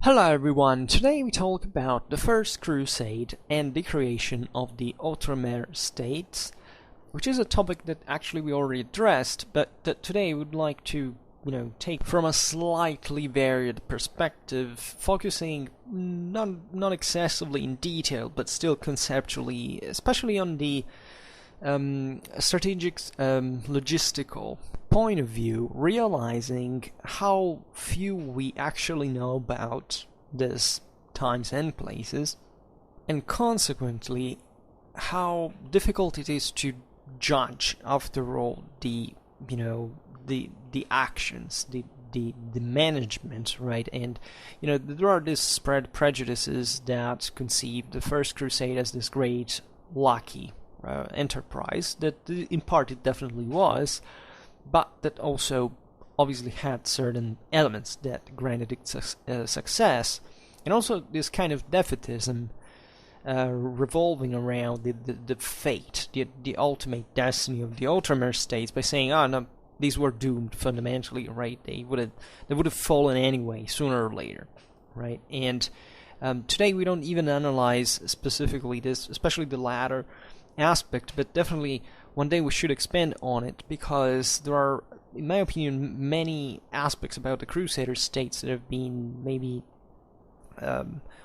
Hello everyone, today we talk about the First Crusade and the creation of the Outremer states, which is a topic that actually we already addressed, but that today we would like to, take from a slightly varied perspective, focusing not excessively in detail, but still conceptually, especially on the strategic, logistical point of view, realizing how few we actually know about these times and places, and consequently how difficult it is to judge, after all, the actions, the management, right? And there are these spread prejudices that conceive the First Crusade as this great lucky enterprise that in part it definitely was, but that also obviously had certain elements that granted it success, and also this kind of defeatism revolving around the fate, the ultimate destiny of the Outremer states, by saying, oh no, these were doomed fundamentally, right? They would have fallen anyway, sooner or later, right? And today we don't even analyze specifically this, especially the latter aspect, but definitely one day we should expand on it, because there are, in my opinion, many aspects about the Crusader states that have been maybe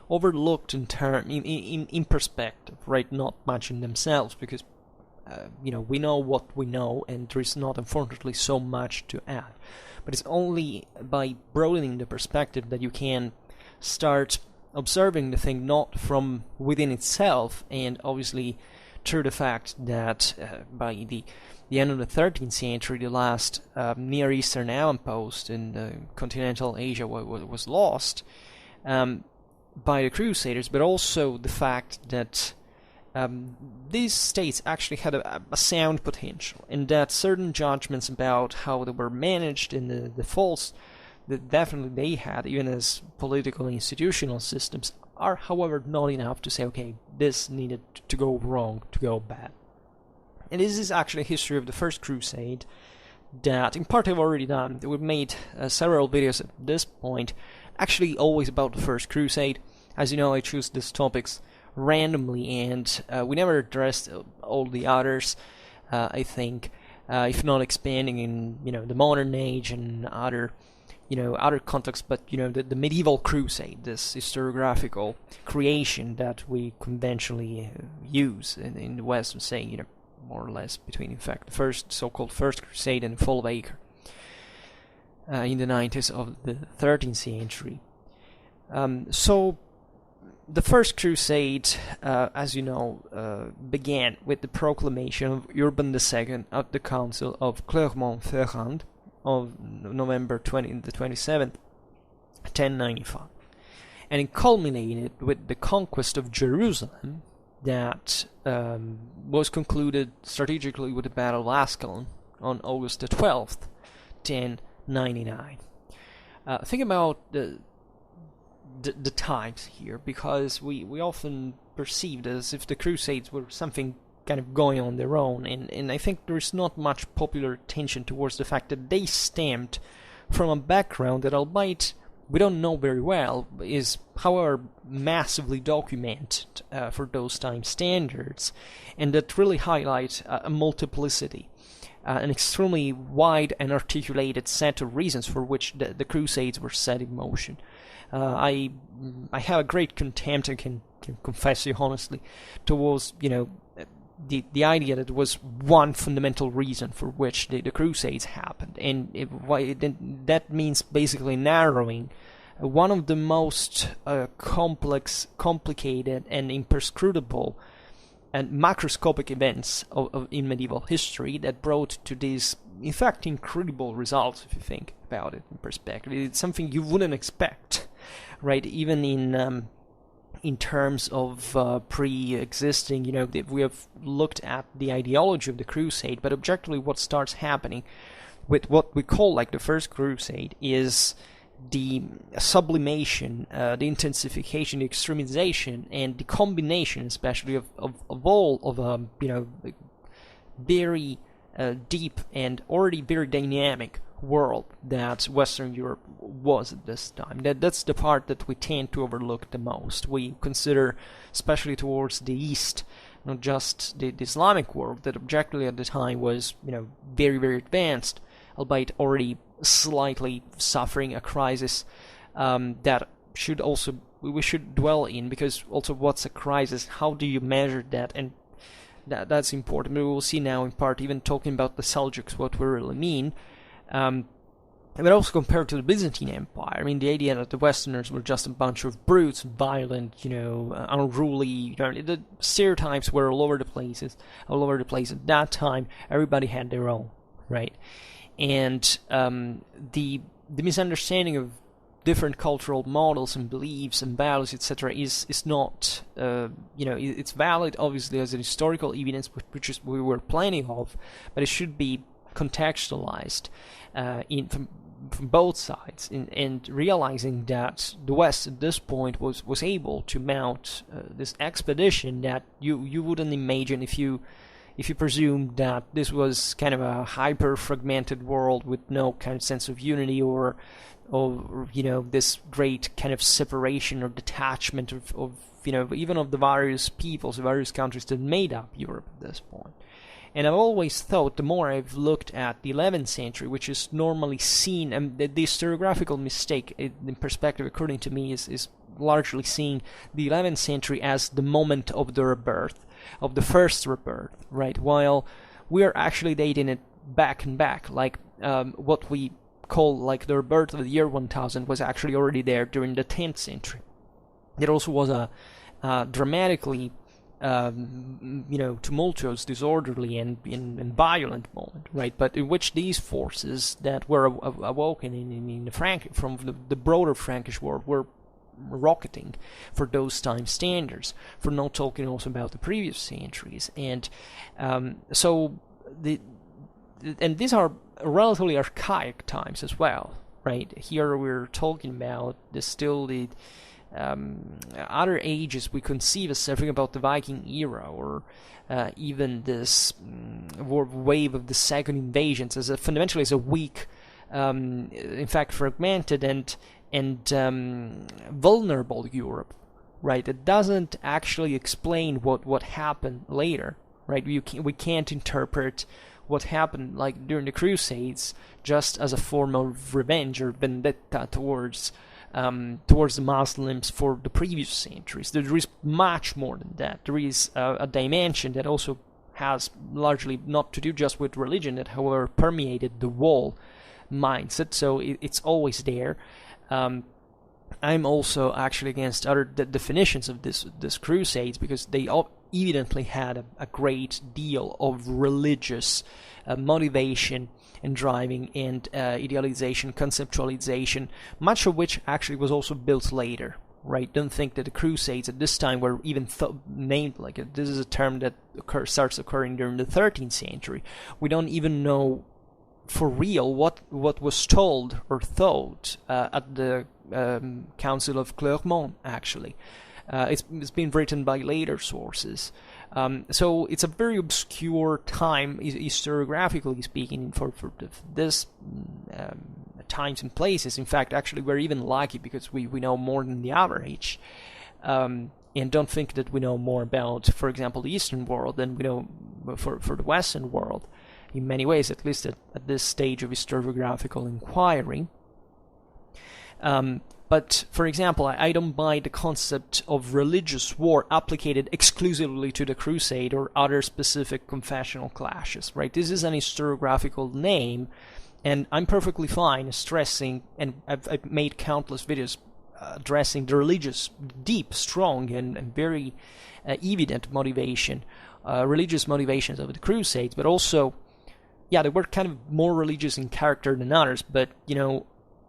overlooked in perspective, right? Not much in themselves, because we know what we know, and there is not, unfortunately, so much to add. But it's only by broadening the perspective that you can start observing the thing not from within itself, and obviously through the fact that by the end of the 13th century, the last Near Eastern outpost in continental Asia was lost by the Crusaders, but also the fact that these states actually had a sound potential, and that certain judgments about how they were managed and the faults that definitely they had, even as political and institutional systems, are, however, not enough to say, okay, this needed to go wrong, to go bad. And this is actually a history of the First Crusade that, in part, I've already done. We've made several videos at this point, actually always about the First Crusade. As you know, I choose these topics randomly, and we never addressed all the others, I think, if not expanding in, the modern age and other contexts, but the medieval crusade, this historiographical creation that we conventionally use in the West, saying, more or less between, in fact, the first so-called First Crusade and the fall of Acre in the 90s of the 13th century. So the First Crusade, as you know, began with the proclamation of Urban II at the Council of Clermont-Ferrand of November 27th, 1095. And it culminated with the conquest of Jerusalem that was concluded strategically with the Battle of Ascalon on August the 12th, 1099. Think about the times here, because we often perceived as if the Crusades were something kind of going on their own, and I think there's not much popular attention towards the fact that they stemmed from a background that, albeit we don't know very well, is, however, massively documented for those time standards, and that really highlight a multiplicity, an extremely wide and articulated set of reasons for which the Crusades were set in motion. I have a great contempt, I can confess you honestly, towards the idea that there was one fundamental reason for which the Crusades happened, and that means basically narrowing one of the most complicated and imperscrutable and macroscopic events in medieval history that brought to these, in fact, incredible results, if you think about it in perspective. It's something you wouldn't expect, right? Even in terms of pre-existing, we have looked at the ideology of the Crusade, but objectively what starts happening with what we call like the First Crusade is the sublimation, the intensification, the extremization, and the combination, especially of all of very deep and already very dynamic world that Western Europe was at this time. That's the part that we tend to overlook the most. We consider, especially towards the East, not just the Islamic world, that objectively at the time was, very, very advanced, albeit already slightly suffering a crisis that we should dwell in, because also what's a crisis, how do you measure that, and that's important. We will see now in part, even talking about the Seljuks, what we really mean. But also compared to the Byzantine Empire, I mean, the idea that the Westerners were just a bunch of brutes, violent, unruly, the stereotypes were all over the place at that time. Everybody had their own, right? And the misunderstanding of different cultural models and beliefs and values, etc., is not, it's valid, obviously, as an historical evidence, which we were plenty of, but it should be contextualized from both sides, and realizing that the West at this point was able to mount this expedition that you wouldn't imagine if you presume that this was kind of a hyper-fragmented world with no kind of sense of unity or this great kind of separation or detachment of even of the various peoples, the various countries that made up Europe at this point. And I've always thought, the more I've looked at the 11th century, which is normally seen, and the historiographical mistake in perspective, according to me, is largely seeing the 11th century as the moment of the rebirth, of the first rebirth, right? While we are actually dating it back and back, like what we call like the rebirth of the year 1000 was actually already there during the 10th century. It also was a dramatically tumultuous, disorderly, and violent moment, right? But in which these forces that were awoken in from the broader Frankish world were rocketing for those time standards, for not talking also about the previous centuries. And and these are relatively archaic times as well, right? Here we're talking about the other ages we conceive as something about the Viking era, or even this wave of the second invasions as fundamentally as a weak, in fact, fragmented and vulnerable Europe, right? It doesn't actually explain what happened later, right? We can't interpret what happened like during the Crusades just as a form of revenge or vendetta towards the Muslims for the previous centuries. There is much more than that. There is a dimension that also has largely not to do just with religion, that however permeated the whole mindset, so it's always there. I'm also actually against other definitions of this Crusades, because they evidently had a great deal of religious motivation and driving and idealization, conceptualization, much of which actually was also built later, right? Don't think that the Crusades at this time were even named like it. This is a term that starts occurring during the 13th century. We don't even know for real what was told or thought at the Council of Clermont, actually. It's been written by later sources. So it's a very obscure time, historiographically speaking, for this times and places. In fact, actually, we're even lucky because we know more than the average. And don't think that we know more about, for example, the Eastern world than we know for the Western world, in many ways, at least at this stage of historiographical inquiry. But, for example, I don't buy the concept of religious war applicated exclusively to the Crusade or other specific confessional clashes, right? This is an historiographical name, and I'm perfectly fine stressing, and I've made countless videos addressing the religious, deep, strong, and very evident motivation, religious motivations of the Crusades, but also, yeah, they were kind of more religious in character than others, but,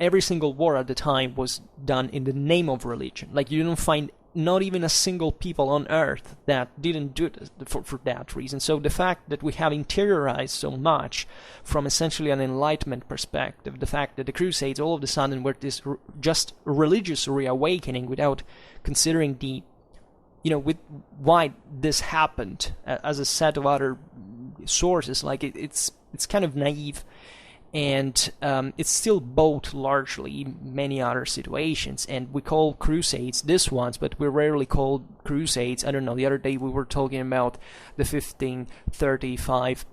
every single war at the time was done in the name of religion. Like, you don't find not even a single people on earth that didn't do it for that reason. So the fact that we have interiorized so much from essentially an Enlightenment perspective, the fact that the Crusades all of a sudden were this just religious reawakening without considering with why this happened as a set of other sources. Like it's kind of naive, and it's still bought largely in many other situations. And we call crusades this ones, but we rarely call crusades. I don't know. The other day we were talking about the 1535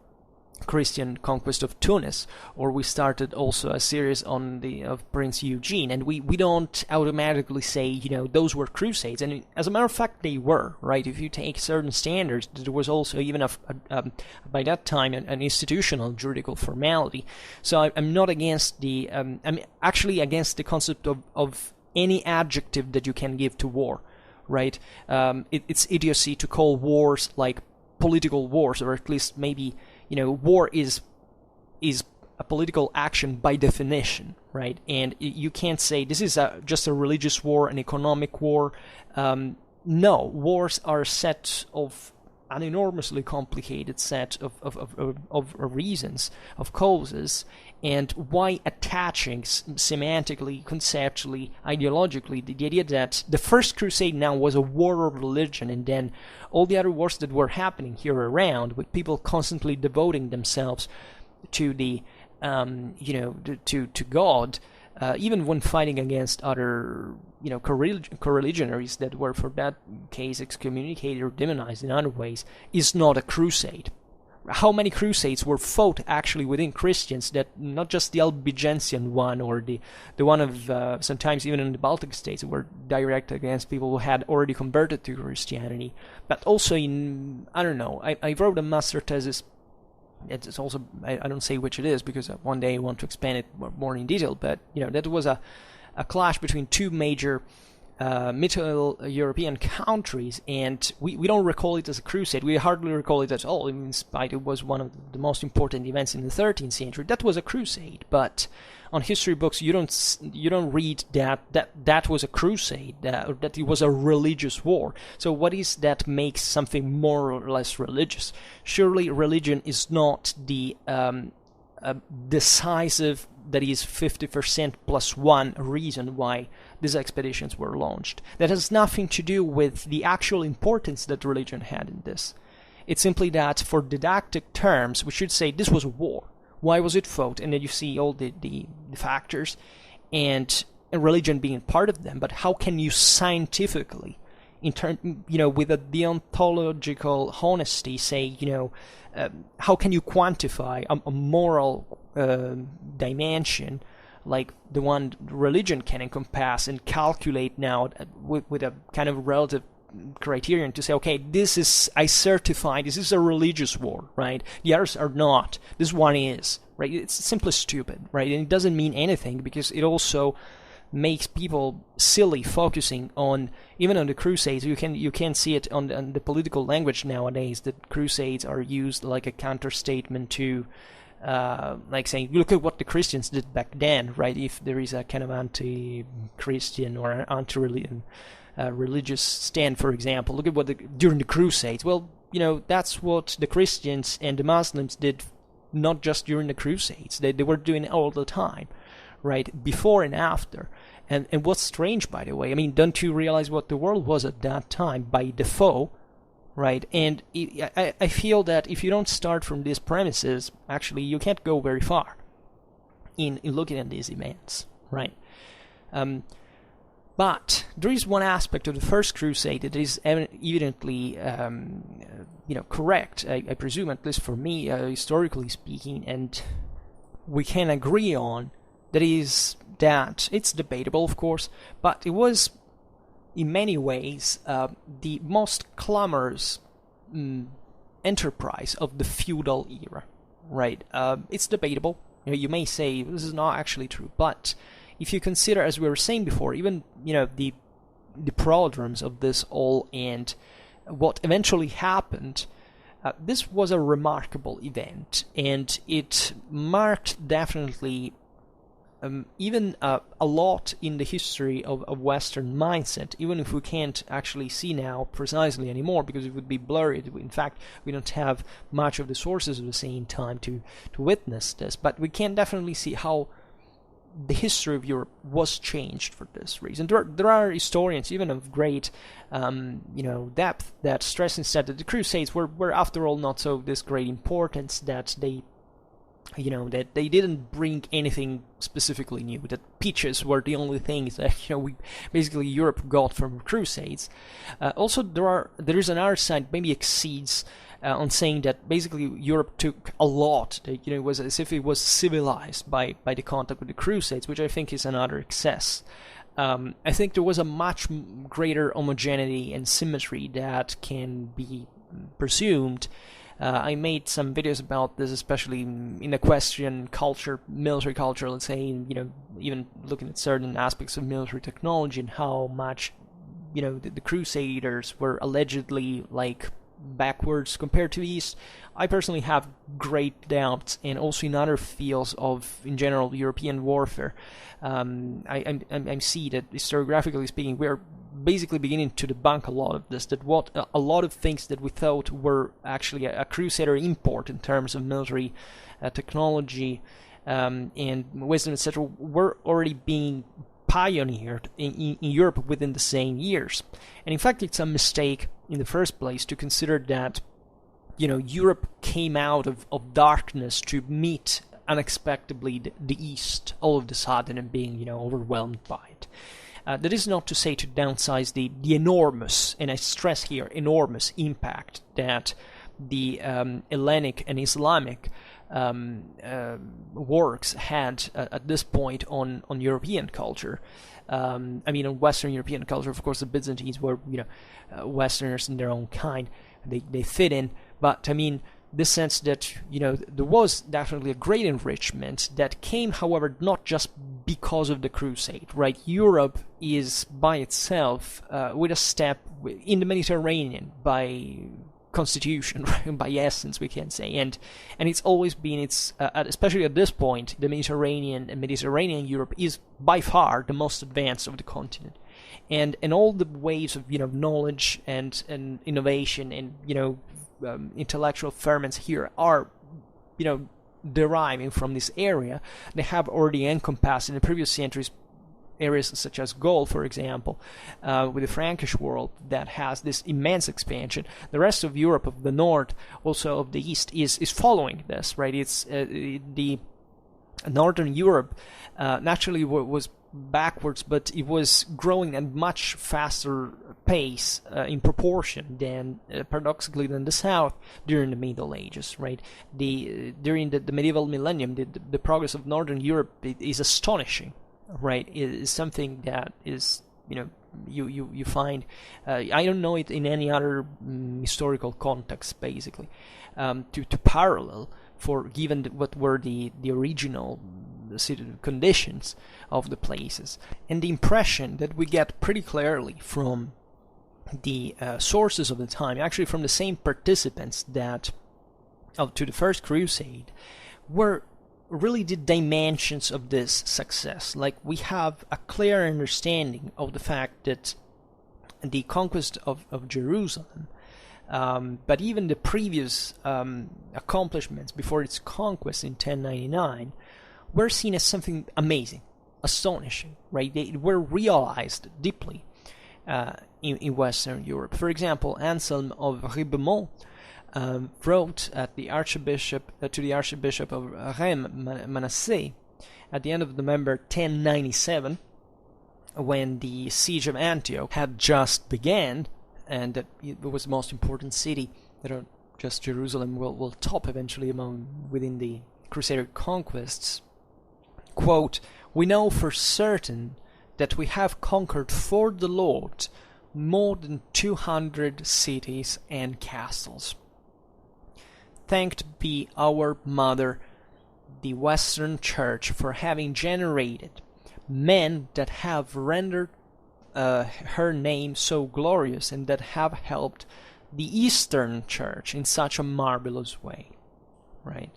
Christian conquest of Tunis, or we started also a series on the of Prince Eugene, and we don't automatically say those were crusades, and as a matter of fact they were, right? If you take certain standards, there was also even by that time an institutional juridical formality. So I'm not against the I'm actually against the concept of any adjective that you can give to war, right? It's idiocy to call wars like political wars, or at least maybe war is a political action by definition, right? And you can't say this is just a religious war, an economic war. No, wars are a set of an enormously complicated set of reasons, of causes, and why attaching semantically, conceptually, ideologically the idea that the First Crusade now was a war of religion, and then all the other wars that were happening here around, with people constantly devoting themselves to the to God, even when fighting against other co-religionaries that were for that case excommunicated or demonized in other ways, is not a crusade. How many crusades were fought actually within Christians, that not just the Albigensian one or the one of sometimes even in the Baltic states were directed against people who had already converted to Christianity, but also in, I don't know, I wrote a master thesis. It's also, I don't say which it is because one day I want to expand it more in detail, but that was a clash between two major Middle European countries, and we don't recall it as a crusade. We hardly recall it at all, in spite it was one of the most important events in the 13th century. That was a crusade, but on history books you don't read that was a crusade, or that it was a religious war. So what is that makes something more or less religious? Surely religion is not the decisive, that is 50% plus one reason why these expeditions were launched. That has nothing to do with the actual importance that religion had in this. It's simply that for didactic terms we should say this was a war. Why was it fought? And then you see all the factors and religion being part of them. But how can you scientifically, with a deontological honesty, say, how can you quantify a moral dimension like the one religion can encompass and calculate now with a kind of relative criterion to say, okay, I certify this is a religious war, right? The others are not. This one is, right? It's simply stupid, right? And it doesn't mean anything because it also makes people silly focusing on, even on the crusades. You can see it on the political language nowadays, that crusades are used like a counterstatement to like saying, look at what the Christians did back then, right? If there is a kind of anti-Christian or anti-religion religious stand, for example, look at what during the Crusades. Well, that's what the Christians and the Muslims did, not just during the Crusades. They were doing it all the time, right? Before and after. And what's strange, by the way, I mean, don't you realize what the world was at that time by default? Right, and I feel that if you don't start from these premises, actually you can't go very far in looking at these events, right? But there is one aspect of the First Crusade that is evidently, correct, I presume, at least for me, historically speaking, and we can agree on, that is that it's debatable, of course, but it was, in many ways, the most clamorous enterprise of the feudal era, right? It's debatable. You may say this is not actually true, but if you consider, as we were saying before, even the prodromes of this all and what eventually happened, this was a remarkable event, and it marked definitely even a lot in the history of Western mindset, even if we can't actually see now precisely anymore because it would be blurry. In fact, we don't have much of the sources at the same time to witness this, but we can definitely see how the history of Europe was changed for this reason. There are historians, even of great depth, that stress instead that the Crusades were after all not so this great importance, that they didn't bring anything specifically new, that peaches were the only things that basically Europe got from Crusades. Also, there is another side, maybe exceeds on saying that basically Europe took a lot. It was as if it was civilized by the contact with the Crusades, which I think is another excess. I think there was a much greater homogeneity and symmetry that can be presumed. I made some videos about this, especially in equestrian culture, military culture, let's say, even looking at certain aspects of military technology and how much, the Crusaders were allegedly backwards compared to the East. I personally have great doubts, and also in other fields of, in general, European warfare. I see that historiographically speaking, we're basically beginning to debunk a lot of this, that a lot of things that we thought were actually a Crusader import in terms of military technology and wisdom, etc., were already being pioneered in Europe within the same years. And in fact, it's a mistake in the first place to consider that Europe came out of darkness to meet unexpectedly the East all of a sudden and being overwhelmed by it. That is not to say to downsize the enormous, and I stress here, enormous impact that the Hellenic and Islamic works had at this point on European culture. On Western European culture. Of course, the Byzantines were, Westerners in their own kind. They fit in, but this sense that there was definitely a great enrichment that came, however, not just because of the Crusade, right? Europe is by itself with a step in the Mediterranean by constitution, right? By essence, we can say, and it's always been especially at this point, the Mediterranean Europe is by far the most advanced of the continent, and all the waves of knowledge and innovation and intellectual ferments here are deriving from this area. They have already encompassed in the previous centuries areas such as Gaul, for example, with the Frankish world that has this immense expansion. The rest of Europe, of the north, also of the east, is following this, right? It's the northern Europe naturally was backwards, but it was growing at much faster pace in proportion than paradoxically than the south during the Middle Ages, right? During the medieval millennium, the progress of northern Europe is astonishing, right? It is something that is you find I don't know it in any other historical context, basically, to parallel for given what were the original conditions of the places. And the impression that we get pretty clearly from the sources of the time, actually from the same participants that to the First Crusade, were really the dimensions of this success. Like, we have a clear understanding of the fact that the conquest of Jerusalem, but even the previous accomplishments before its conquest in 1099 were seen as something amazing, astonishing, right? They were realized deeply in Western Europe. For example, Anselm of Ribemont wrote to the Archbishop of Reims, Manasseh, at the end of November 1097, when the siege of Antioch had just begun, and that it was the most important city that just Jerusalem will top eventually within the Crusader conquests. Quote, "We know for certain that we have conquered for the Lord more than 200 cities and castles. Thanked be our Mother, the Western Church, for having generated men that have rendered her name so glorious and that have helped the Eastern Church in such a marvelous way." Right?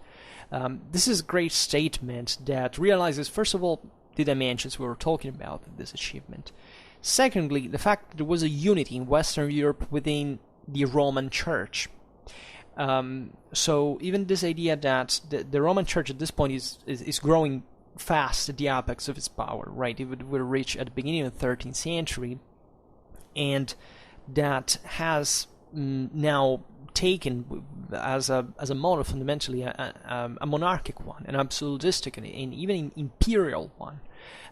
This is a great statement that realizes, first of all, the dimensions we were talking about in this achievement. Secondly, the fact that there was a unity in Western Europe within the Roman Church. So even this idea that the Roman Church at this point is growing fast at the apex of its power, right? It would reach at the beginning of the 13th century, and that has now taken as a model fundamentally a monarchic one, an absolutistic and even an imperial one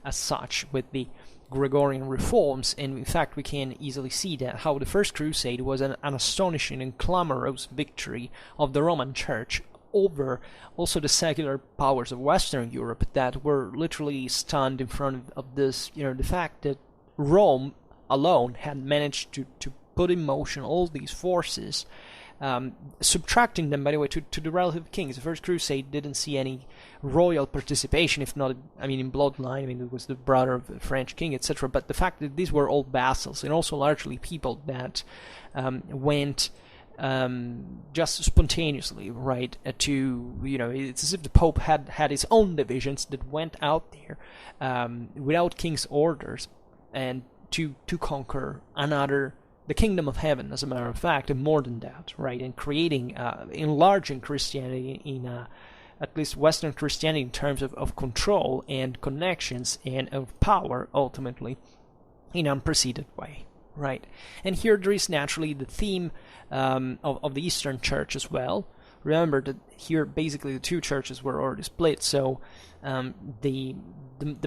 as such, with the Gregorian reforms. And in fact we can easily see that how the First Crusade was an astonishing and clamorous victory of the Roman Church over also the secular powers of Western Europe, that were literally stunned in front of this, the fact that Rome alone had managed to put in motion all these forces, subtracting them, by the way, to the relative kings. The First Crusade didn't see any royal participation, if not, in bloodline. It was the brother of the French king, etc. But the fact that these were all vassals, and also largely people that went just spontaneously, right, it's as if the Pope had his own divisions that went out there without king's orders, and to conquer the kingdom of heaven, as a matter of fact, and more than that, right, and creating, enlarging Christianity in at least Western Christianity in terms of control and connections and of power, ultimately, in an unprecedented way, right? And here there is naturally the theme of the Eastern Church as well. Remember that here basically the two churches were already split, so the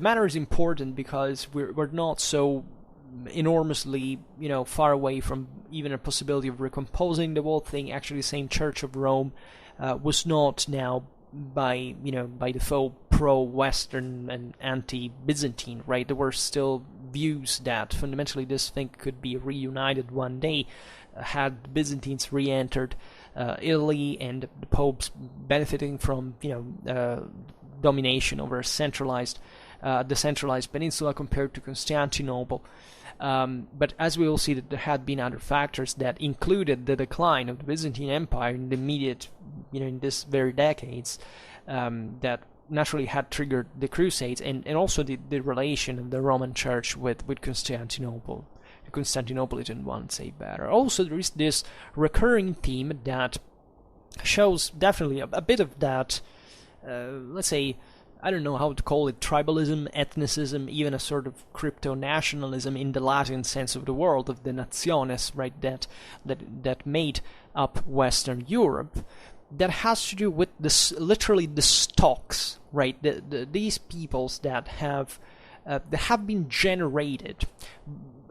matter is important because we're not so enormously far away from even a possibility of recomposing the whole thing. Actually, the same Church of Rome was not now by default pro-Western and anti-Byzantine, right? There were still views that fundamentally this thing could be reunited one day had the Byzantines re-entered Italy, and the popes benefiting from domination over a decentralized peninsula compared to Constantinople. But as we will see, that there had been other factors that included the decline of the Byzantine Empire in the immediate, in this very decades, that naturally had triggered the Crusades, and also the relation of the Roman Church with Constantinople. The Constantinopolitan one, say better. Also, there is this recurring theme that shows definitely a bit of that, let's say, I don't know how to call it, tribalism, ethnicism, even a sort of crypto-nationalism in the Latin sense of the word, of the nationes, right, that made up Western Europe, that has to do with this, literally the stocks, right, these peoples that have been generated,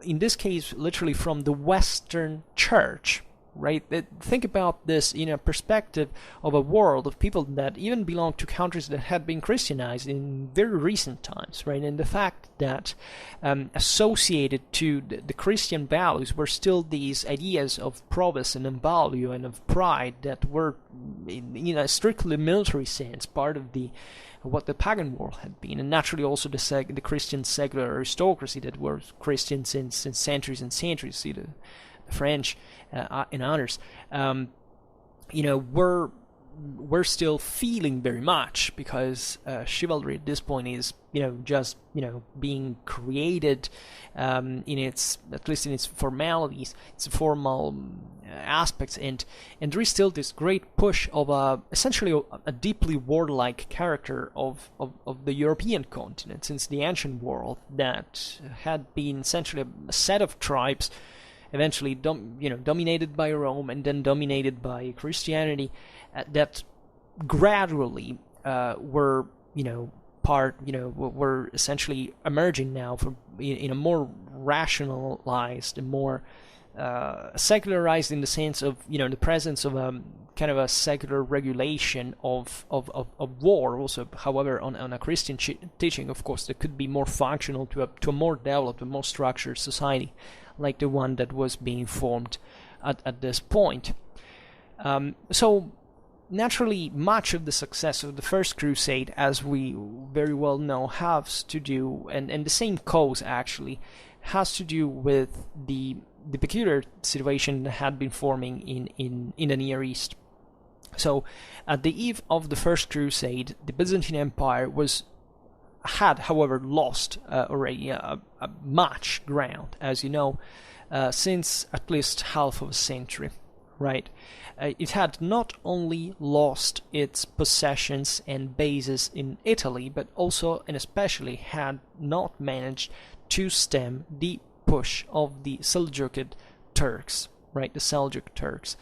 in this case, literally from the Western Church, right? Think about this in a perspective of a world of people that even belong to countries that had been Christianized in very recent times, right? And the fact that associated to the Christian values were still these ideas of prowess and value and of pride that were, in a strictly military sense, part of what the pagan world had been, and naturally also the Christian secular aristocracy that were Christian since centuries and centuries. See the French and others, we're still feeling very much, because chivalry at this point is just being created in its, at least in its formalities, its formal aspects, and there is still this great push of essentially a deeply warlike character of the European continent since the ancient world, that had been essentially a set of tribes eventually dominated by Rome and then dominated by Christianity, that gradually were essentially emerging now from in a more rationalized and more secularized, in the sense of the presence of kind of a secular regulation of war also, however on a Christian teaching, of course, that could be more functional to a more developed and more structured society like the one that was being formed at this point. So naturally, much of the success of the First Crusade, as we very well know, has to do, and the same cause actually, has to do with the peculiar situation that had been forming in the Near East. So at the eve of the First Crusade, the Byzantine Empire had, however, lost already much ground, as you know, since at least half of a century, right? It had not only lost its possessions and bases in Italy, but also and especially had not managed to stem the push of the Seljuk Turks, right? The Seljuk Turks.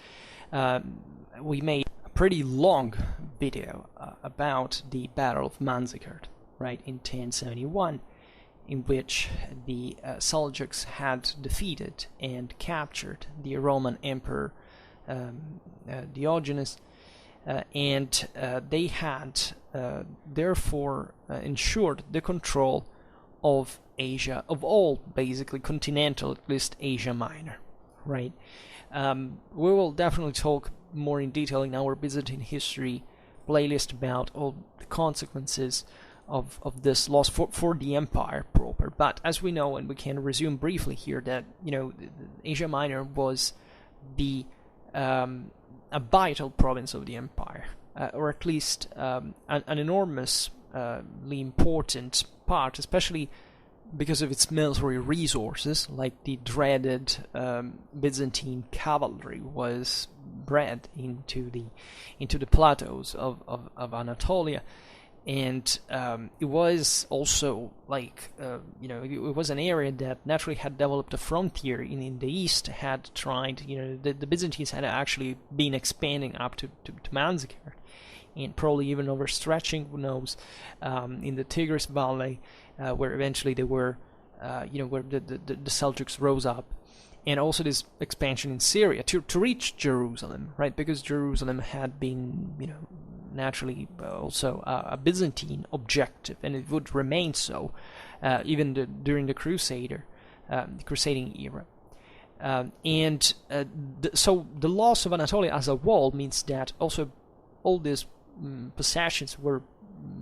We made a pretty long video about the Battle of Manzikert, right, in 1071, in which the Seljuks had defeated and captured the Roman Emperor Diogenes, and they had therefore ensured the control of Asia, of all basically continental, at least Asia Minor, right? We will definitely talk more in detail in our Byzantine history playlist about all the consequences of this loss for the empire proper. But as we know, and we can resume briefly here, that Asia Minor was a vital province of the empire, or at least an enormously important part, especially because of its military resources, like the dreaded Byzantine cavalry was bred into the plateaus of Anatolia. And it was also it was an area that naturally had developed a frontier in the east, had tried, the Byzantines had actually been expanding up to Manzikert, and probably even overstretching, who knows, in the Tigris Valley, where eventually they were, where the Seljuks rose up. And also this expansion in Syria to reach Jerusalem, right? Because Jerusalem had been, naturally also a Byzantine objective, and it would remain so even during the crusading era. So the loss of Anatolia as a whole means that also all these possessions were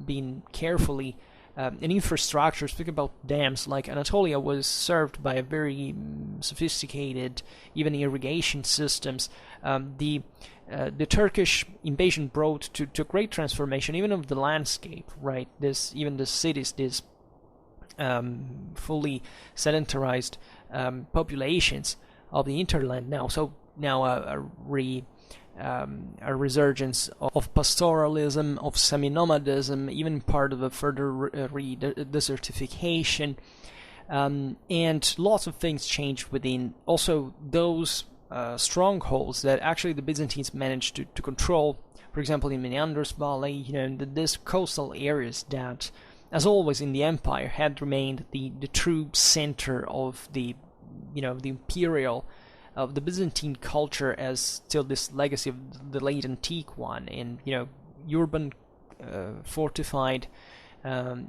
being carefully and infrastructure, speak about dams, like Anatolia was served by a very sophisticated, even irrigation systems. The Turkish invasion brought to great transformation, even of the landscape, right? Even the cities, this fully sedentarized populations of the hinterland now. So now a resurgence of pastoralism, of semi-nomadism, even part of a further desertification, and lots of things changed within also those strongholds that actually the Byzantines managed to control. For example, in Meanders Valley, these coastal areas that, as always in the empire, had remained the true center of the imperial, of the Byzantine culture, as still this legacy of the late antique one, and urban, fortified,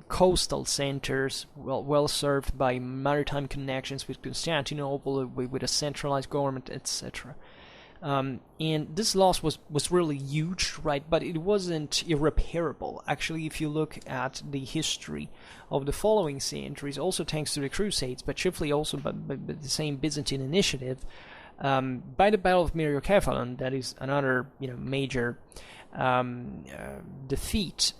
coastal centers, well served by maritime connections with Constantinople, with a centralized government, etc. And this loss was really huge, right? But it wasn't irreparable. Actually, if you look at the history of the following centuries, also thanks to the Crusades, but chiefly also by the same Byzantine initiative, by the Battle of Myriokephalon, that is another major defeat,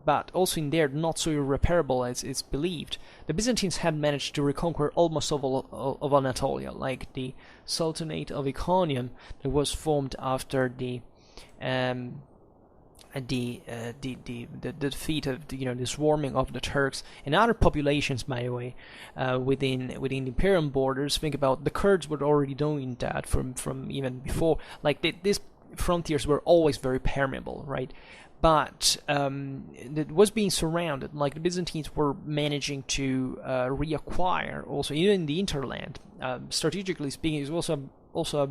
but also in there not so irreparable as it's believed. The Byzantines had managed to reconquer almost all of Anatolia, like the Sultanate of Iconium that was formed after the defeat of the swarming of the Turks and other populations, by the way, within the imperial borders. Think about the Kurds were already doing that from even before. Like these frontiers were always very permeable, right? But it was being surrounded. Like the Byzantines were managing to reacquire also even in the hinterland. Strategically speaking, it was also a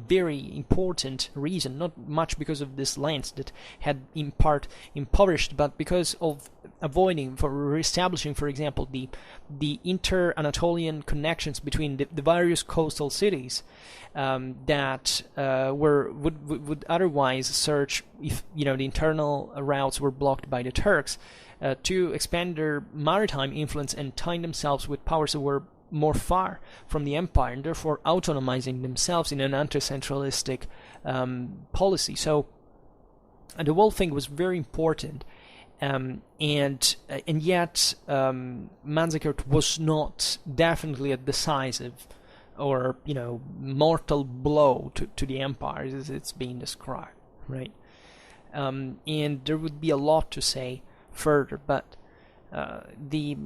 very important reason, not much because of this lands that had in part impoverished, but because of reestablishing, for example, the inter-Anatolian connections between the various coastal cities that would otherwise surge if the internal routes were blocked by the Turks, to expand their maritime influence and tie themselves with powers that were more far from the empire, and therefore autonomizing themselves in an anti-centralistic policy. So the whole thing was very important, and yet Manzikert was not definitely a decisive or mortal blow to the empire, as it's being described, right? And there would be a lot to say further, but the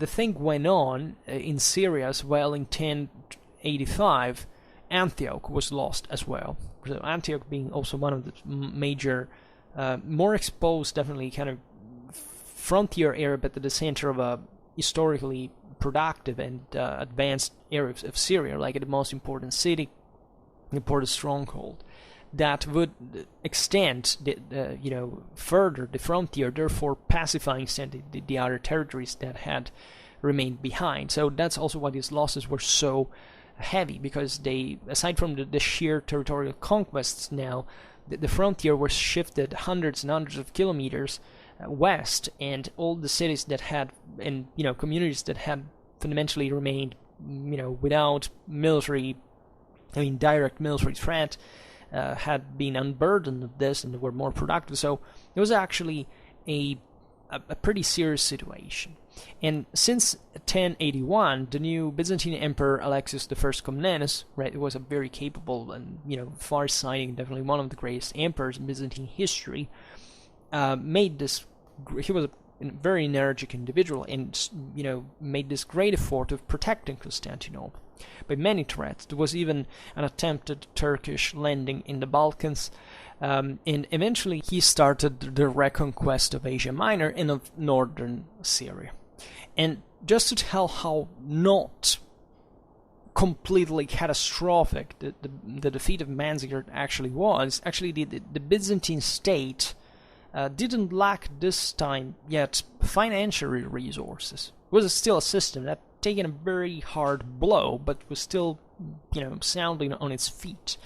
thing went on in Syria as well. In 1085, Antioch was lost as well. So Antioch being also one of the major, more exposed, definitely kind of frontier area, but at the center of a historically productive and advanced area of Syria, like the most important city, important stronghold, that would extend further the frontier, therefore pacifying the other territories that had remained behind. So that's also why these losses were so heavy, because they, aside from the sheer territorial conquests, now the frontier was shifted hundreds and hundreds of kilometers west, and all the cities that had, and communities that had fundamentally remained without direct military threat, had been unburdened of this, and they were more productive. So it was actually a pretty serious situation. And since 1081, the new Byzantine Emperor Alexius I Comnenus, right, it was a very capable and far-sighting, definitely one of the greatest emperors in Byzantine history, made this. He was a very energetic individual, and made this great effort of protecting Constantinople by many threats. There was even an attempted Turkish landing in the Balkans, and eventually he started the reconquest of Asia Minor and of northern Syria. And just to tell how not completely catastrophic the defeat of Manzikert actually was, actually the Byzantine state didn't lack this time yet financial resources. It was still a system that taken a very hard blow, but was still, sounding on its feet.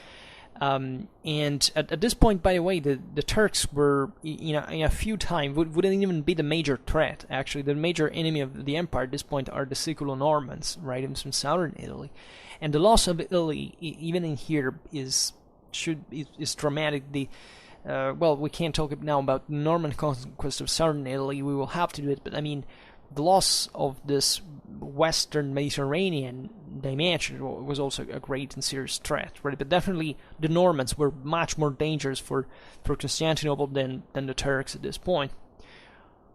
And at this point, by the way, the Turks were, in a few times, wouldn't even be the major threat. Actually, the major enemy of the empire at this point are the Siculo-Normans, right, from southern Italy. And the loss of Italy, even in here, is dramatic. We can't talk now about the Norman conquest of southern Italy. We will have to do it, but the loss of this Western Mediterranean dimension was also a great and serious threat, right? But definitely the Normans were much more dangerous for Constantinople than the Turks at this point.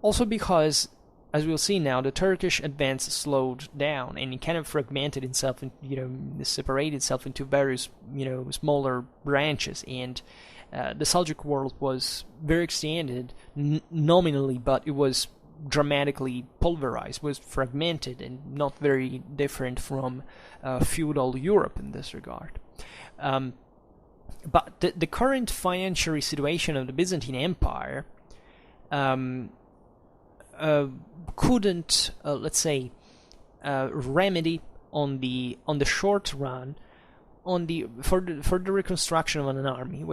Also because, as we'll see now, the Turkish advance slowed down, and it kind of fragmented itself, and separated itself into various smaller branches, and the Seljuk world was very extended nominally, but it was dramatically pulverized, was fragmented, and not very different from feudal Europe in this regard. But the current financial situation of the Byzantine Empire couldn't, remedy on the short run for the reconstruction of an army,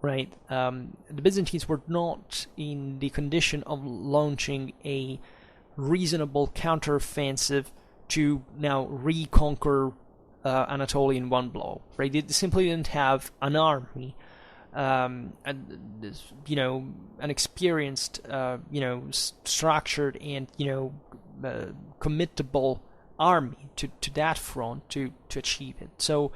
right? The Byzantines were not in the condition of launching a reasonable counteroffensive to now reconquer Anatolia in one blow, right? They simply didn't have an army, an experienced, structured and committable army to that front to achieve it. So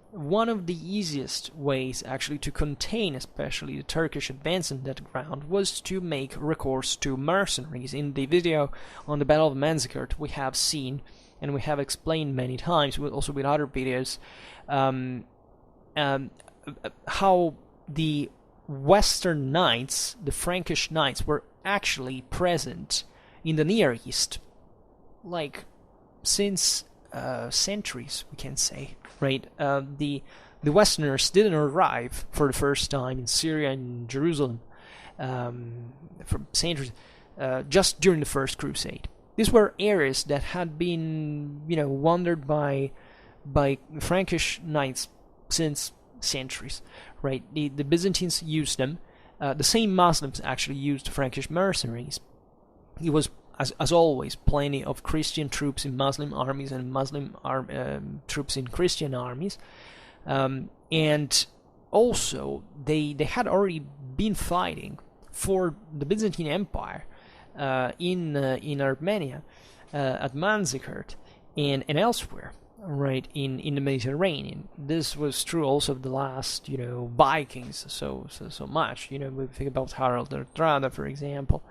one of the easiest ways actually to contain especially the Turkish advance in that ground was to make recourse to mercenaries. In the video on the Battle of Manzikert, we have seen, and we have explained many times, also with other videos, how the Western knights, the Frankish knights, were actually present in the Near East, like since centuries, we can say, right? The Westerners didn't arrive for the first time in Syria and Jerusalem for centuries, just during the First Crusade. These were areas that had been, wandered by Frankish knights since centuries, right? The Byzantines used them. The same Muslims actually used Frankish mercenaries. It was, as always, plenty of Christian troops in Muslim armies and Muslim troops in Christian armies. And also, they had already been fighting for the Byzantine Empire in Armenia at Manzikert and elsewhere, right, in the Mediterranean. This was true also of the last, Vikings, so much. We think about Harald Hardrada, for example,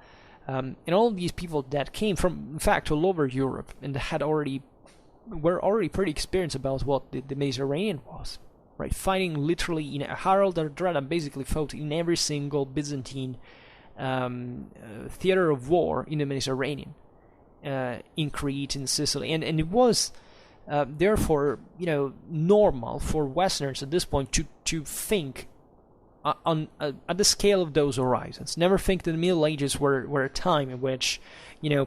and all of these people that came from, in fact, all over Europe, and were already pretty experienced about what the Mediterranean was, right? Fighting literally, Harald Hardrada basically fought in every single Byzantine theater of war in the Mediterranean, in Crete, in Sicily, and it was therefore, normal for Westerners at this point to think at the scale of those horizons. Never think that the Middle Ages were a time in which,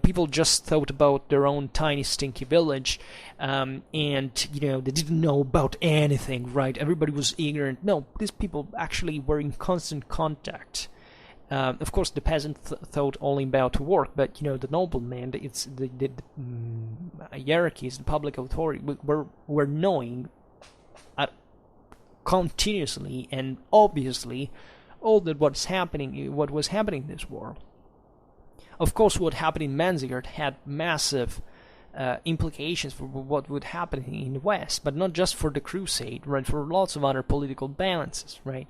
people just thought about their own tiny stinky village, and they didn't know about anything, right? Everybody was ignorant. No, these people actually were in constant contact. Of course, the peasant thought only about work, but the nobleman, the hierarchies, the public authority were knowing continuously and obviously all that what was happening in this world. Of course, what happened in Manzikert had massive implications for what would happen in the West, but not just for the Crusade, right? For lots of other political balances, right?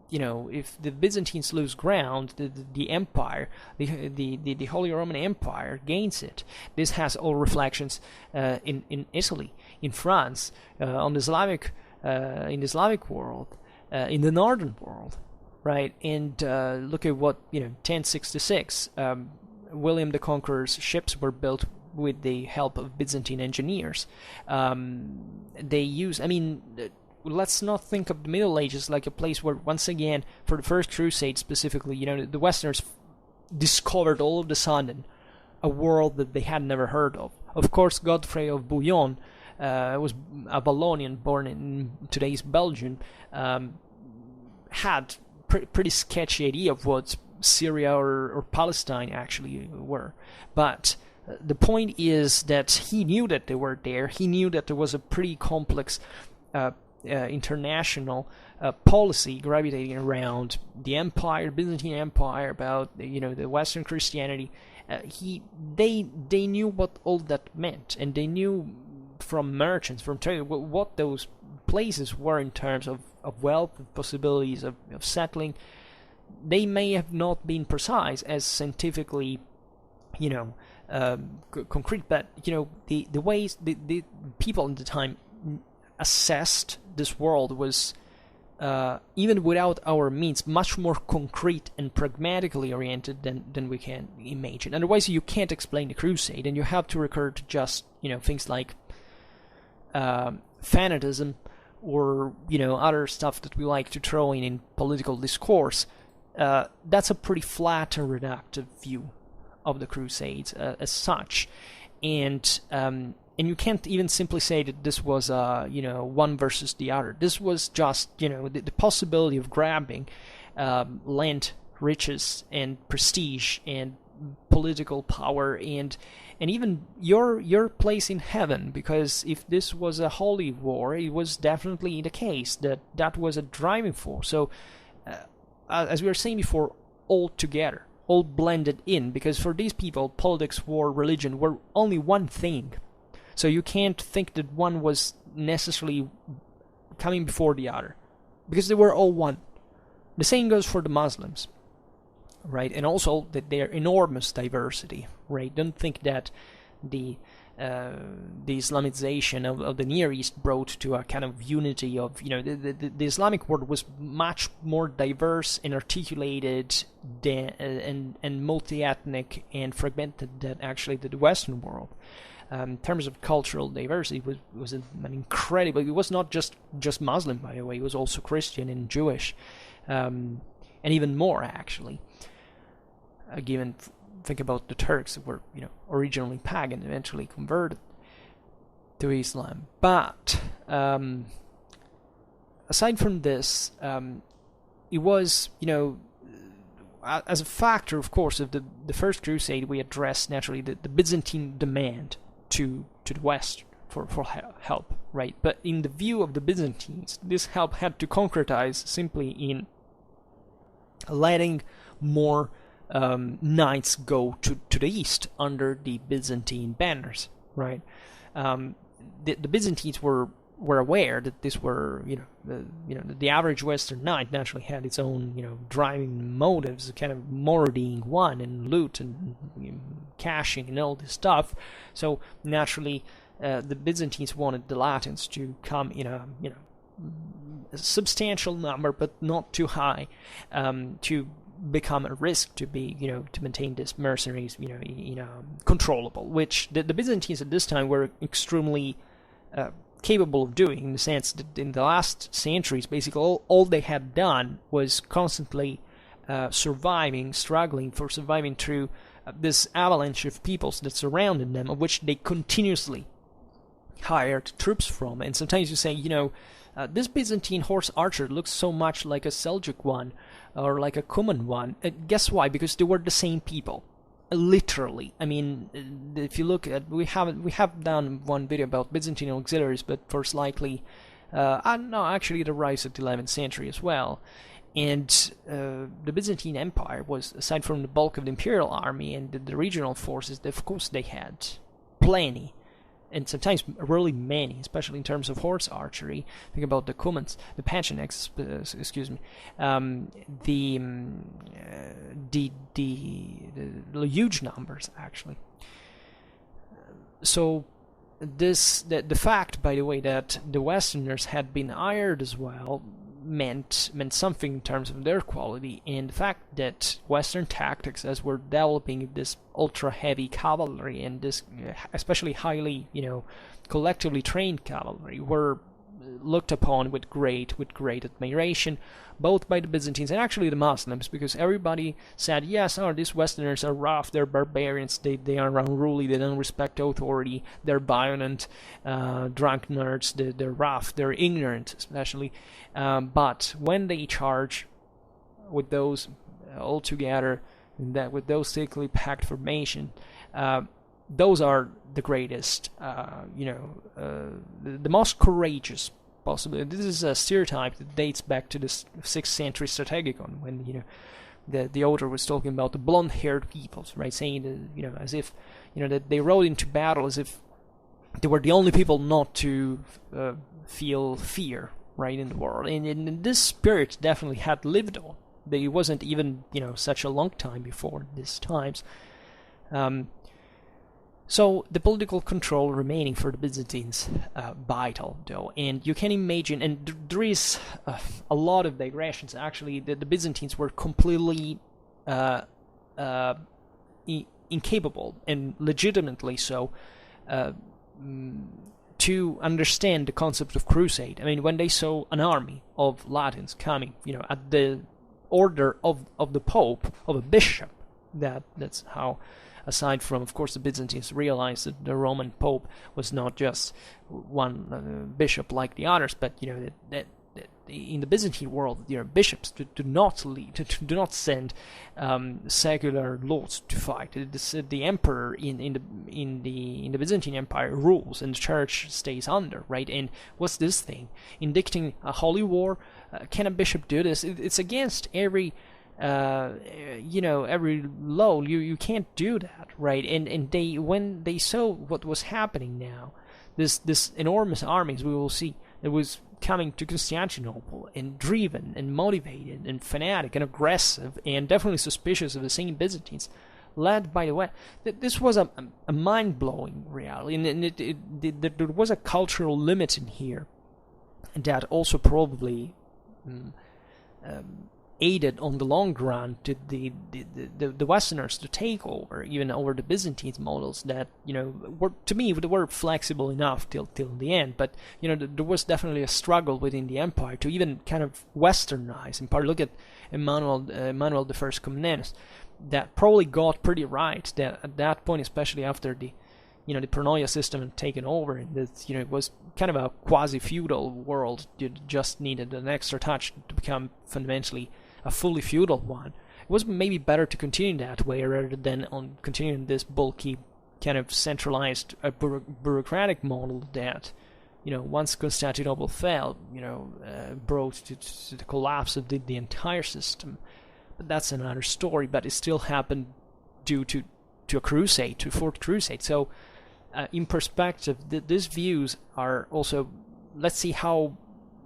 If the Byzantines lose ground, the empire, the Holy Roman Empire gains it. This has all reflections in Italy, in France, on the Islamic, in the Islamic world, in the northern world, right? And look at what 1066, William the Conqueror's ships were built with the help of Byzantine engineers. They use, let's not think of the Middle Ages like a place where, once again, for the First Crusade specifically, the Westerners discovered all of a sudden a world that they had never heard of. Of course, Godfrey of Bouillon was a Wallonian born in today's Belgium, had pretty sketchy idea of what Syria or Palestine actually were. But the point is that he knew that they were there. He knew that there was a pretty complex international policy gravitating around the empire, Byzantine Empire, about the Western Christianity. They knew what all that meant, and they knew from merchants, from trade, what those places were in terms of wealth, of possibilities of settling. They may have not been precise as scientifically, concrete, but the ways the people at the time assessed this world was, even without our means, much more concrete and pragmatically oriented than we can imagine. Otherwise, you can't explain the Crusade, and you have to recur to just things like fanatism or other stuff that we like to throw in political discourse. That's a pretty flat and reductive view of the Crusades as such, and you can't even simply say that this was one versus the other. This was just the possibility of grabbing land, riches, and prestige, and political power, and even your place in heaven. Because if this was a holy war, it was definitely the case that was a driving force. So, as we were saying before, all together, all blended in, because for these people, politics, war, religion were only one thing. So you can't think that one was necessarily coming before the other, because they were all one. The same goes for the Muslims, right? And also that their enormous diversity, right? Don't think that the Islamization of the Near East brought to a kind of unity of, the Islamic world was much more diverse and articulated and multi-ethnic and fragmented than actually the Western world. In terms of cultural diversity, it was an incredible. It was not just Muslim, by the way. It was also Christian and Jewish, and even more actually. Think about the Turks, that were originally pagan, eventually converted to Islam. But aside from this, it was as a factor, of course, of the First Crusade, we addressed naturally the Byzantine demand to the West for help, right? But in the view of the Byzantines, this help had to concretize simply in letting more knights go to the east under the Byzantine banners, right? The Byzantines were aware that this were, the average Western knight naturally had its own, driving motives, kind of marauding one and loot and caching and all this stuff. So naturally, the Byzantines wanted the Latins to come in a, a substantial number, but not too high, to become a risk, to be, to maintain this mercenaries, controllable, which the Byzantines at this time were extremely capable of doing, in the sense that in the last centuries, basically all they had done was constantly struggling through this avalanche of peoples that surrounded them, of which they continuously hired troops from. And sometimes you say, this Byzantine horse archer looks so much like a Seljuk one, or like a Cuman one. Guess why? Because they were the same people. Literally. I mean, if you look at, we have done one video about Byzantine auxiliaries, but for slightly, actually it arrives at the 11th century as well. And the Byzantine Empire was, aside from the bulk of the imperial army and the regional forces, of course they had plenty, and sometimes really many, especially in terms of horse archery. Think about the Cumans, the Pechenegs, the huge numbers, actually. So the fact, by the way, that the Westerners had been hired as well meant something in terms of their quality, and the fact that Western tactics, as we're developing this ultra heavy cavalry and this especially highly collectively trained cavalry, were looked upon with great admiration, both by the Byzantines and actually the Muslims, because everybody said, yes, these Westerners are rough, they're barbarians, they are unruly, they don't respect authority, they're violent, drunk nerds, they're rough, they're ignorant, especially. But when they charge with those all together, with those thickly packed formation, those are the greatest, the most courageous possibly. This is a stereotype that dates back to the 6th century Strategicon, when the author was talking about the blonde-haired peoples, right? Saying that, as if that they rode into battle as if they were the only people not to feel fear, right, in the world. And this spirit definitely had lived on. It wasn't even such a long time before these times. So the political control remaining for the Byzantines vital, though, and you can imagine, and there is a lot of digressions. Actually, the Byzantines were completely incapable, and legitimately so, to understand the concept of crusade. I mean, when they saw an army of Latins coming, at the order of the Pope, of a bishop, that's how. Aside from, of course, the Byzantines realized that the Roman Pope was not just one bishop like the others, but that in the Byzantine world, bishops do not send secular lords to fight. The emperor in the Byzantine Empire rules, and the church stays under, right? And what's this thing? Indicting a holy war? Can a bishop do this? It's against every every law. You can't do that, right? And when they saw what was happening now, this enormous armies we will see that was coming to Constantinople, and driven and motivated and fanatic and aggressive and definitely suspicious of the same Byzantines, led by the West. This was a mind-blowing reality, and there was a cultural limit in here that also probably aided on the long run to the Westerners to take over, even over the Byzantine models that were, to me, they were flexible enough till the end. But there was definitely a struggle within the empire to even kind of Westernize. In part, look at Emmanuel I Comnenus, that probably got pretty right that at that point, especially after the Pronoia system had taken over, and that it was kind of a quasi-feudal world. You just needed an extra touch to become fundamentally a fully feudal one. It was maybe better to continue that way rather than on continuing this bulky, kind of centralized bureaucratic model that, once Constantinople fell, brought to the collapse of the entire system. but that's another story. But it still happened due to a crusade, to Fourth Crusade. So in perspective, these views are also, let's see how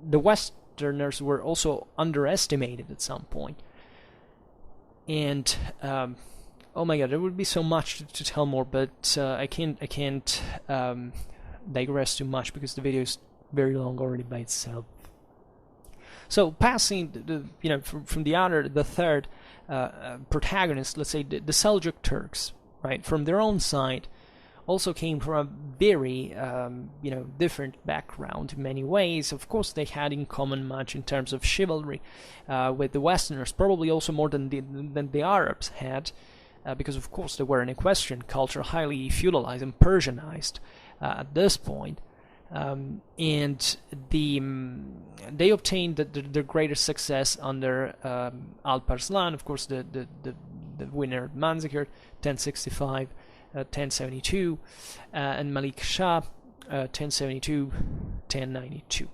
the Westerners were also underestimated at some point. And oh my god, there would be so much to tell more, but I can't digress too much because the video is very long already by itself. So passing from the third protagonist, let's say the Seljuk Turks, right, from their own side, also came from a very different background in many ways. Of course, they had in common much in terms of chivalry with the Westerners, probably also more than the Arabs had, because of course they were an equestrian culture, highly feudalized and Persianized at this point. And they obtained their greatest success under Alp-Arslan, of course, the winner Manzikert, 1065, 1072, and Malik Shah, 1072, 1092.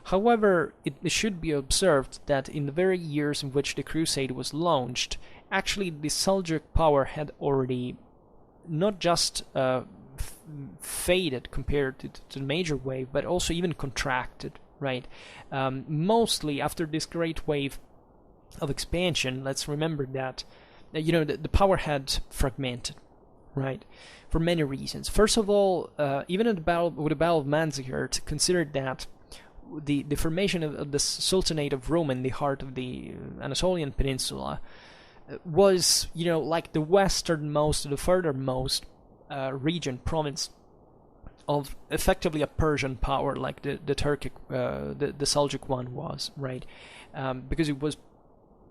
However, it should be observed that in the very years in which the crusade was launched, actually the Seljuk power had already not just faded compared to the major wave, but also even contracted, right? Mostly after this great wave of expansion, let's remember that the power had fragmented, right? For many reasons. First of all, even at the battle of Manzikert, considered that the formation of the Sultanate of Rome in the heart of the Anatolian Peninsula was, like the westernmost, the furthermost region, province of effectively a Persian power, like the Turkic, the Seljuk one was, right? Because it was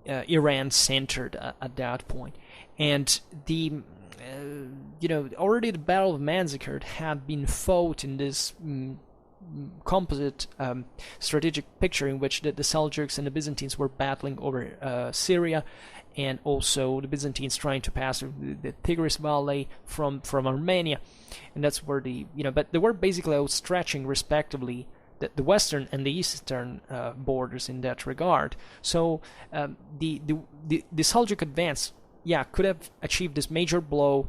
Iran centered at that point, and already the Battle of Manzikert had been fought in this composite strategic picture in which the Seljuks and the Byzantines were battling over Syria, and also the Byzantines trying to pass the Tigris Valley from Armenia, and that's where but they were basically outstretching respectively the western and the eastern borders in that regard. So the Seljuk advance, could have achieved this major blow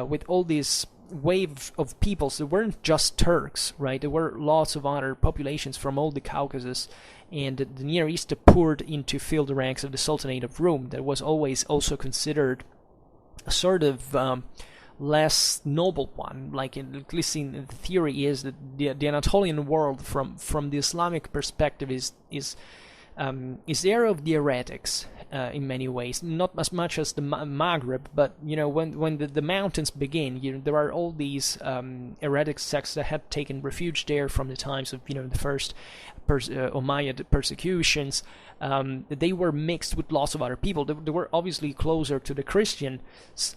with all these wave of peoples. There weren't just Turks, right? There were lots of other populations from all the Caucasus and the Near East that poured in to fill the ranks of the Sultanate of Rome. That was always also considered a sort of less noble one, like at least in the theory is that the Anatolian world from the Islamic perspective is the era of the heretics in many ways, not as much as the Maghreb, but when the mountains begin, there are all these heretic sects that had taken refuge there from the times of the first Umayyad persecutions. They were mixed with lots of other people. They were obviously closer to the Christian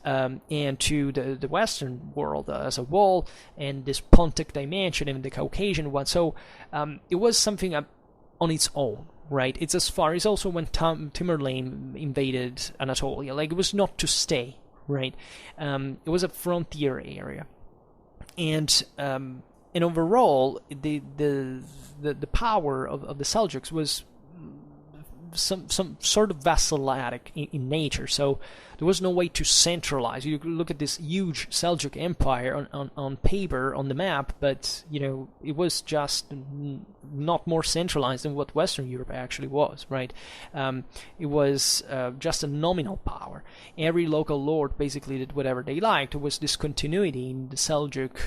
and to the Western world as a whole, and this Pontic dimension and the Caucasian one. So it was something on its own. Right, it's as far as also when Tamerlane invaded Anatolia. Like, it was not to stay, right? It was a frontier area, and overall, the power of the Seljuks was some sort of vassalatic in nature. So there was no way to centralize. You look at this huge Seljuk empire on paper, on the map, but it was just not more centralized than what Western Europe actually was, right? It was just a nominal power. Every local lord basically did whatever they liked. There was discontinuity in the Seljuk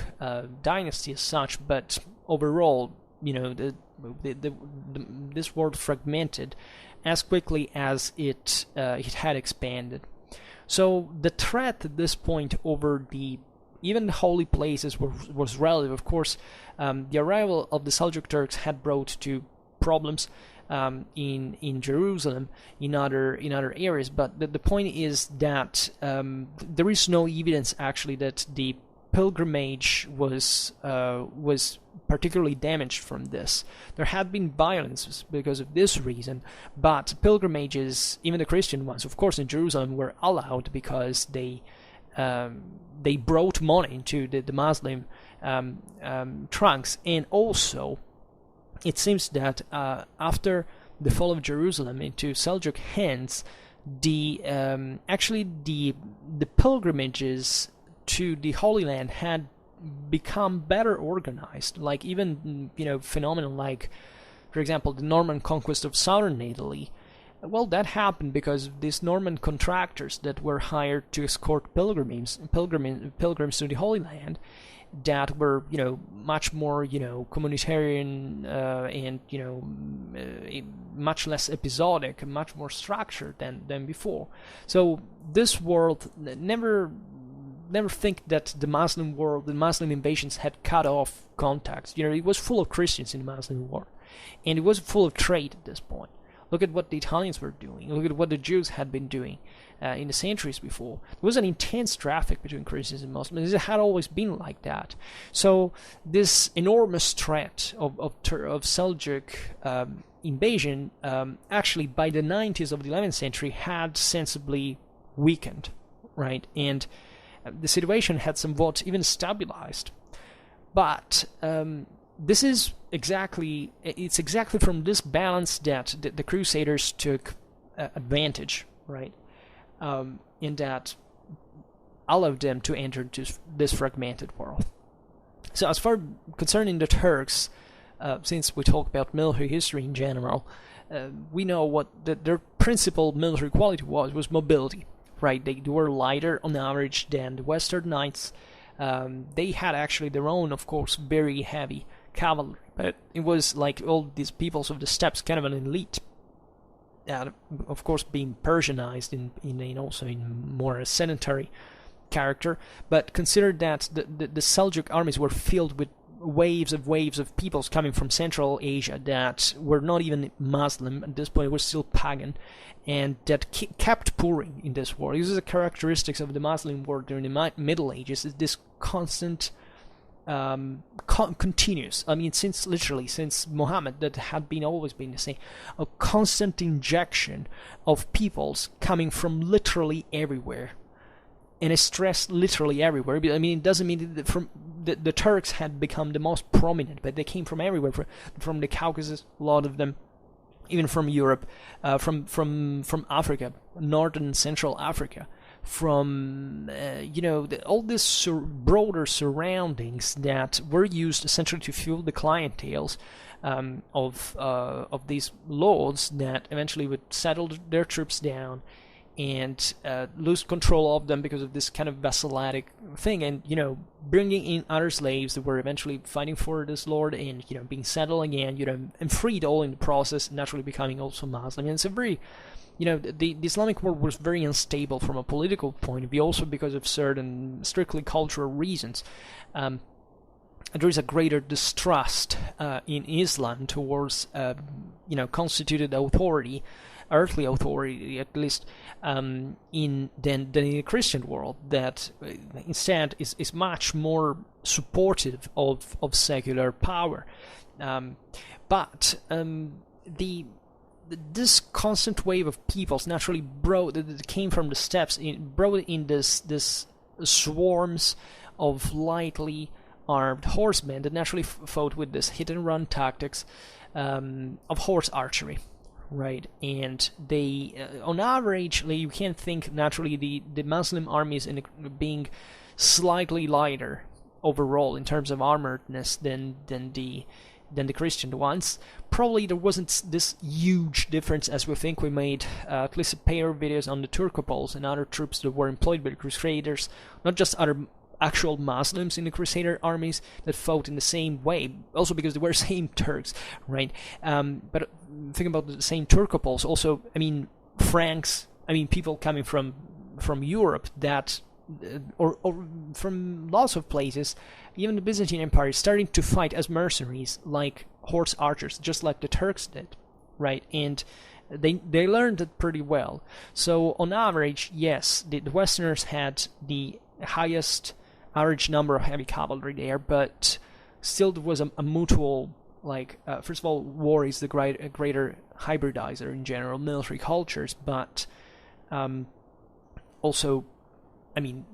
dynasty as such, but overall, this world fragmented as quickly as it had expanded. So the threat at this point over even the holy places was relative. Of course, the arrival of the Seljuk Turks had brought to problems in Jerusalem, in other areas. But the point is that there is no evidence actually that the pilgrimage was particularly damaged from this. There had been violence because of this reason, but pilgrimages, even the Christian ones, of course, in Jerusalem, were allowed because they brought money to the Muslim trunks, and also it seems that after the fall of Jerusalem into Seljuk hands, the pilgrimages to the Holy Land had become better organized. Like even phenomena like, for example, the Norman conquest of southern Italy. Well, that happened because these Norman contractors that were hired to escort pilgrims to the Holy Land, that were much more communitarian and much less episodic, much more structured than before. So this world never think that the Muslim world, the Muslim invasions had cut off contacts. It was full of Christians in the Muslim world, and it was full of trade at this point. Look at what the Italians were doing. Look at what the Jews had been doing in the centuries before. There was an intense traffic between Christians and Muslims. It had always been like that. So this enormous threat of Seljuk invasion, actually by the 90s of the 11th century, had sensibly weakened, right? And the situation had somewhat even stabilized. But this is exactly from this balance that the Crusaders took advantage, right? In that allowed them to enter this fragmented world. So as far concerning the Turks, since we talk about military history in general, we know what their principal military quality was mobility, right? They were lighter on average than the Western Knights. They had actually their own, of course, very heavy cavalry, but it was like all these peoples of the steppes, kind of an elite. Of course, being Persianized in also in more a sedentary character. But consider that the Seljuk armies were filled with waves of peoples coming from Central Asia that were not even Muslim at this point, were still pagan, and that kept pouring in this war. This is a characteristics of the Muslim world during the Middle Ages. Is this constant, continuous. I mean, since Muhammad, that had always been the same. A constant injection of peoples coming from literally everywhere. And it's stressed literally everywhere. I mean, it doesn't mean that the Turks had become the most prominent, but they came from everywhere, from the Caucasus, a lot of them, even from Europe, from Africa, northern and central Africa, from all these broader surroundings that were used essentially to fuel the clienteles of these lords that eventually would settle their troops down and lose control of them because of this kind of vassalic thing, and bringing in other slaves that were eventually fighting for this lord and being settled again, and freed all in the process, naturally becoming also Muslim. And it's a very the Islamic world was very unstable from a political point of view, also because of certain strictly cultural reasons. There is a greater distrust in Islam towards constituted authority, earthly authority at least, than in the Christian world, that instead is much more supportive of secular power. But this constant wave of peoples naturally that came from the steppes, brought in this swarms of lightly armed horsemen that naturally fought with this hit and run tactics of horse archery, right? And they, on average, you can think naturally the Muslim armies being slightly lighter overall in terms of armoredness than the Christian ones. Probably there wasn't this huge difference as we think. We made at least a pair of videos on the Turcopoles and other troops that were employed by the Crusaders, not just other actual Muslims in the Crusader armies that fought in the same way, also because they were same Turks, right? But think about the same Turcopoles. Also, I mean, Franks, I mean, people coming from Europe that, or from lots of places, even the Byzantine Empire is starting to fight as mercenaries, like horse archers, just like the Turks did, right? And they learned it pretty well. So on average, yes, the Westerners had the highest average number of heavy cavalry there, but still there was a mutual, first of all, war is the greater hybridizer in general military cultures, but also, I mean,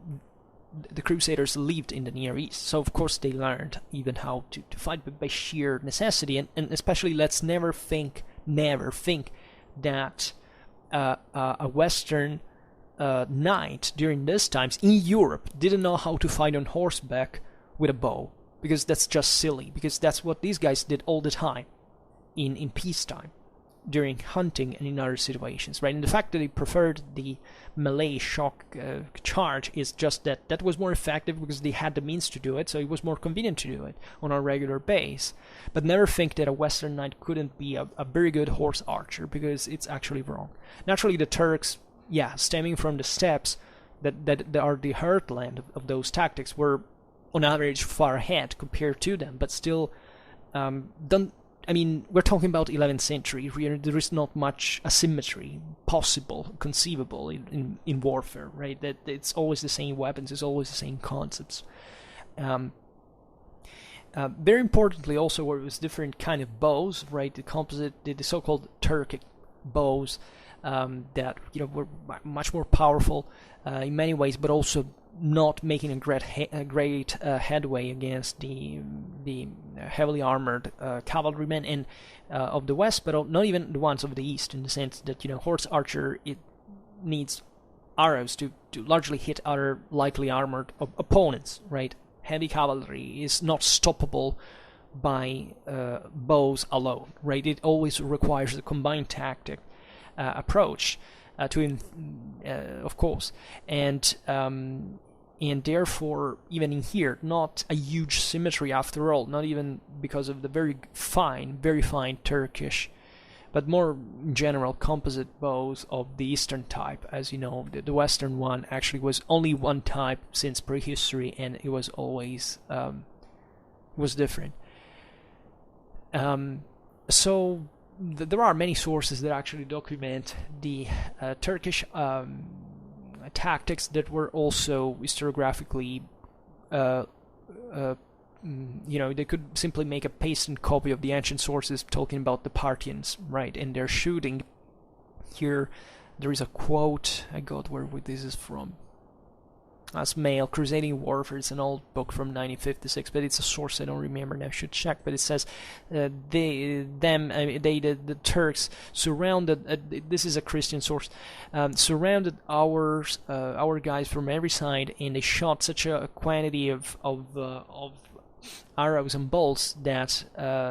the Crusaders lived in the Near East, so of course they learned even how to fight by sheer necessity, and especially let's never think that a Western knight during these times in Europe didn't know how to fight on horseback with a bow, because that's just silly, because that's what these guys did all the time in peacetime, during hunting and in other situations, right? And the fact that they preferred the melee shock charge is just that was more effective because they had the means to do it, so it was more convenient to do it on a regular base. But never think that a Western knight couldn't be a very good horse archer, because it's actually wrong. Naturally, the Turks, stemming from the steppes that are the heartland of those tactics, were on average far ahead compared to them, but still we're talking about 11th century. There is not much asymmetry possible, conceivable in warfare, right? That it's always the same weapons, it's always the same concepts. Very importantly, also, there was different kind of bows, right? The composite, the so-called Turkic bows, that were much more powerful in many ways, but also not making a great headway against the heavily armored cavalrymen and of the west, but not even the ones of the east, in the sense that horse archer, it needs arrows to largely hit other lightly armored opponents, right? Heavy cavalry is not stoppable by bows alone, right? It always requires a combined tactic approach of course, and therefore, even in here, not a huge symmetry after all, not even because of the very fine Turkish, but more in general composite bows of the Eastern type. As you know, the Western one actually was only one type since prehistory, and it was always was different. So there are many sources that actually document the Turkish tactics that were also historiographically, they could simply make a paste and copy of the ancient sources talking about the Parthians, right, and their shooting. Here, there is a quote, I got where this is from. As Mail, Crusading Warfare, it's an old book from 1956, but it's a source I don't remember now, I should check, but it says the Turks surrounded, this is a Christian source, surrounded our guys from every side, and they shot such a quantity of arrows and bolts that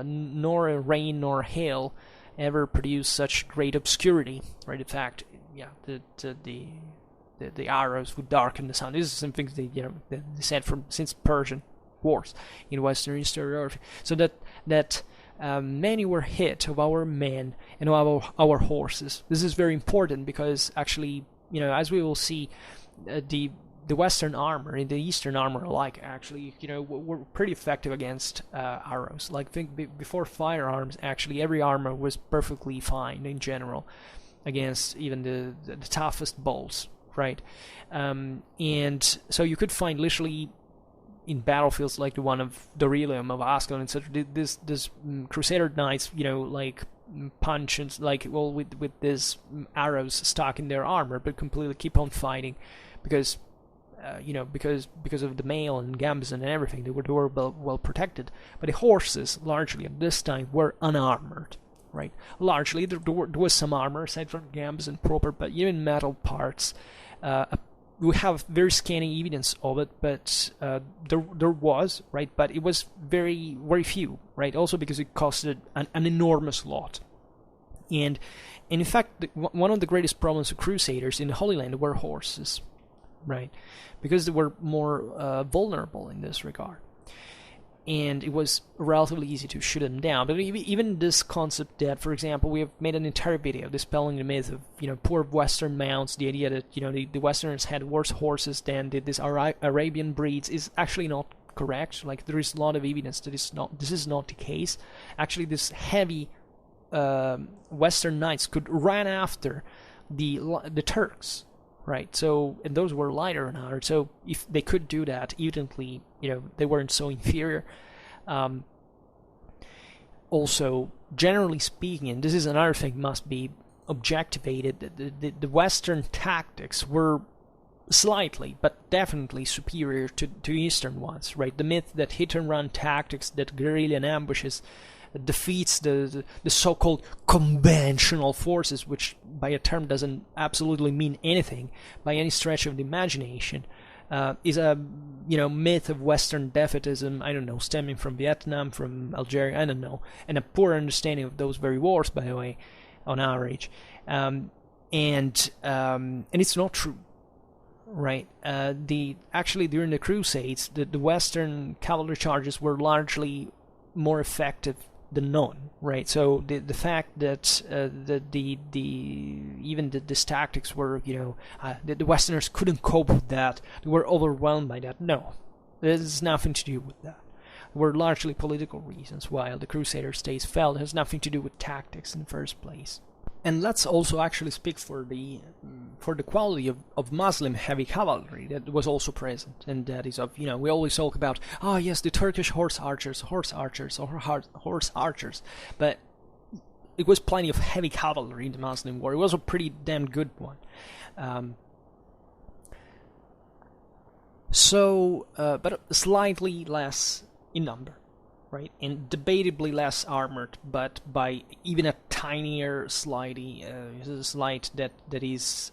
nor rain nor hail ever produced such great obscurity, right? In fact, the arrows would darken the sun. This is something they said since Persian wars in Western historiography. So that many were hit of our men and of our horses. This is very important because actually, as we will see, the Western armor and the Eastern armor alike actually, were pretty effective against arrows. Like, before firearms, actually every armor was perfectly fine in general against even the toughest bolts. Right, and so you could find literally in battlefields like the one of Dorylium, of Ascalon, etc. This Crusader knights, like punch and with these arrows stuck in their armor, but completely keep on fighting because of the mail and gambison and everything, they were well protected. But the horses, largely at this time, were unarmored. Right, largely there was some armor aside from gambison proper, but even metal parts. We have very scanty evidence of it, but there was, right, but it was very, very few, right, also because it costed an enormous lot. And in fact, one of the greatest problems of Crusaders in the Holy Land were horses, right, because they were more vulnerable in this regard. And it was relatively easy to shoot them down. But even this concept that, for example, we have made an entire video dispelling the myth of, poor Western mounts, the idea that, the Westerners had worse horses than did these Arabian breeds, is actually not correct. Like, there is a lot of evidence that this is not the case. Actually, this heavy Western knights could run after the Turks. Right, so, and those were lighter and harder, so if they could do that, evidently, they weren't so inferior. Also, generally speaking, and this is another thing must be objectivated, the Western tactics were slightly, but definitely superior to Eastern ones, right? The myth that hit-and-run tactics, that guerrilla and ambushes, defeats the so-called conventional forces, which by a term doesn't absolutely mean anything by any stretch of the imagination, is a myth of Western defeatism, I don't know, stemming from Vietnam, from Algeria, I don't know, and a poor understanding of those very wars, by the way, on average. And it's not true. Right. Actually during the Crusades, the Western cavalry charges were largely more effective than none. Right. So the fact that these tactics were the Westerners couldn't cope with that, they were overwhelmed by that. No, there's nothing to do with that. There were largely political reasons why the Crusader states fell. It has nothing to do with tactics in the first place. And let's also actually speak for the quality of Muslim heavy cavalry that was also present, and that is of we always talk about yes, the Turkish horse archers, but it was plenty of heavy cavalry in the Muslim war. It was a pretty damn good one. But slightly less in number. Right, and debatably less armored, but by even a tinier slight that is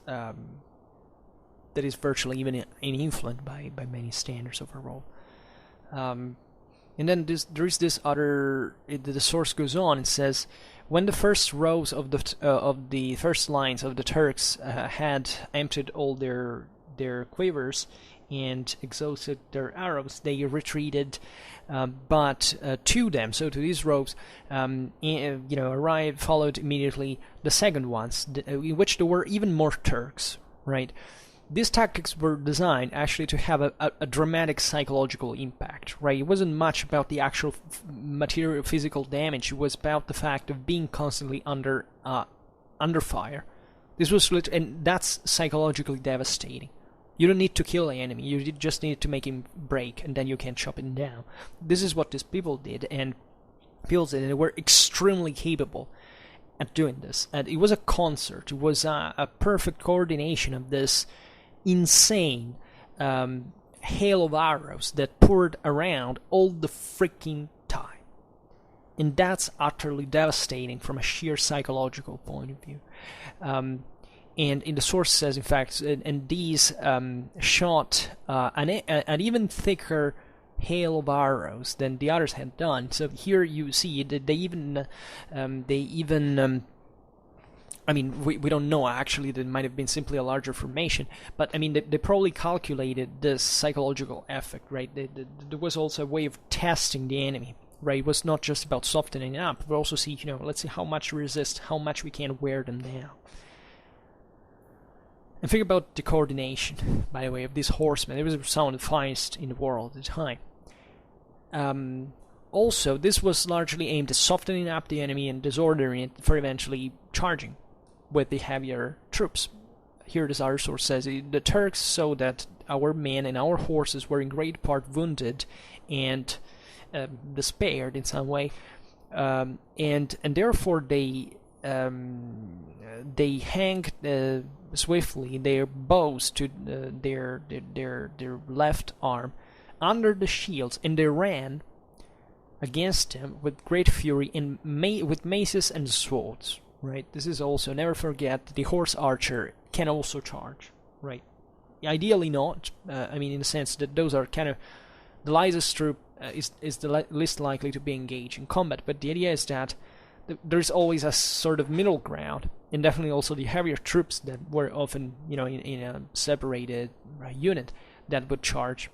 virtually even influenced by many standards overall. And then there is this other. The source goes on and says, when the first rows of the first lines of the Turks had emptied all their quivers and exhausted their arrows, they retreated, but to them, so to these rows, arrived, followed immediately the second ones, in which there were even more Turks, right? These tactics were designed actually to have a dramatic psychological impact, right? It wasn't much about the actual material physical damage, it was about the fact of being constantly under fire. This was, and that's psychologically devastating. You don't need to kill the enemy, you just need to make him break, and then you can chop him down. This is what these people did, and they were extremely capable at doing this. And it was a concert, it was a perfect coordination of this insane hail of arrows that poured around all the freaking time. And that's utterly devastating from a sheer psychological point of view. And in the source says, in fact, and these shot an even thicker hail of arrows than the others had done. So here you see that we don't know actually, that it might have been simply a larger formation, but I mean they probably calculated this psychological effect, right? There was also a way of testing the enemy, right? It was not just about softening up, but also see, let's see how much resist, how much we can wear them down. And think about the coordination, by the way, of these horsemen. It was some of the finest in the world at the time. Also, this was largely aimed at softening up the enemy and disordering it for eventually charging with the heavier troops. Here this other source says, the Turks saw that our men and our horses were in great part wounded and despaired in some way, and therefore they hanged swiftly their bows to their left arm under the shields, and they ran against him with great fury and with maces and swords. Right. This is also, never forget, the horse archer can also charge. Right. Ideally not. In the sense that those are kind of the lightest troop is the least likely to be engaged in combat. But the idea is that there's always a sort of middle ground, and definitely also the heavier troops that were often, in a separated unit that would charge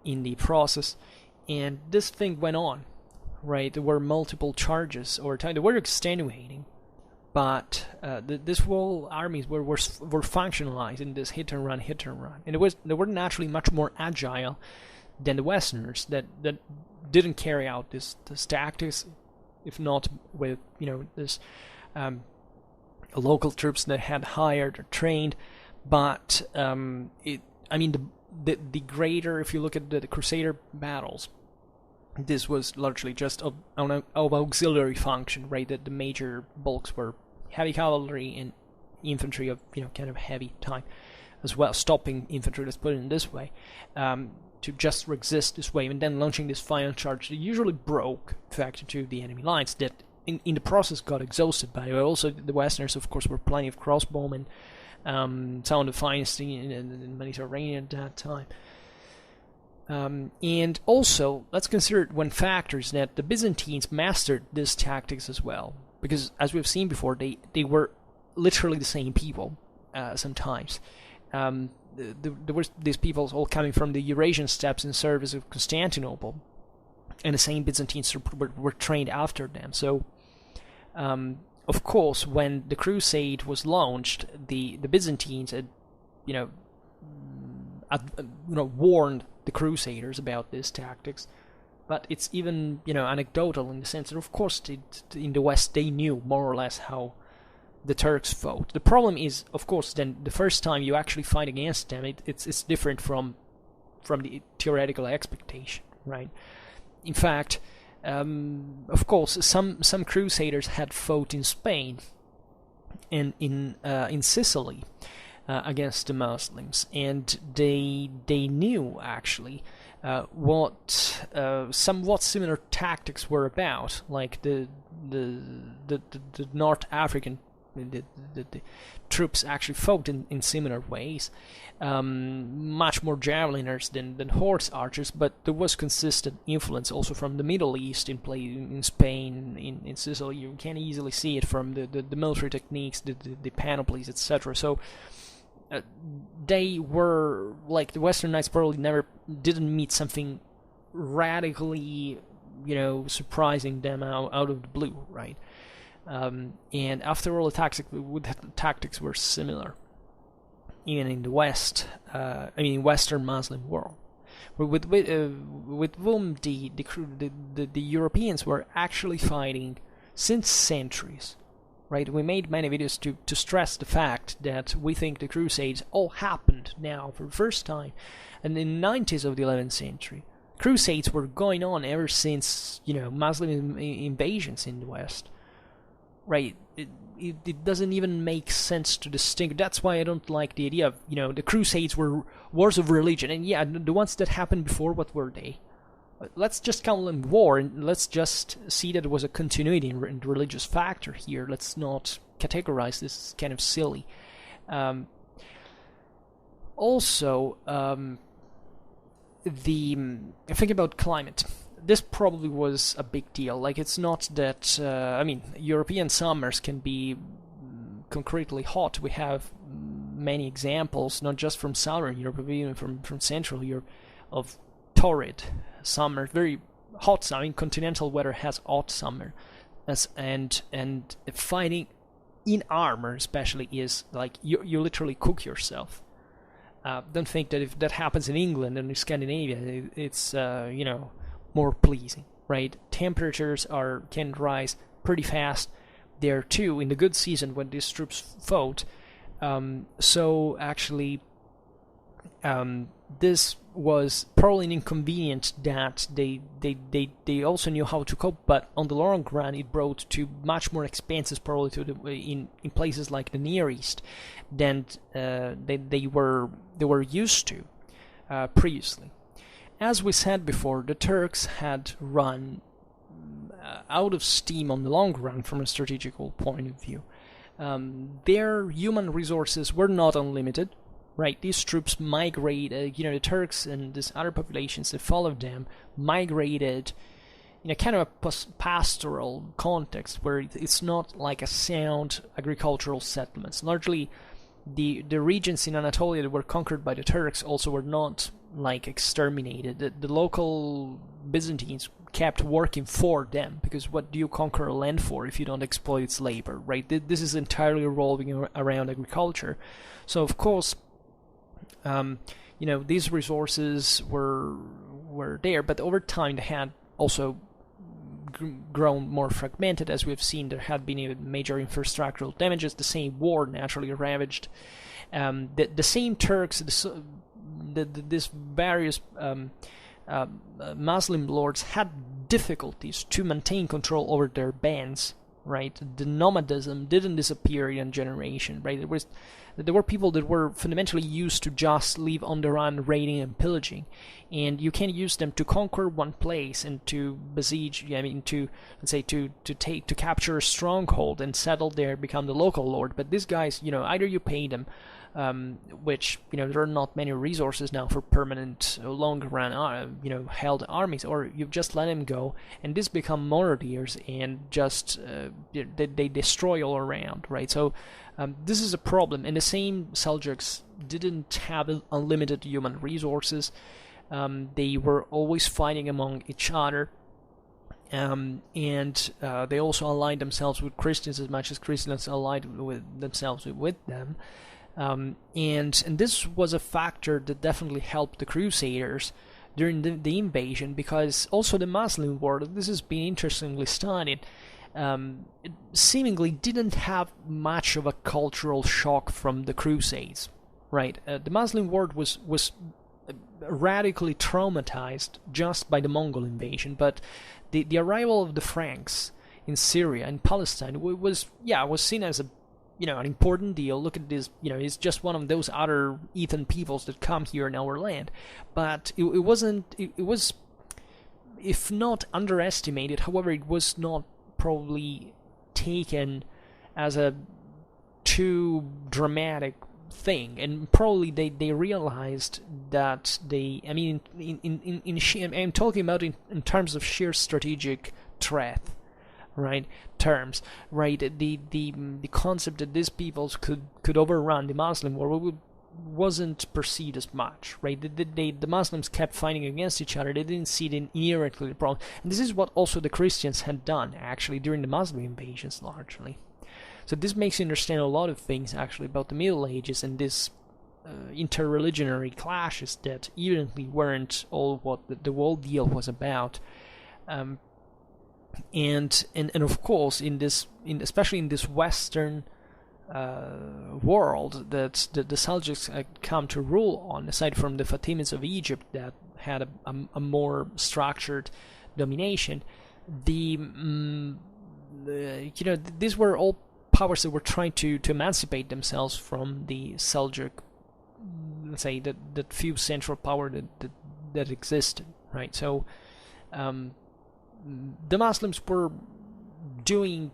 in the process. And this thing went on, right? There were multiple charges over time. They were extenuating, but these whole armies were functionalized in this hit and run, and they were naturally much more agile than the Westerners that didn't carry out this tactics, if not with this local troops that had hired or trained, but the greater, if you look at the Crusader battles, this was largely just of auxiliary function, right? That the major bulks were heavy cavalry and infantry of kind of heavy type. as well, stopping infantry, let's put it in this way, to just resist this wave, and then launching this final charge that usually broke, in fact, into the enemy lines that in the process got exhausted. By the way, also the Westerners, of course, were plenty of crossbowmen, some of the finest in the Mediterranean at that time. And also, let's consider one factor is that the Byzantines mastered these tactics as well, because as we've seen before, they were literally the same people sometimes. There were these peoples all coming from the Eurasian steppes in service of Constantinople, and the same Byzantines were trained after them. So, of course, when the Crusade was launched, the Byzantines had, warned the Crusaders about these tactics. But it's even, anecdotal in the sense that, of course, in the West they knew more or less how the Turks fought. The problem is, of course, then the first time you actually fight against them, it's different from the theoretical expectation, right? In fact, of course, some Crusaders had fought in Spain and in Sicily against the Muslims, and they knew actually what somewhat similar tactics were about, like the North African. The troops actually fought in similar ways, much more javeliners than horse archers, but there was consistent influence also from the Middle East in Spain, in Sicily. You can easily see it from the military techniques, the panoplies, etc. So they were, like, the Western Knights probably didn't meet something radically, surprising them out of the blue, right? And after all, the tactics were similar, even in the West. In Western Muslim world, with whom the Europeans were actually fighting since centuries, right? We made many videos to stress the fact that we think the Crusades all happened now for the first time, and in the 90s of the 11th century. Crusades were going on ever since, Muslim invasions in the West. Right, it doesn't even make sense to distinguish. That's why I don't like the idea of, the Crusades were wars of religion. And yeah, the ones that happened before, what were they? Let's just call them war, and let's just see that there was a continuity in the religious factor here. Let's not categorize this kind of silly. Also, think about climate. This probably was a big deal. Like, it's not that, European summers can be concretely hot. We have many examples, not just from Southern Europe, but even from Central Europe, of torrid summer, very hot summer. Continental weather has hot summer. And fighting in armor, especially, is like, you literally cook yourself. Don't think that if that happens in England and in Scandinavia, it's, more pleasing, right? Temperatures can rise pretty fast there too in the good season when these troops fought. So actually, this was probably an inconvenience that they also knew how to cope, but on the long run, it brought to much more expenses probably in places like the Near East than they were used to previously. As we said before, the Turks had run out of steam on the long run from a strategical point of view. Their human resources were not unlimited, right? These troops migrated, the Turks and these other populations that followed them migrated in a kind of a pastoral context where it's not like a sound agricultural settlements. Largely, the regions in Anatolia that were conquered by the Turks also were not like exterminated. The local Byzantines kept working for them, because what do you conquer a land for if you don't exploit its labor, right? This is entirely revolving around agriculture. So of course, these resources were there, but over time they had also grown more fragmented. As we've seen, there had been even major infrastructural damages. The same war naturally ravaged the same Turks. These various Muslim lords had difficulties to maintain control over their bands right? The nomadism didn't disappear in a generation, right? There were people that were fundamentally used to just live on the run, raiding and pillaging, and you can't use them to conquer one place and to besiege. I mean, to let's say to capture a stronghold and settle there, become the local lord. But these guys, either you pay them, which there are not many resources now for permanent long-run held armies, or you just let them go, and these become monarchies and just they destroy all around, right? So this is a problem, and the same Seljuks didn't have unlimited human resources. They were always fighting among each other. And they also allied themselves with Christians as much as Christians allied with themselves with them. And this was a factor that definitely helped the Crusaders during the invasion, because also the Muslim world, this has been interestingly studied, it seemingly didn't have much of a cultural shock from the Crusades, right? The Muslim world was radically traumatized just by the Mongol invasion, but the arrival of the Franks in Syria and Palestine was seen as an important deal. Look at this, it's just one of those other heathen peoples that come here in our land. But it was, if not underestimated, however, it was not probably taken as a too dramatic thing, and probably they realized that I'm talking about in terms of sheer strategic threat, right? Terms, right? The concept that these peoples could overrun the Muslim world wasn't perceived as much, right? The Muslims kept fighting against each other. They didn't see it inherently the problem, and this is what also the Christians had done actually during the Muslim invasions largely. So this makes you understand a lot of things actually about the Middle Ages and this interreligionary clashes that evidently weren't all what the whole deal was about. And of course, especially in this Western world that the Seljuks come to rule on, aside from the Fatimids of Egypt that had a more structured domination, these were all powers that were trying to emancipate themselves from the Seljuk, let's say, that few central power that existed, right? So the Muslims were doing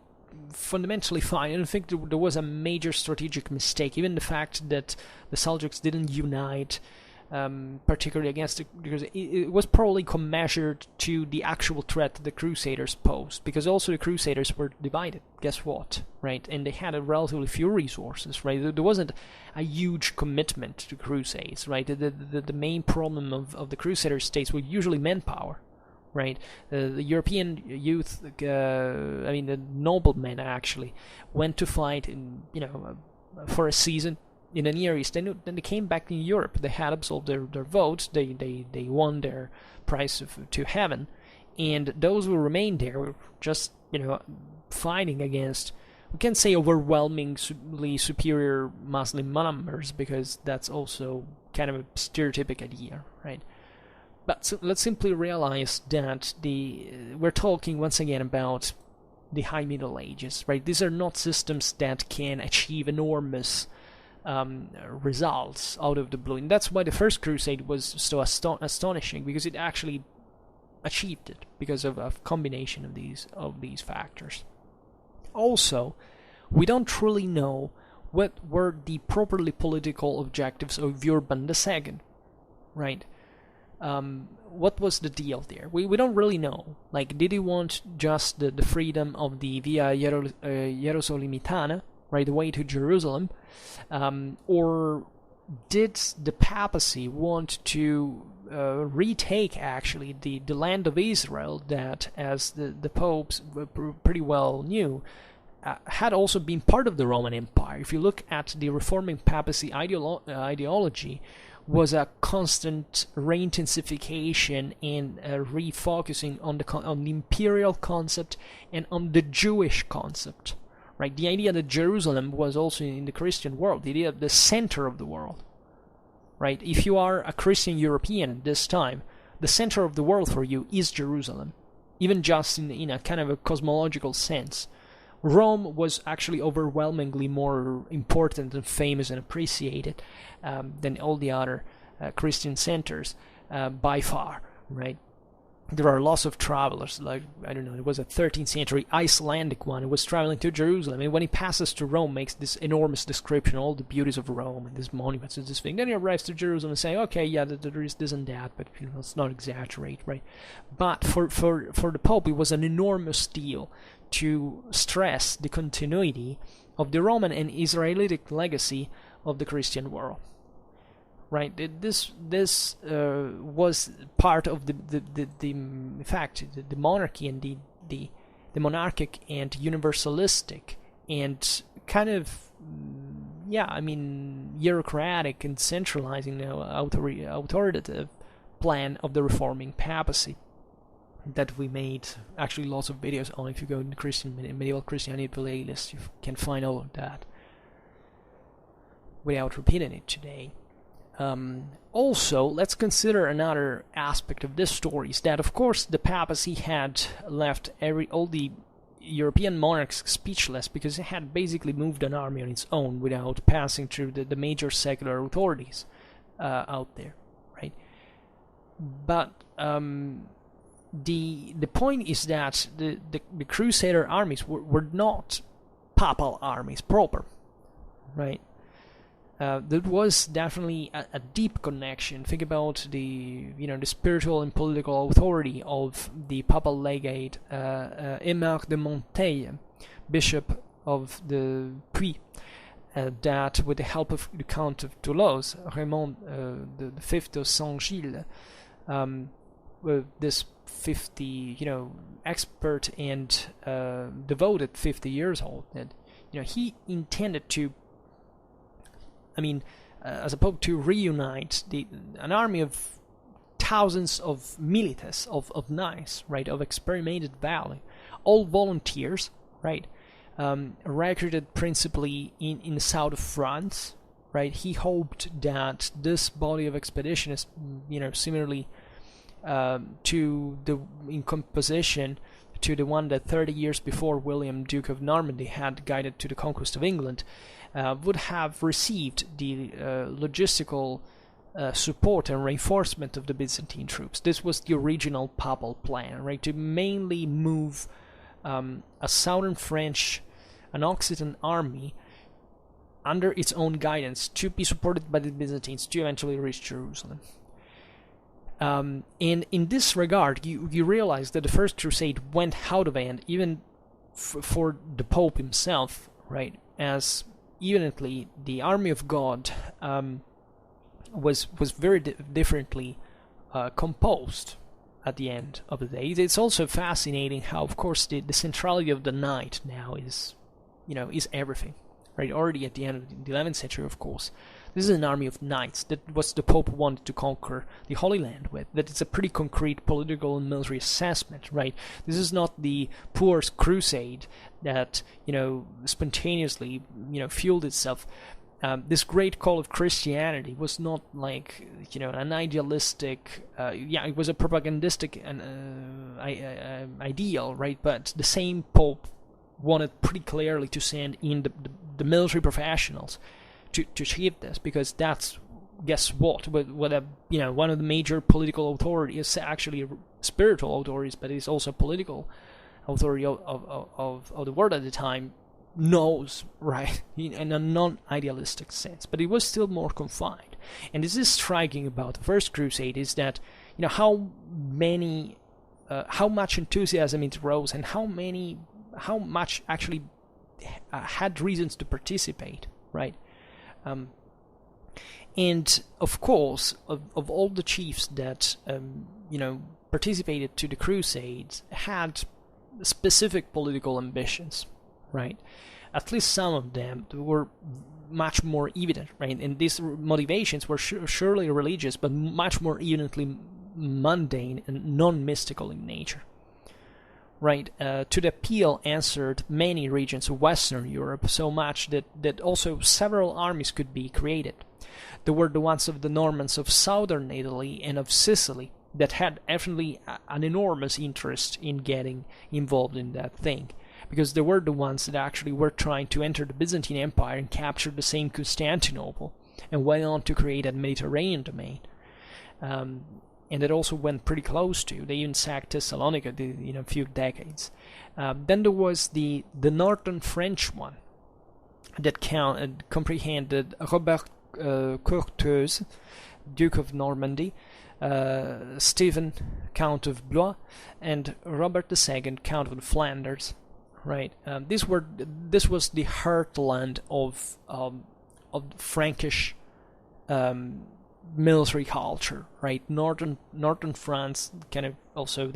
fundamentally fine. I don't think there was a major strategic mistake. Even the fact that the Seljuks didn't unite, particularly against because it was probably commensurate to the actual threat that the Crusaders posed. Because also the Crusaders were divided. Guess what, right? And they had a relatively few resources, right? There wasn't a huge commitment to Crusades, right? The main problem of the Crusader states was usually manpower. Right, the European youth, the noblemen actually went to fight for a season in the Near East. Then they came back in Europe. They had absolved their votes. They won their prize to heaven, and those who remained there were just fighting against, we can't say overwhelmingly superior Muslim numbers, because that's also kind of a stereotypic idea, right? But so let's simply realize that we're talking once again about the High Middle Ages, right? These are not systems that can achieve enormous results out of the blue, and that's why the First Crusade was so astonishing, because it actually achieved it because of a combination of these factors. Also, we don't truly know what were the properly political objectives of Urban II, right? What was the deal there? We don't really know. Like, did he want just the freedom of the Via Hierosolimitana, right, the way to Jerusalem, or did the papacy want to retake actually the land of Israel that, as the popes pretty well knew, had also been part of the Roman Empire? If you look at the reforming papacy ideology, was a constant re-intensification and refocusing on the imperial concept and on the Jewish concept, right? The idea that Jerusalem was also in the Christian world, the idea of the center of the world, right? If you are a Christian European at this time, the center of the world for you is Jerusalem, even just in a kind of a cosmological sense, Rome was actually overwhelmingly more important and famous and appreciated than all the other Christian centers by far, right? There are lots of travelers, like, I don't know, it was a 13th century Icelandic one who was traveling to Jerusalem, and when he passes to Rome, makes this enormous description, all the beauties of Rome, and this monuments and this thing. Then he arrives to Jerusalem and saying, okay, yeah, there is this and that, but let's not exaggerate, right? But for the Pope, it was an enormous deal to stress the continuity of the Roman and Israelitic legacy of the Christian world. Right, this was part of the in fact the monarchy and the monarchic and universalistic and kind of bureaucratic and centralizing authoritative plan of the reforming papacy that we made actually lots of videos on. If you go in the medieval Christianity playlist, you can find all of that without repeating it today. Also, let's consider another aspect of this story, is that, of course, the papacy had left all the European monarchs speechless, because it had basically moved an army on its own without passing through the major secular authorities out there, right? But the point is that the Crusader armies were not papal armies proper, right? There was definitely a deep connection. Think about the spiritual and political authority of the papal legate Aymar de Montaigne, bishop of the Puy, that with the help of the Count of Toulouse, Raymond the Fifth of Saint-Gilles, this 50 expert and devoted 50 years old, that he intended to, as a pope, to reunite an army of thousands of milites, of knights, right, of experimented valor, all volunteers, right, recruited principally in the south of France, right. He hoped that this body of expeditionists, similarly in composition to the one that 30 years before William, Duke of Normandy, had guided to the conquest of England, would have received the logistical support and reinforcement of the Byzantine troops. This was the original papal plan, right, to mainly move a southern French, an Occitan army under its own guidance to be supported by the Byzantines to eventually reach Jerusalem. And in this regard, you realize that the First Crusade went out of hand, even for the Pope himself, right, as evidently the army of God was very differently composed at the end of the day. It's also fascinating how, of course, the centrality of the knight now is everything, right? Already at the end of the 11th century, of course. This is an army of knights that was the Pope wanted to conquer the Holy Land with. That it's a pretty concrete political and military assessment, right? This is not the First Crusade that, spontaneously, fueled itself. This great call of Christianity was not like, an idealistic, it was a propagandistic ideal, right? But the same Pope wanted pretty clearly to send in the military professionals to achieve this, because that's, guess what, one of the major political authorities, actually spiritual authorities, but it's also political authority of the world at the time, knows, right, in a non-idealistic sense, but it was still more confined. And this is striking about the First Crusade, is that how much enthusiasm it rose, and how much actually had reasons to participate, right? And of course, of all the chiefs that participated to the Crusades, had specific political ambitions, right? At least some of them were much more evident, right? And these motivations were surely religious, but much more evidently mundane and non-mystical in nature. Right, to the appeal answered many regions of Western Europe, so much that also several armies could be created. There were the ones of the Normans of southern Italy and of Sicily that had definitely an enormous interest in getting involved in that thing. because they were the ones that actually were trying to enter the Byzantine Empire and capture the same Constantinople, and went on to create a Mediterranean domain. And it also went pretty close to. They even sacked Thessalonica in a few decades. Then there was the northern French one that comprehended Robert Courteuse, Duke of Normandy, Stephen, Count of Blois, and Robert II, Count of Flanders. Right. This was the heartland of Frankish military culture, right? Northern France, kind of also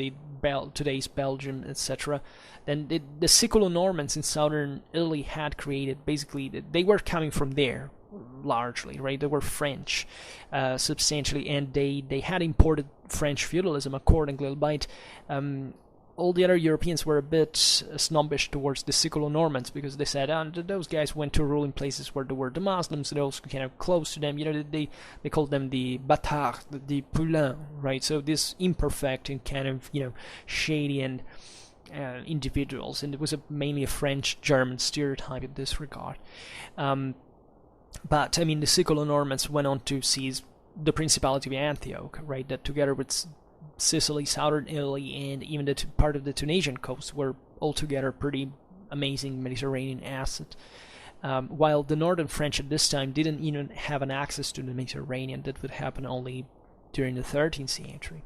today's Belgium, etc. Then the Siculo-Normans in southern Italy had created, basically, they were coming from there largely, right? They were French substantially, and they had imported French feudalism accordingly, but all the other Europeans were a bit snobbish towards the Siculo-Normans, because they said, those guys went to rule in places where there were the Muslims, and also kind of close to them. They called them the Bâtards, the Poulains, right? So this imperfect and kind of, shady and individuals, and it was mainly a French-German stereotype in this regard. But, the Siculo-Normans went on to seize the Principality of Antioch, right? That together with Sicily, southern Italy, and even part of the Tunisian coast were altogether pretty amazing Mediterranean asset. While the northern French at this time didn't even have an access to the Mediterranean. That would happen only during the 13th century.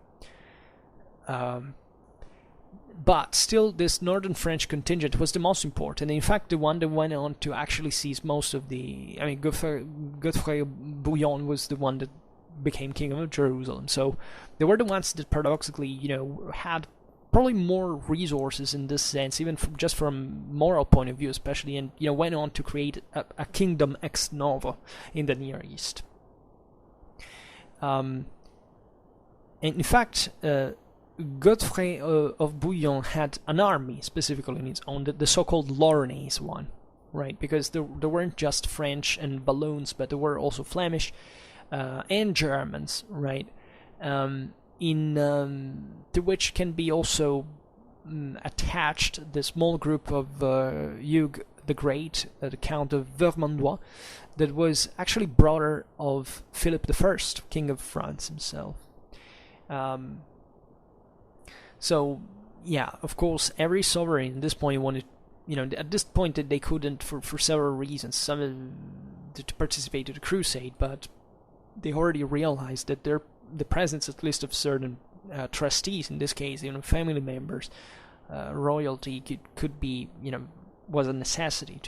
But still, this northern French contingent was the most important. In fact, the one that went on to actually seize most of the... Godfrey Bouillon was the one that became king of Jerusalem. So they were the ones that paradoxically, had probably more resources in this sense, even just from moral point of view, especially, and went on to create a kingdom ex novo in the Near East. And in fact, Godfrey of Bouillon had an army specifically in its own, the so-called Lorrainese one, right? Because there weren't just French and Walloons, but there were also Flemish and Germans, right? To which can be also attached the small group of Hugues the Great, the Count of Vermandois, that was actually brother of Philip I, King of France himself. So, yeah, of course, every sovereign at this point wanted, at this point that they couldn't, for several reasons, some to participate in the crusade, but they already realized that the presence, at least, of certain trustees, in this case, family members, royalty could be, was a necessity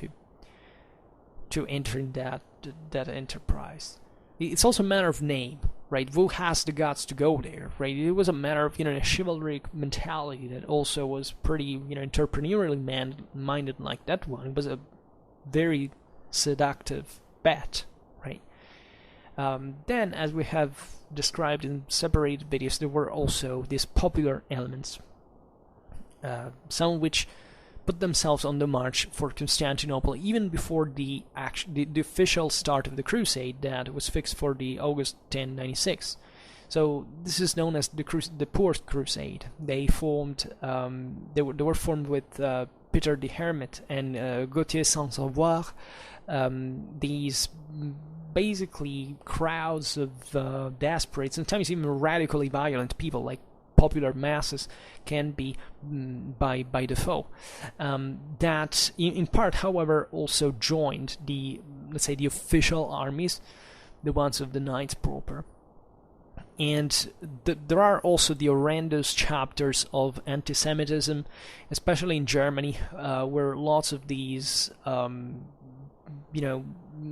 to enter in that enterprise. It's also a matter of name, right? Who has the guts to go there, right? It was a matter of, a chivalric mentality that also was pretty, entrepreneurially minded like that one. It was a very seductive bet, right? Then, as we have described in separated videos, there were also these popular elements, some of which put themselves on the march for Constantinople even before the official start of the crusade that was fixed for the August 1096. So this is known as the First Crusade. They formed, they were formed with Peter the Hermit and Gauthier Sans-Savoir. These basically crowds of desperate, sometimes even radically violent people, like popular masses can be by default, that in part, however, also joined the official armies, the ones of the knights proper. And there are also the horrendous chapters of anti-Semitism, especially in Germany, where lots of these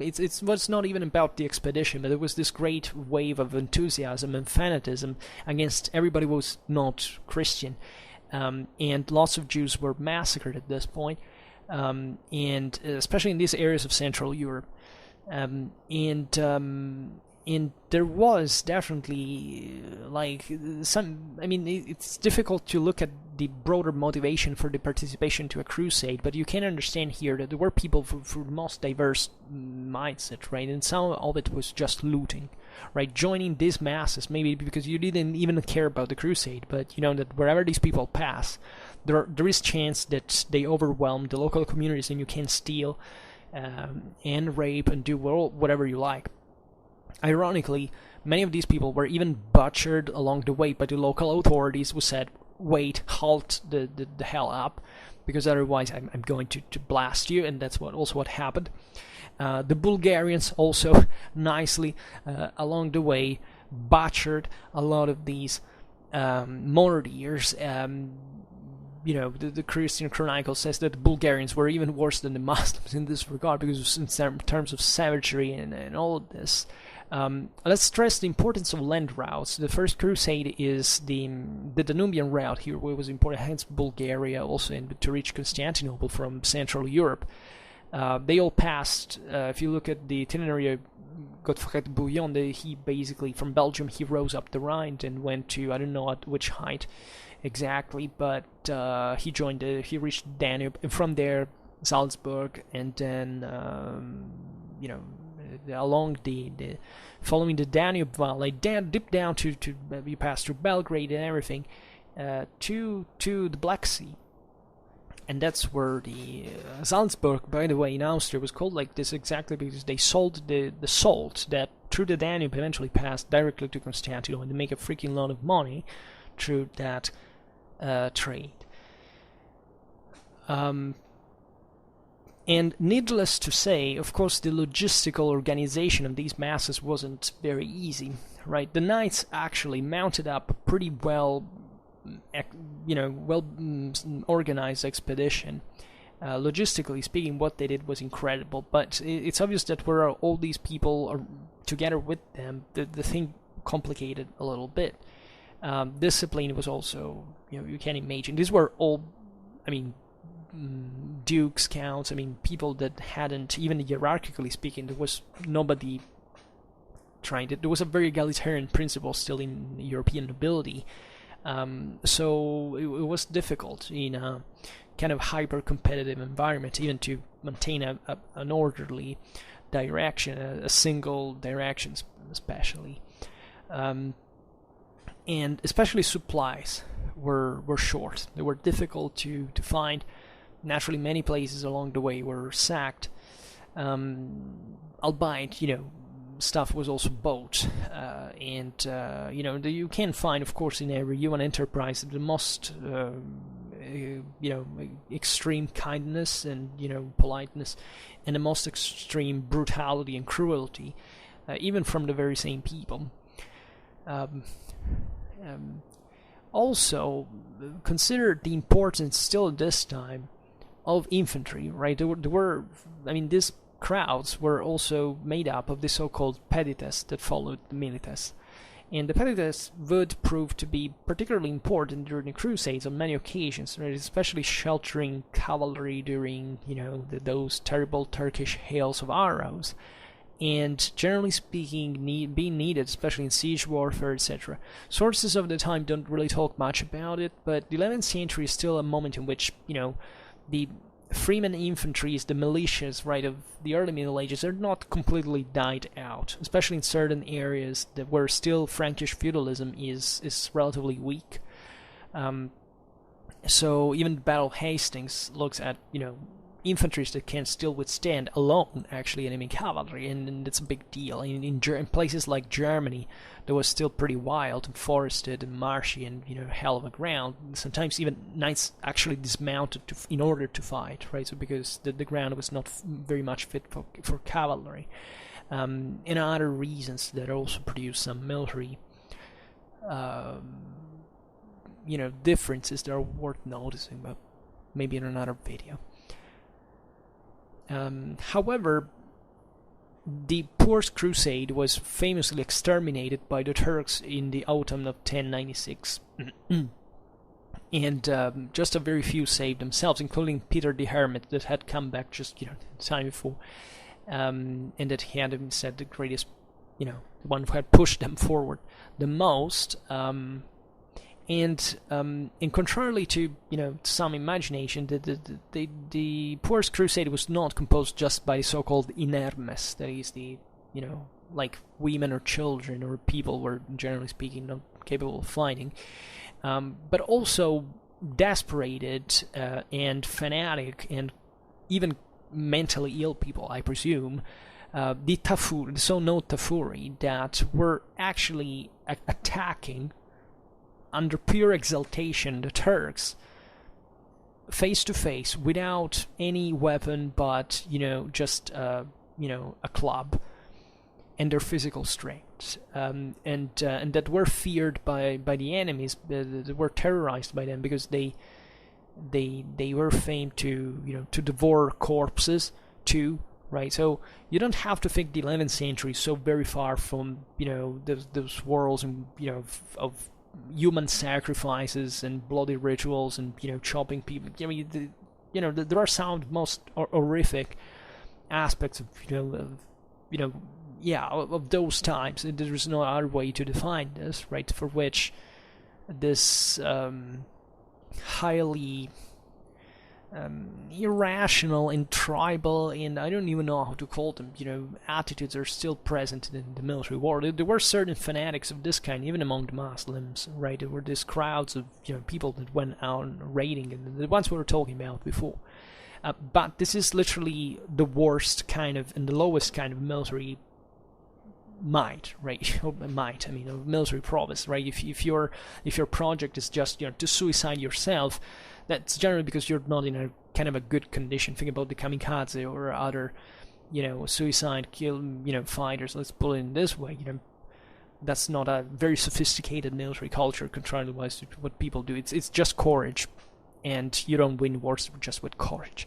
it was not even about the expedition, but there was this great wave of enthusiasm and fanatism against everybody who was not Christian, and lots of Jews were massacred at this point, and especially in these areas of Central Europe, and there was definitely it's difficult to look at the broader motivation for the participation to a crusade, but you can understand here that there were people for the most diverse mindset, right? And some of it was just looting, right? Joining these masses, maybe because you didn't even care about the crusade, but you know that wherever these people pass, there is chance that they overwhelm the local communities, and you can steal and rape and do whatever you like. Ironically, many of these people were even butchered along the way by the local authorities, who said, wait, halt the hell up, because otherwise I'm going to blast you, and that's what happened. The Bulgarians also nicely along the way butchered a lot of these martyrs. You know, the Christian Chronicle says that the Bulgarians were even worse than the Muslims in this regard, because in terms of savagery and all of this. Let's stress the importance of land routes. The First Crusade is the Danubian route here, where it was important, hence Bulgaria also, and to reach Constantinople from Central Europe. They all passed, if you look at the itinerary of Godfrey Bouillon, he basically, from Belgium, he rose up the Rhine and went to, I don't know at which height exactly, but he reached Danube, and from there, Salzburg, and then, you know, along following the Danube Valley, dip down to you pass through Belgrade and everything, to the Black Sea. And that's where the Salzburg, by the way, in Austria was called like this exactly because they sold the salt that through the Danube eventually passed directly to Constantinople, and they make a freaking lot of money through that trade. And needless to say, of course, the logistical organization of these masses wasn't very easy, right? The knights actually mounted up a pretty well organized expedition. Logistically speaking, what they did was incredible, but it's obvious that where all these people are together with them, the thing complicated a little bit. Discipline was also, you can imagine, these were all, dukes, counts, people that hadn't, even hierarchically speaking, there was nobody trying to, there was a very egalitarian principle still in European nobility. So it was difficult in a kind of hyper-competitive environment even to maintain an orderly direction, a single direction especially. And especially supplies were short. They were difficult to find. Naturally, many places along the way were sacked. Albeit, stuff was also bought, you can find, of course, in every human enterprise the most, extreme kindness and politeness, and the most extreme brutality and cruelty, even from the very same people. Also, consider the importance still at this time of infantry, right? There were these crowds were also made up of the so-called pedites that followed the milites. And the pedites would prove to be particularly important during the Crusades on many occasions, right? Especially sheltering cavalry during, those terrible Turkish hails of arrows. And generally speaking, being needed, especially in siege warfare, etc. Sources of the time don't really talk much about it, but the 11th century is still a moment in which, the freeman infantry, the militias, right, of the early Middle Ages, are not completely died out, especially in certain areas where still Frankish feudalism is relatively weak. So even Battle of Hastings looks at, infantry that can still withstand alone, actually, enemy cavalry, and it's a big deal. In places like Germany, that was still pretty wild and forested and marshy and, hell of a ground. Sometimes even knights actually dismounted in order to fight, right? So because the ground was not very much fit for cavalry. And other reasons that also produced some military, differences that are worth noticing, but maybe in another video. However, the First Crusade was famously exterminated by the Turks in the autumn of 1096, and just a very few saved themselves, including Peter the Hermit, that had come back just the time before, and that he had been said the greatest, the one who had pushed them forward the most. And contrarily to some imagination, the First Crusade was not composed just by the so-called inermes, that is the like women or children or people were, generally speaking, not capable of fighting, but also desperated and fanatic and even mentally ill people, I presume, the so-known Tafuri, that were actually attacking under pure exaltation the Turks face to face without any weapon but just a club and their physical strength, and that were feared by the enemies, that were terrorized by them, because they were famed to devour corpses too, right? So you don't have to think the 11th century is so very far from those worlds and of human sacrifices and bloody rituals and chopping people. I mean, there are some most horrific aspects of of those times. There is no other way to define this, right? For which this highly irrational and tribal, and I don't even know how to call them, attitudes are still present in the military war. There were certain fanatics of this kind, even among the Muslims, right? There were these crowds of people that went out raiding, and the ones we were talking about before. But this is literally the worst kind of and the lowest kind of military might, right? Might, I mean, of military prowess, right? If your project is just to suicide yourself, that's generally because you're not in a kind of a good condition. Think about the kamikaze or other, suicide kill, fighters. Let's put it in this way. That's not a very sophisticated military culture, contrary-wise to what people do. It's just courage, and you don't win wars just with courage,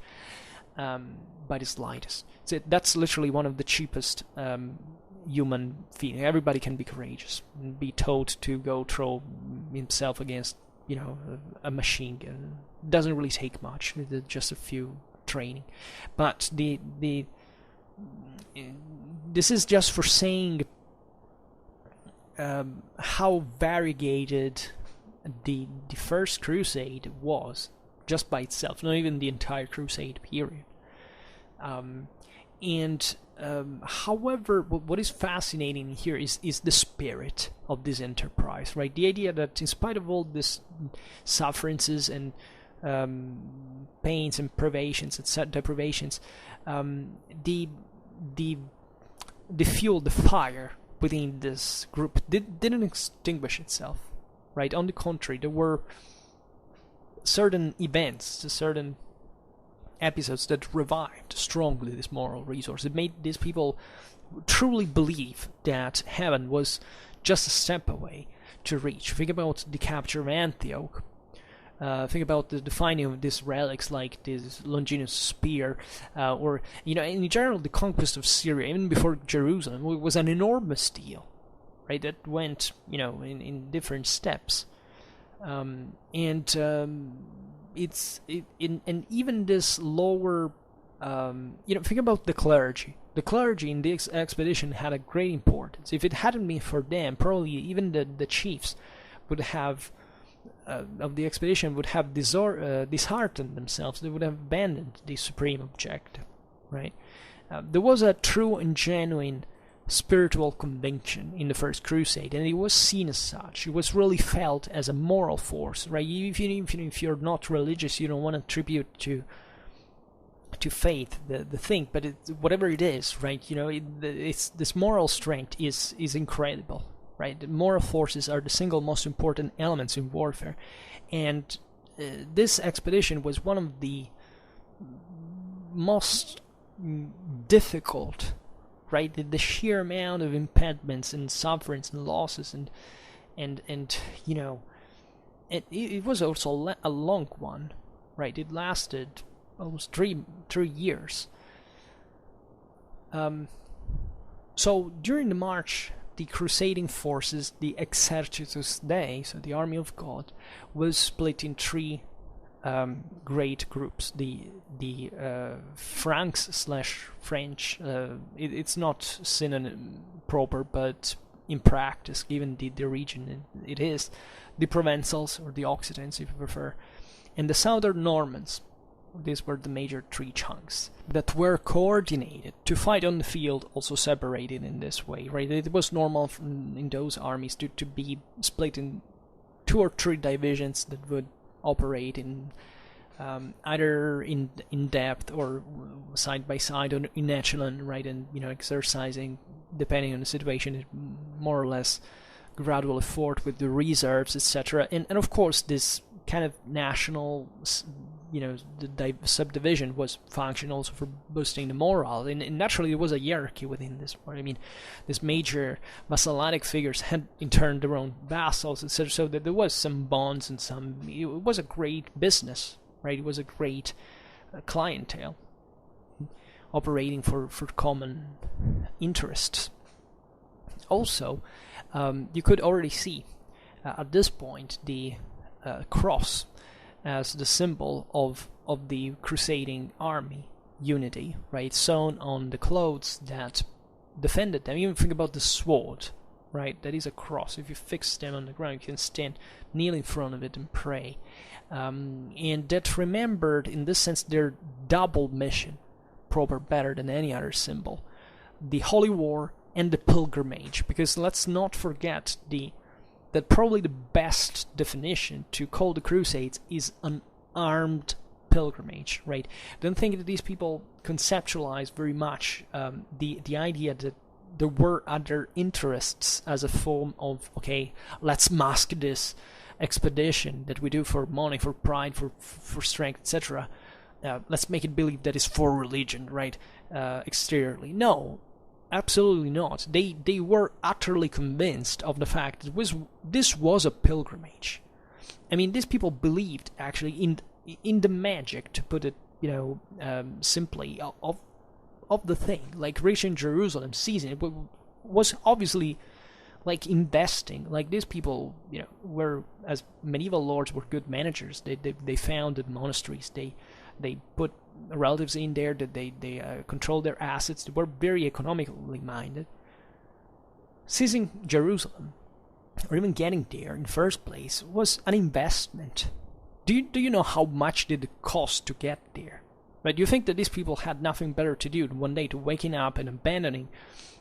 by the slightest. So that's literally one of the cheapest human feeling. Everybody can be courageous and be told to go throw himself against a machine gun. Doesn't really take much, just a few training. But this is just for saying how variegated the First Crusade was, just by itself, not even the entire Crusade period. However, what is fascinating here is the spirit of this enterprise, right? The idea that in spite of all these sufferances and pains and privations, deprivations, the fuel, the fire within this group didn't extinguish itself, right? On the contrary, there were certain events, certain episodes that revived strongly this moral resource. It made these people truly believe that heaven was just a step away to reach. Think about the capture of Antioch. Think about the finding of these relics like this Longinus spear, or in general the conquest of Syria, even before Jerusalem, was an enormous deal, right? That went in different steps, and even this lower, think about the clergy. The clergy in this expedition had a great importance. If it hadn't been for them, probably even the chiefs would have, of the expedition, would have disheartened themselves. They would have abandoned the supreme objective, right? There was a true and genuine spiritual conviction in the First Crusade, and it was seen as such. It was really felt as a moral force, right? Even if you're not religious, you don't want to attribute to faith the thing, but whatever it is, right? It's this moral strength is incredible, right? The moral forces are the single most important elements in warfare, and this expedition was one of the most difficult, right? The sheer amount of impediments and sufferings and losses and it was also a long one, right? It lasted almost three years. So during the march, the crusading forces, the Exercitus Dei, so the army of God, was split in three great groups. The Franks/French, it's not synonym proper, but in practice, given the region it is, the Provençals, or the Occitans if you prefer, and the Southern Normans, these were the major three chunks that were coordinated to fight on the field, also separated in this way, right? It was normal in those armies to be split in 2 or 3 divisions that would operate in either in depth or side by side or in echelon, right? And exercising, depending on the situation, more or less gradual effort with the reserves, etc. And of course, this kind of national, the subdivision was function also for boosting the morale. And naturally, there was a hierarchy within this war. I mean, these major vassalic figures had in turn their own vassals, etc. So that there was some bonds and it was a great business, right? It was a great clientele operating for common interests. Also, you could already see at this point the cross as the symbol of the crusading army unity, right? Sewn on the clothes that defended them. Even think about the sword, right? That is a cross. If you fix them on the ground, you can stand, kneel in front of it and pray. And that remembered, in this sense, their double mission, proper better than any other symbol. The Holy War and the pilgrimage, because let's not forget that probably the best definition to call the Crusades is an armed pilgrimage, right? Don't think that these people conceptualize very much the idea that there were other interests as a form of, okay, let's mask this expedition that we do for money, for pride, for strength, etc. Let's make it believe that it's for religion, right? Exteriorly. No, absolutely not. They were utterly convinced of the fact that this was a pilgrimage. I mean, these people believed actually in the magic, to put it simply, of the thing. Like reaching Jerusalem, seizing it, was obviously like investing. Like these people, were, as medieval lords, were good managers. They founded monasteries. They put relatives in there, that they controlled their assets. They were very economically minded. Seizing Jerusalem, or even getting there in the first place, was an investment. Do you know how much did it cost to get there? Right? You think that these people had nothing better to do than one day to waking up and abandoning,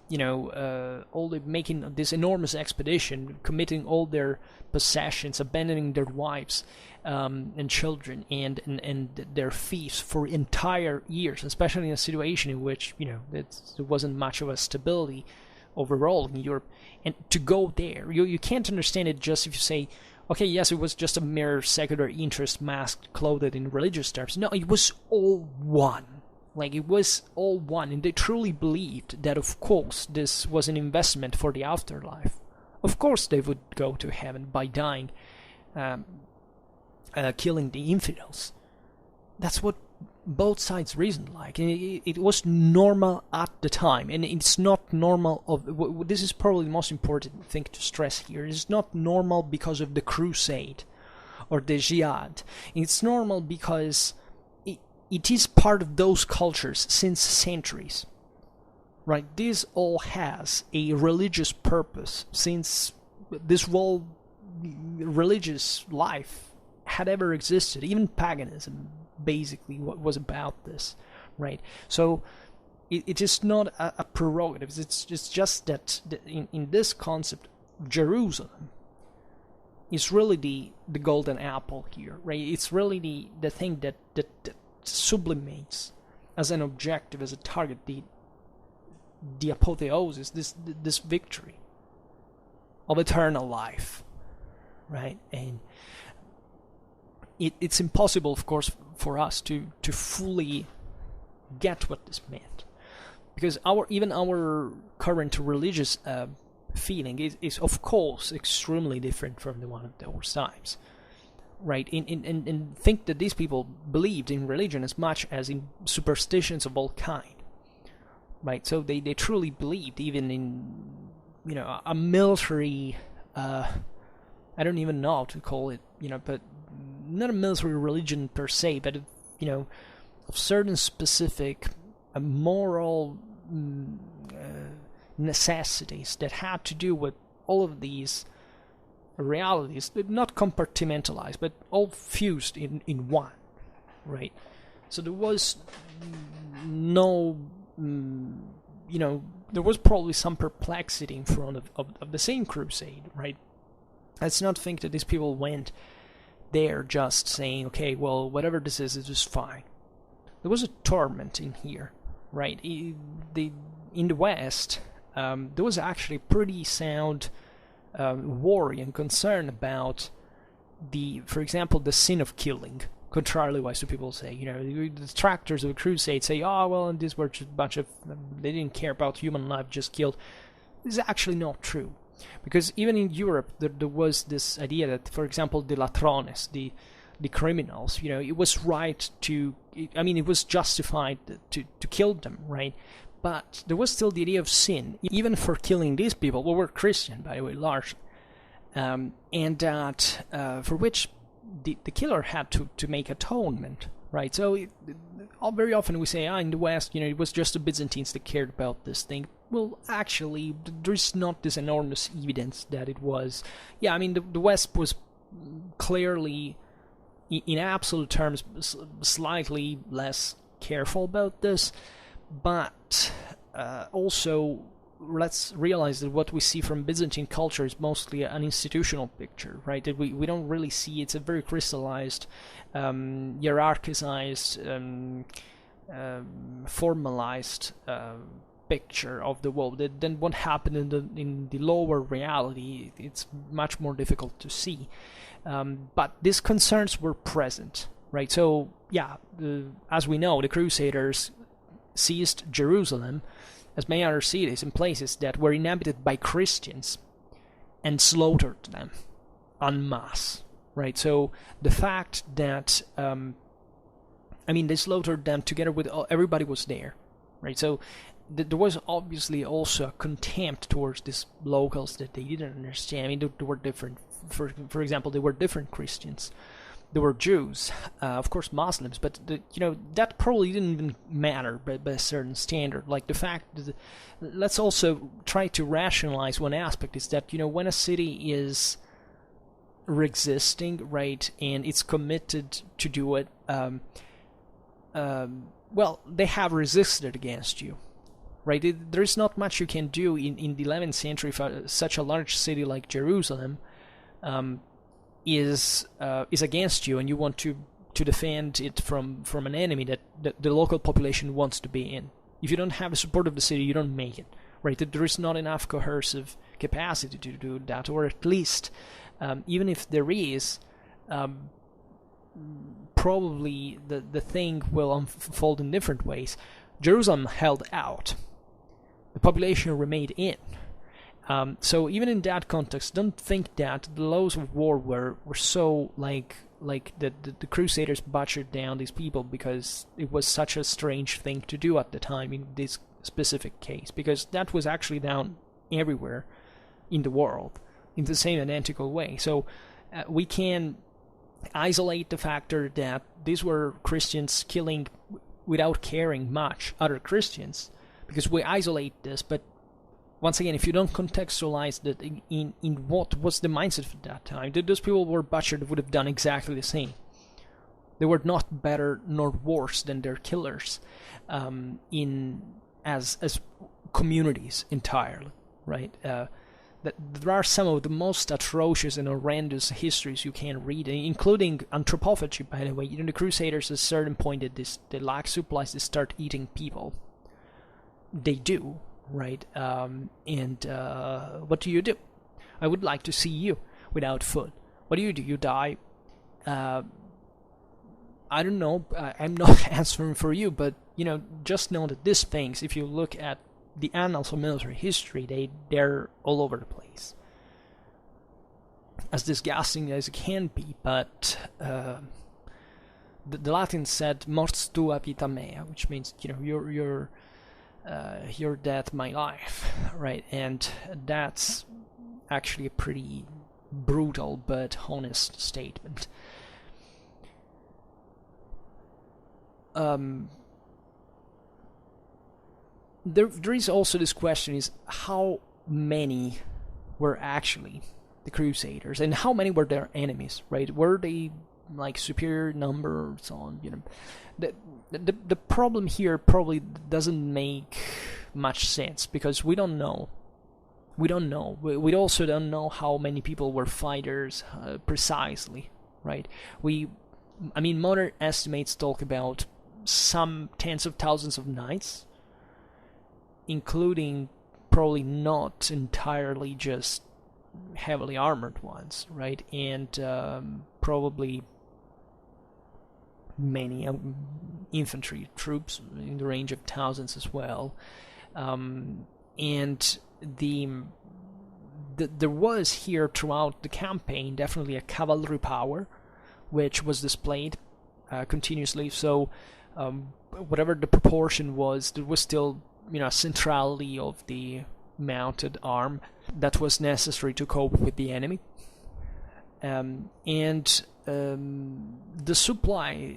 making this enormous expedition, committing all their possessions, abandoning their wives and children and their fiefs for entire years, especially in a situation in which there wasn't much of a stability overall in Europe, and to go there, you can't understand it just if you say, okay, yes, it was just a mere secular interest masked, clothed in religious terms. No, it was all one. Like, it was all one, and they truly believed that, of course, this was an investment for the afterlife. Of course they would go to heaven by dying, killing the infidels. That's what both sides reasoned like. And it was normal at the time, and it's not normal this is probably the most important thing to stress here. It's not normal because of the crusade or the jihad. It's normal because it is part of those cultures since centuries, right? This all has a religious purpose since this whole religious life had ever existed. Even paganism basically was about this, right? So it is not a prerogative. It's just that in this concept, Jerusalem is really the golden apple here, right? It's really the thing that sublimates as an objective, as a target, the apotheosis, this victory of eternal life, right? And it's impossible, of course, for us to fully get what this meant, because our current religious feeling is of course extremely different from the one of those times, right? And think that these people believed in religion as much as in superstitions of all kind, right? So they truly believed even in a military I don't even know how to call it, but not a military religion per se, but of certain specific moral necessities that had to do with all of these realities, not compartmentalized, but all fused in one, right? So there was no, there was probably some perplexity in front of the same crusade, right? Let's not think that these people went there just saying, okay, well, whatever this is just fine. There was a torment in here, right? In the West, there was actually pretty sound worry and concern about for example, the sin of killing. Contrarily wise to people say, the detractors of the crusade say, oh, well, and these were just a bunch of, they didn't care about human life, just killed. This is actually not true. Because even in Europe, there was this idea that, for example, the latrones, the criminals, it was right it was justified to kill them, right? But there was still the idea of sin, even for killing these people, who were Christian, by the way, largely. And that, for which the killer had to make atonement, right? So very often we say, in the West, it was just the Byzantines that cared about this thing. Well, actually, there's not this enormous evidence that it was. Yeah, the West was clearly, in absolute terms, slightly less careful about this, but also let's realize that what we see from Byzantine culture is mostly an institutional picture, right? That we don't really see. It's a very crystallized, hierarchized, formalized picture of the world. Then what happened in the lower reality, it's much more difficult to see. But these concerns were present, right? So yeah, as we know, the Crusaders seized Jerusalem, as many other cities and places that were inhabited by Christians, and slaughtered them en masse, right? So the fact that, they slaughtered them together with everybody was there, right? So there was obviously also a contempt towards these locals that they didn't understand. There were different, for example, there were different Christians. There were Jews, of course Muslims, but that probably didn't even matter by a certain standard. Like the fact that, let's also try to rationalize one aspect, is that when a city is resisting, right, and it's committed to do it, well, they have resisted against you, right? There's not much you can do in the 11th century for such a large city like Jerusalem is against you, and you want to defend it from an enemy that the local population wants to be in. If you don't have the support of the city, you don't make it, right? There is not enough coercive capacity to do that, or at least, even if there is, probably the thing will unfold in different ways. Jerusalem held out. The population remained in. So even in that context, don't think that the laws of war were so like the Crusaders butchered down these people because it was such a strange thing to do at the time in this specific case, because that was actually done everywhere in the world in the same identical way. So we can isolate the factor that these were Christians killing without caring much other Christians, because we isolate this, but once again, if you don't contextualize that in what was the mindset at that time, those people were butchered would have done exactly the same. They were not better nor worse than their killers, as communities entirely, right? That there are some of the most atrocious and horrendous histories you can read, including anthropophagy, by the way. The Crusaders at a certain point they lack supplies, they start eating people. They do. Right, and what do you do? I would like to see you without food. What do? You die. I don't know. I'm not answering for you, but just know that these things, if you look at the annals of military history, they're all over the place. As disgusting as it can be, but the Latins said "mors tua vita mea," which means your death, my life, right? And that's actually a pretty brutal but honest statement. There is also this question: is how many were actually the Crusaders, and how many were their enemies, right? Were they like superior numbers on, the problem here probably doesn't make much sense, because we don't know. We also don't know how many people were fighters precisely, right? Modern estimates talk about some tens of thousands of knights, including probably not entirely just heavily armored ones, right? And probably many infantry troops in the range of thousands as well. And there was here throughout the campaign definitely a cavalry power, which was displayed continuously. So whatever the proportion was, there was still a centrality of the mounted arm that was necessary to cope with the enemy. And the supply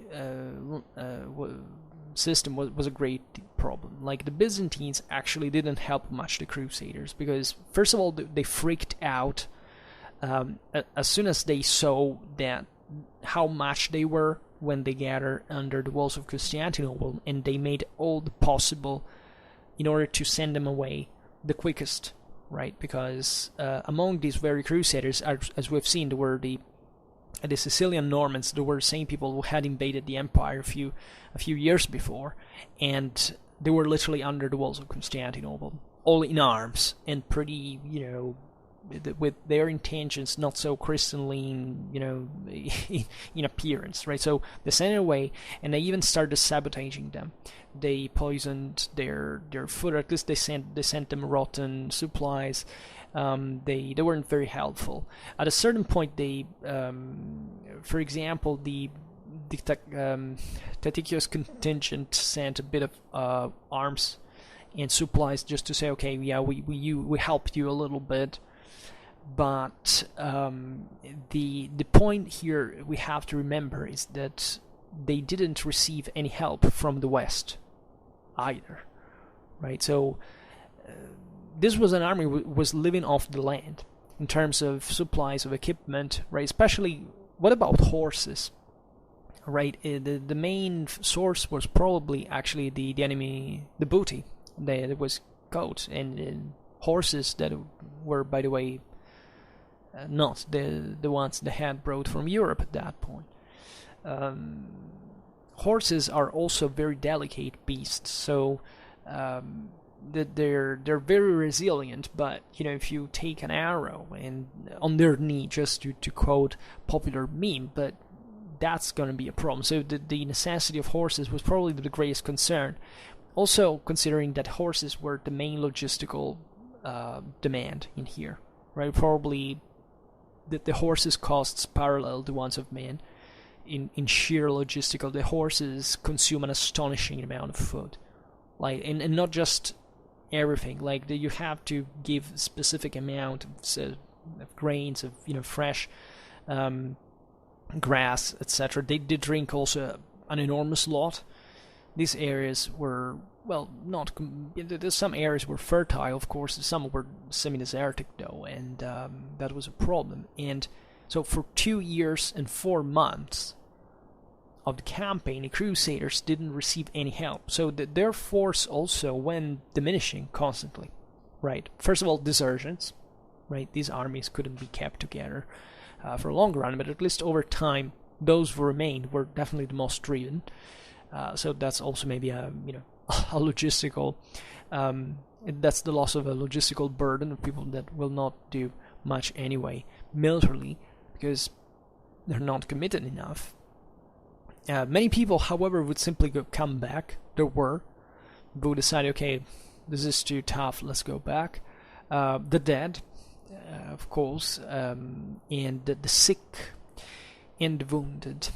system was a great problem. Like, the Byzantines actually didn't help much the Crusaders, because first of all they freaked out as soon as they saw that how much they were when they gathered under the walls of Constantinople, and they made all the possible in order to send them away the quickest, right? Because among these very Crusaders, as we've seen, there were the Sicilian-Normans. There were the same people who had invaded the empire a few years before, and they were literally under the walls of Constantinople, all in arms and pretty, with their intentions not so crystalline, in appearance, right? So they sent it away, and they even started sabotaging them. They poisoned their food, or at least they sent them rotten supplies. They weren't very helpful. At a certain point, they, for example, the Tatikios contingent sent a bit of arms and supplies just to say, okay, yeah, we helped you a little bit. But the point here we have to remember is that they didn't receive any help from the West either, right? So this was an army was living off the land in terms of supplies of equipment, right? Especially, what about horses, right? The main source was probably actually the enemy, the booty. There was goats and horses that were, by the way, not the ones they had brought from Europe at that point. Horses are also very delicate beasts, so they're very resilient. But if you take an arrow and on their knee, just to quote popular meme, but that's going to be a problem. So the necessity of horses was probably the greatest concern. Also, considering that horses were the main logistical demand in here, right? Probably the horses' costs parallel the ones of men. In sheer logistical, the horses consume an astonishing amount of food, like, and not just everything. Like, you have to give specific amount of grains, of fresh grass, etc. They did drink also an enormous lot. These areas were, well, not. Some areas were fertile, of course. Some were semi-desertic though, and that was a problem. And so, for 2 years and 4 months of the campaign, the Crusaders didn't receive any help. So their force also went diminishing constantly, right? First of all, desertions, right? These armies couldn't be kept together for a long run, but at least over time, those who remained were definitely the most driven. So that's also maybe a logistical. That's the loss of a logistical burden of people that will not do much anyway militarily because they're not committed enough. Many people, however, would simply come back. There were, who would decide, okay, this is too tough, let's go back. The dead, of course, and the sick and the wounded.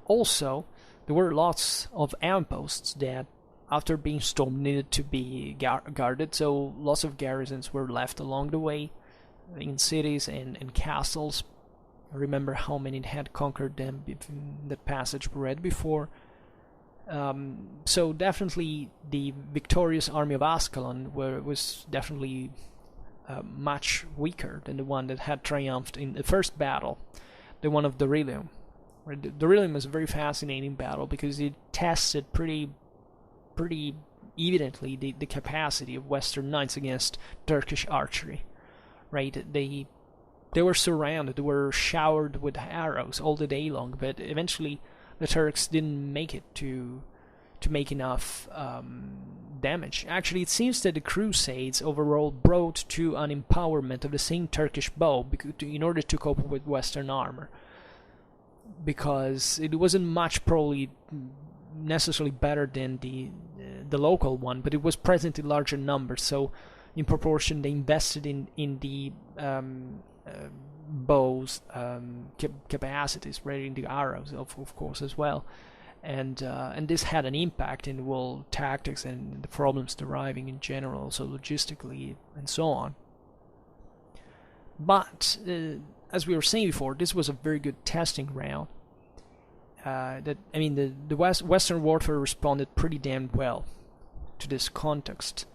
Also, there were lots of outposts that, after being stormed, needed to be guarded, so lots of garrisons were left along the way in cities and castles. Remember how many had conquered them in the passage we read before. So definitely the victorious army of Ascalon was definitely much weaker than the one that had triumphed in the first battle, the one of Dorylium, Right? The Dorylium was a very fascinating battle because it tested pretty evidently the capacity of Western knights against Turkish archery. Right? They were surrounded, they were showered with arrows all the day long, but eventually the Turks didn't make it to make enough damage. Actually, it seems that the Crusades overall brought to an empowerment of the same Turkish bow in order to cope with Western armor, because it wasn't much probably necessarily better than the local one, but it was present in larger numbers, so in proportion they invested in the bows capacities, right, in the arrows of course as well, and this had an impact in the whole tactics and the problems deriving in general, also logistically and so on. But as we were saying before, this was a very good testing ground. The Western warfare responded pretty damn well to this context.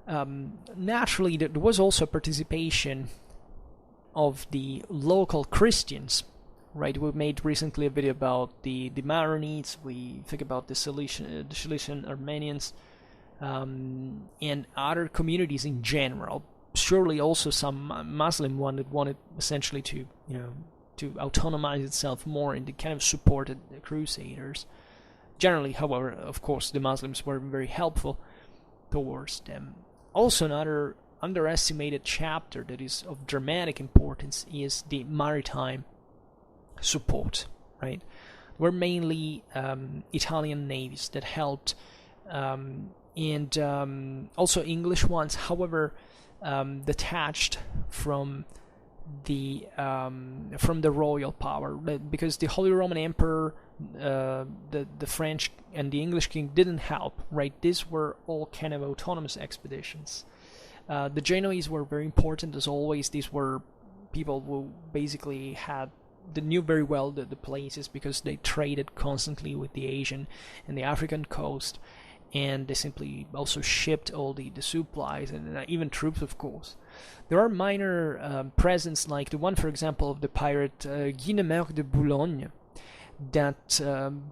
Naturally, there was also participation of the local Christians, right? We made recently a video about the Maronites, we think about the Cilician Armenians, and other communities in general. Surely also some Muslim one that wanted essentially to autonomize itself more and they kind of supported the Crusaders. Generally, however, of course, the Muslims were very helpful towards them. Also, another underestimated chapter that is of dramatic importance is the maritime support, right? Were mainly Italian navies that helped, and also English ones, however, detached from the royal power, because the Holy Roman Emperor, the French and the English king didn't help, right? These were all kind of autonomous expeditions. The Genoese were very important as always. These were people who basically knew very well the places because they traded constantly with the Asian and the African coast, and they simply also shipped all the supplies and even troops, of course. There are minor presents, like the one, for example, of the pirate Guinemer de Boulogne, that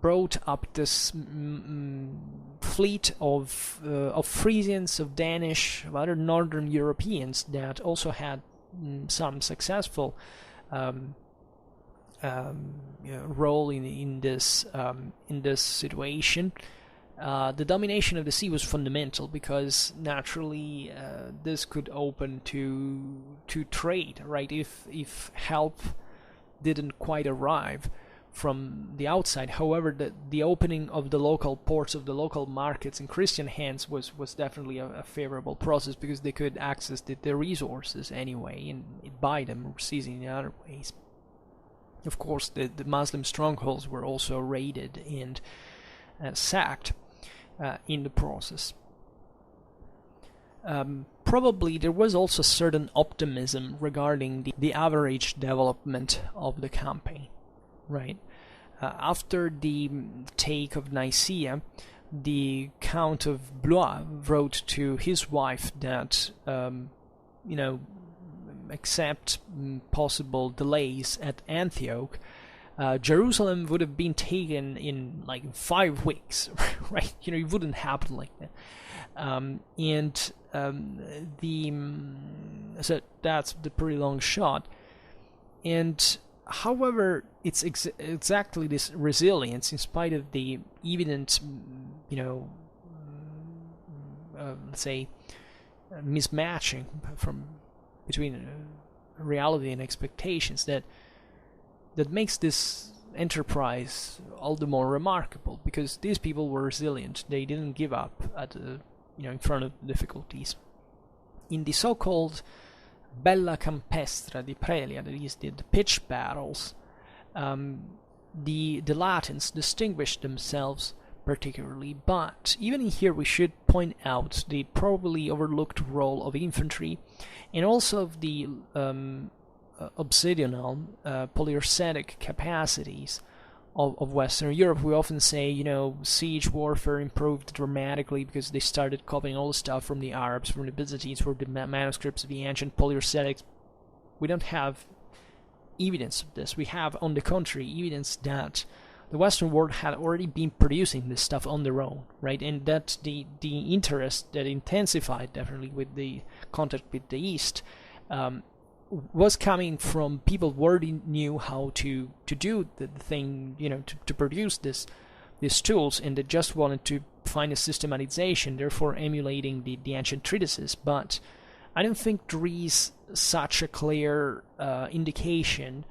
brought up this fleet of Frisians, of Danish, of other northern Europeans that also had some successful role in this situation. The domination of the sea was fundamental because naturally this could open to trade, right? If help didn't quite arrive from the outside. However, the opening of the local ports, of the local markets in Christian hands was definitely a favorable process, because they could access the resources anyway and buy them or seize in other ways. Of course, the Muslim strongholds were also raided and sacked in the process. Probably there was also certain optimism regarding the average development of the campaign, right? After the take of Nicaea, the Count of Blois wrote to his wife that, except possible delays at Antioch, Jerusalem would have been taken in like 5 weeks, right? It wouldn't happen like that. So that's the pretty long shot. And however, it's exactly this resilience, in spite of the evident, let's say, mismatching between reality and expectations, that makes this enterprise all the more remarkable, because these people were resilient. They didn't give up in front of difficulties. In the so-called Bella Campestra di Prelia, that is the pitch battles, the Latins distinguished themselves particularly, but even in here we should point out the probably overlooked role of infantry, and also of the obsidianal, polyurcetic capacities of Western Europe. We often say, siege warfare improved dramatically because they started copying all the stuff from the Arabs, from the Byzantines, from the manuscripts of the ancient polyurcetics. We don't have evidence of this. We have, on the contrary, evidence that the Western world had already been producing this stuff on their own, right? And that the interest that intensified definitely with the contact with the East was coming from people who already knew how to do the thing, to produce these tools, and they just wanted to find a systematization, therefore emulating the ancient treatises. But I don't think there is such a clear indication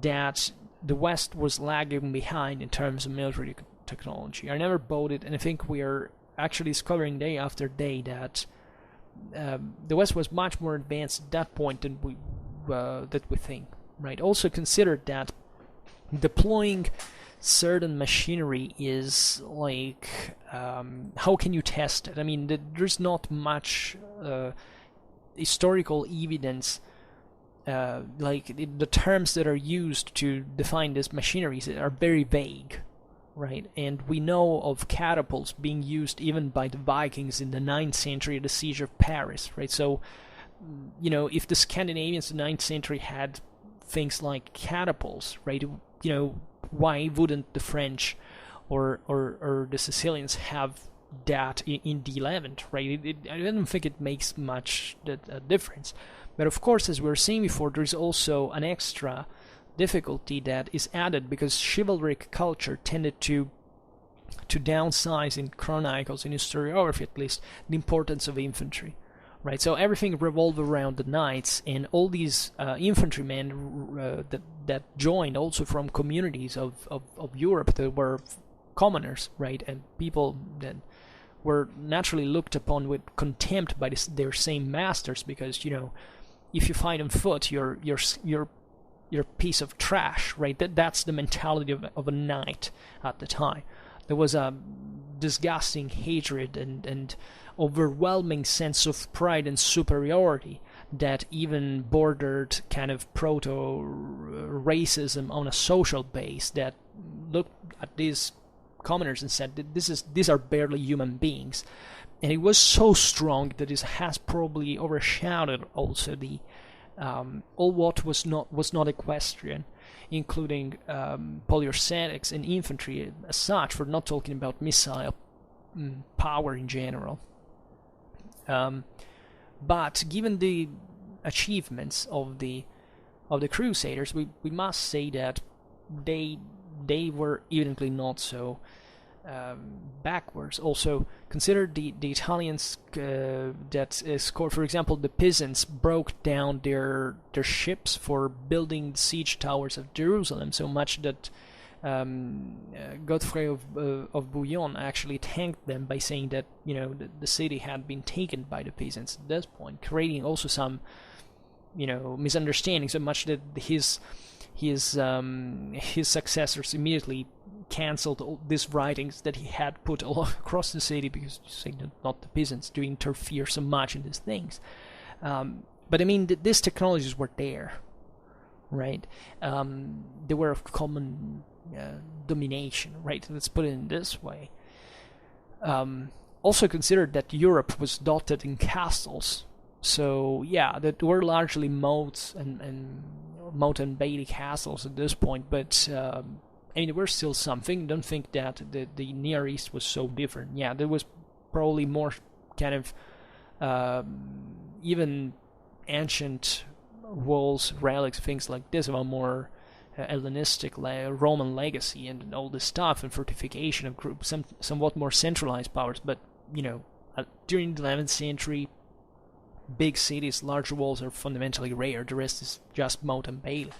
that the West was lagging behind in terms of military technology. I never bought it, and I think we are actually discovering day after day that the West was much more advanced at that point than we think. Right. Also consider that deploying certain machinery is like, how can you test it? I mean, there's not much historical evidence. Like the terms that are used to define these machineries are very vague, right? And we know of catapults being used even by the Vikings in the 9th century at the siege of Paris, right? So, if the Scandinavians in the 9th century had things like catapults, right? Why wouldn't the French or the Sicilians have that in the 11th, right? I don't think it makes much difference. But of course, as we were saying before, there is also an extra difficulty that is added because chivalric culture tended to downsize in chronicles, in historiography at least, the importance of infantry, right? So everything revolved around the knights, and all these infantrymen that joined also from communities of Europe that were commoners, right? And people that were naturally looked upon with contempt by their same masters because, if you fight on foot, you're a piece of trash, right? That's the mentality of a knight at the time. There was a disgusting hatred and overwhelming sense of pride and superiority that even bordered kind of proto-racism on a social base that looked at these commoners and said that these are barely human beings. And it was so strong that it has probably overshadowed also the all what was not equestrian, including polyursatics and infantry as such, for not talking about missile power in general. But given the achievements of the Crusaders, we must say that they were evidently not so backwards. Also, consider the Italians that scored. For example, the peasants broke down their ships for building siege towers of Jerusalem, so much that Godfrey of Bouillon actually thanked them by saying that the city had been taken by the peasants at this point, creating also some misunderstanding, so much that his successors immediately cancelled all these writings that he had put all across the city because saying that not the peasants to interfere so much in these things. But I mean, these technologies were there, right? They were of common domination, right? Let's put it in this way. Also consider that Europe was dotted in castles. So yeah, that were largely moats and moat and bailey castles at this point, but I mean, there were still something. Don't think that the Near East was so different. Yeah, there was probably more kind of even ancient walls, relics, things like this, of a more Hellenistic Roman legacy and all this stuff, and fortification of groups, somewhat more centralized powers. But during the 11th century, big cities, large walls are fundamentally rare. The rest is just moat and bailey.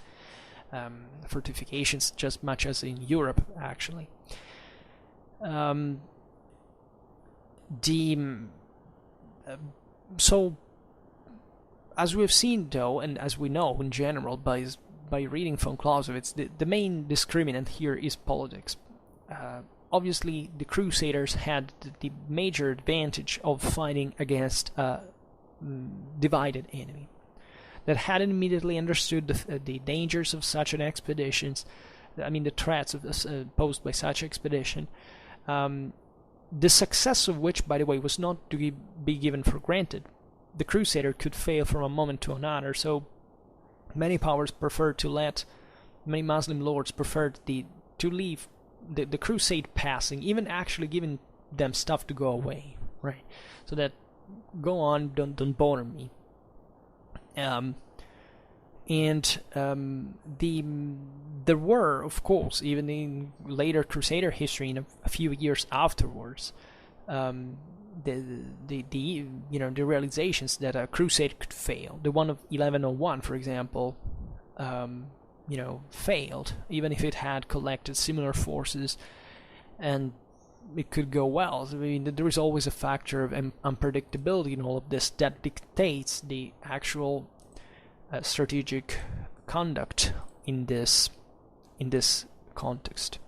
Fortifications just much as in Europe, actually. So, as we've seen, though, and as we know in general by reading von Clausewitz, the main discriminant here is politics. Obviously, the Crusaders had the major advantage of fighting against a divided enemy that hadn't immediately understood the dangers of such an expeditions. I mean, the threats posed by such expedition. The success of which, by the way, was not to be given for granted. The Crusader could fail from a moment to another, so many Muslim lords preferred to leave the crusade passing, even actually giving them stuff to go away, right? So that, go on, don't bother me. There were, of course, even in later Crusader history, in a few years afterwards, the realizations that a crusade could fail. The one of 1101, for example, failed, even if it had collected similar forces, and it could go well. I mean, there is always a factor of unpredictability in all of this that dictates the actual strategic conduct in this context.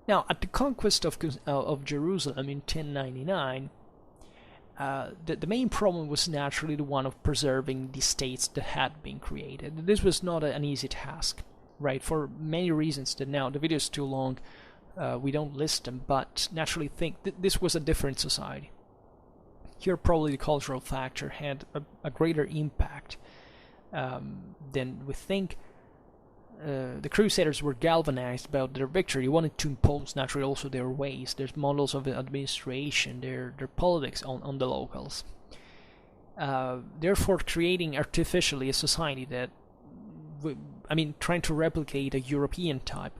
Now, at the conquest of Jerusalem in 1099, the main problem was naturally the one of preserving the states that had been created. This was not an easy task, right? For many reasons that now the video is too long. We don't list them, but naturally think this was a different society. Here, probably the cultural factor had a greater impact than we think. The Crusaders were galvanized about their victory. They wanted to impose, naturally, also their ways, their models of administration, their politics on the locals. Therefore, creating artificially a society that, trying to replicate a European type,